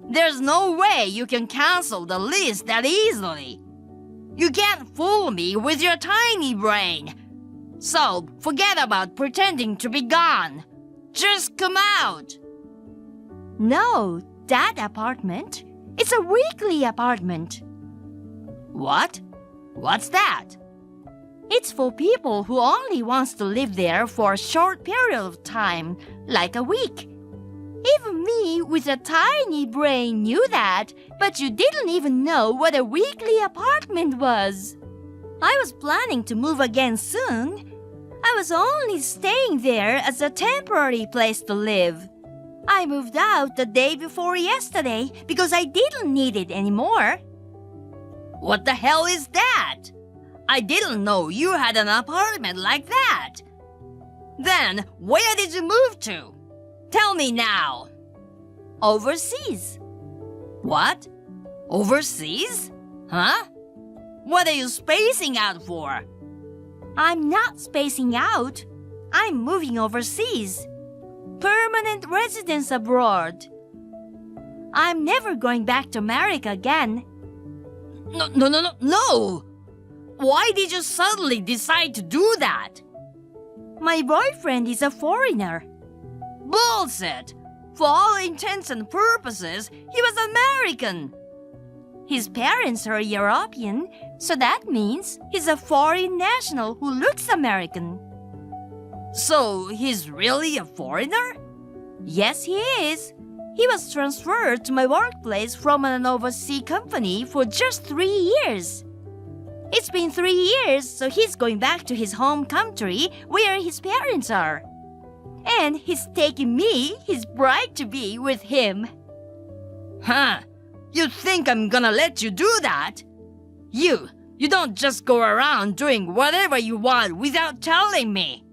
There's no way you can cancel the lease that easily. You can't fool me with your tiny brain. So, forget about pretending to be gone. Just come out. No, that apartment. It's a weekly apartment. What? What's that? It's for people who only wants to live there for a short period of time, like a week. Even me with a tiny brain knew that, but you didn't even know what a weekly apartment was. I was planning to move again soon. I was only staying there as a temporary place to live. I moved out the day before yesterday because I didn't need it anymore. What the hell is that? I didn't know you had an apartment like that. Then, where did you move to? Tell me now. Overseas. What? Overseas? Huh? What are you spacing out for? I'm not spacing out. I'm moving overseas. Permanent residence abroad. I'm never going back to America again. No! Why did you suddenly decide to do that? My boyfriend is a foreigner. Bullshit! For all intents and purposes, he was American. His parents are European, so that means he's a foreign national who looks American. So he's really a foreigner? Yes, he is. He was transferred to my workplace from an overseas company for just 3 years. It's been 3 years, so he's going back to his home country where his parents are. And he's taking me, his bride-to-be, with him. Huh? You think I'm gonna let you do that? You don't just go around doing whatever you want without telling me.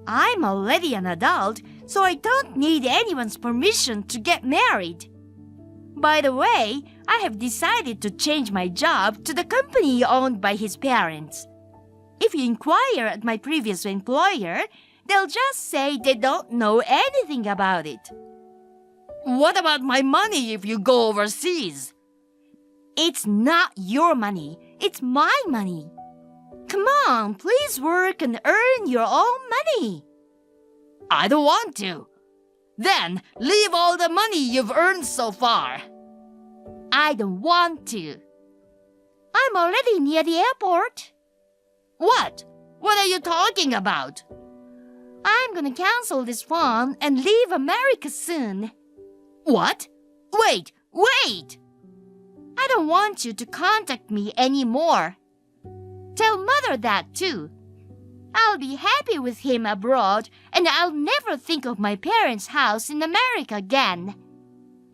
I'm already an adult, so I don't need anyone's permission to get married. By the way, I have decided to change my job to the company owned by his parents. If you inquire at my previous employer, they'll just say they don't know anything about it. What about my money if you go overseas? It's not your money. It's my money. Come on, please work and earn your own money. I don't want to. Then leave all the money you've earned so far. I don't want to. I'm already near the airport. What? What are you talking about? I'm gonna cancel this one and leave America soon. What? Wait! I don't want you to contact me anymore. Tell Mother that too. I'll be happy with him abroad, and I'll never think of my parents' house in America again.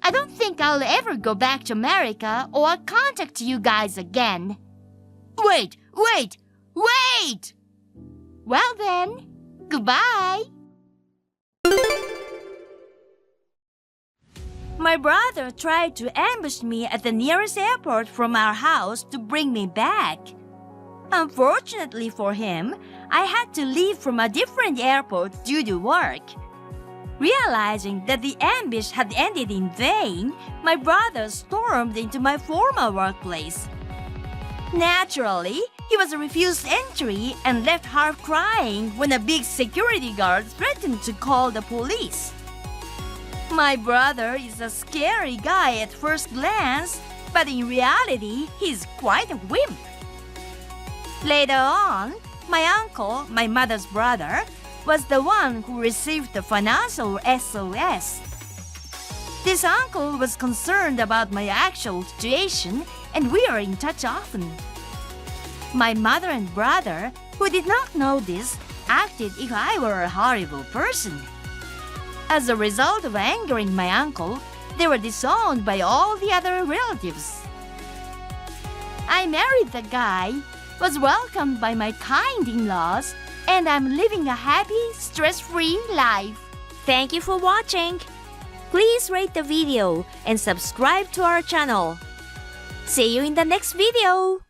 I don't think I'll ever go back to America or contact you guys again. Wait! Well then, goodbye. My brother tried to ambush me at the nearest airport from our house to bring me back. Unfortunately for him, I had to leave from a different airport due to work. Realizing that the ambush had ended in vain, my brother stormed into my former workplace. Naturally, he was refused entry and left half crying when a big security guard threatened to call the police. My brother is a scary guy at first glance, but in reality, he's quite a wimp. Later on, my uncle, my mother's brother, was the one who received the financial SOS. This uncle was concerned about my actual situation, and we are in touch often. My mother and brother, who did not know this, acted if I were a horrible person. As a result of angering my uncle, they were disowned by all the other relatives. I married the guy, was welcomed by my kind in-laws, and I'm living a happy, stress-free life. Thank you for watching. Please rate the video and subscribe to our channel. See you in the next video.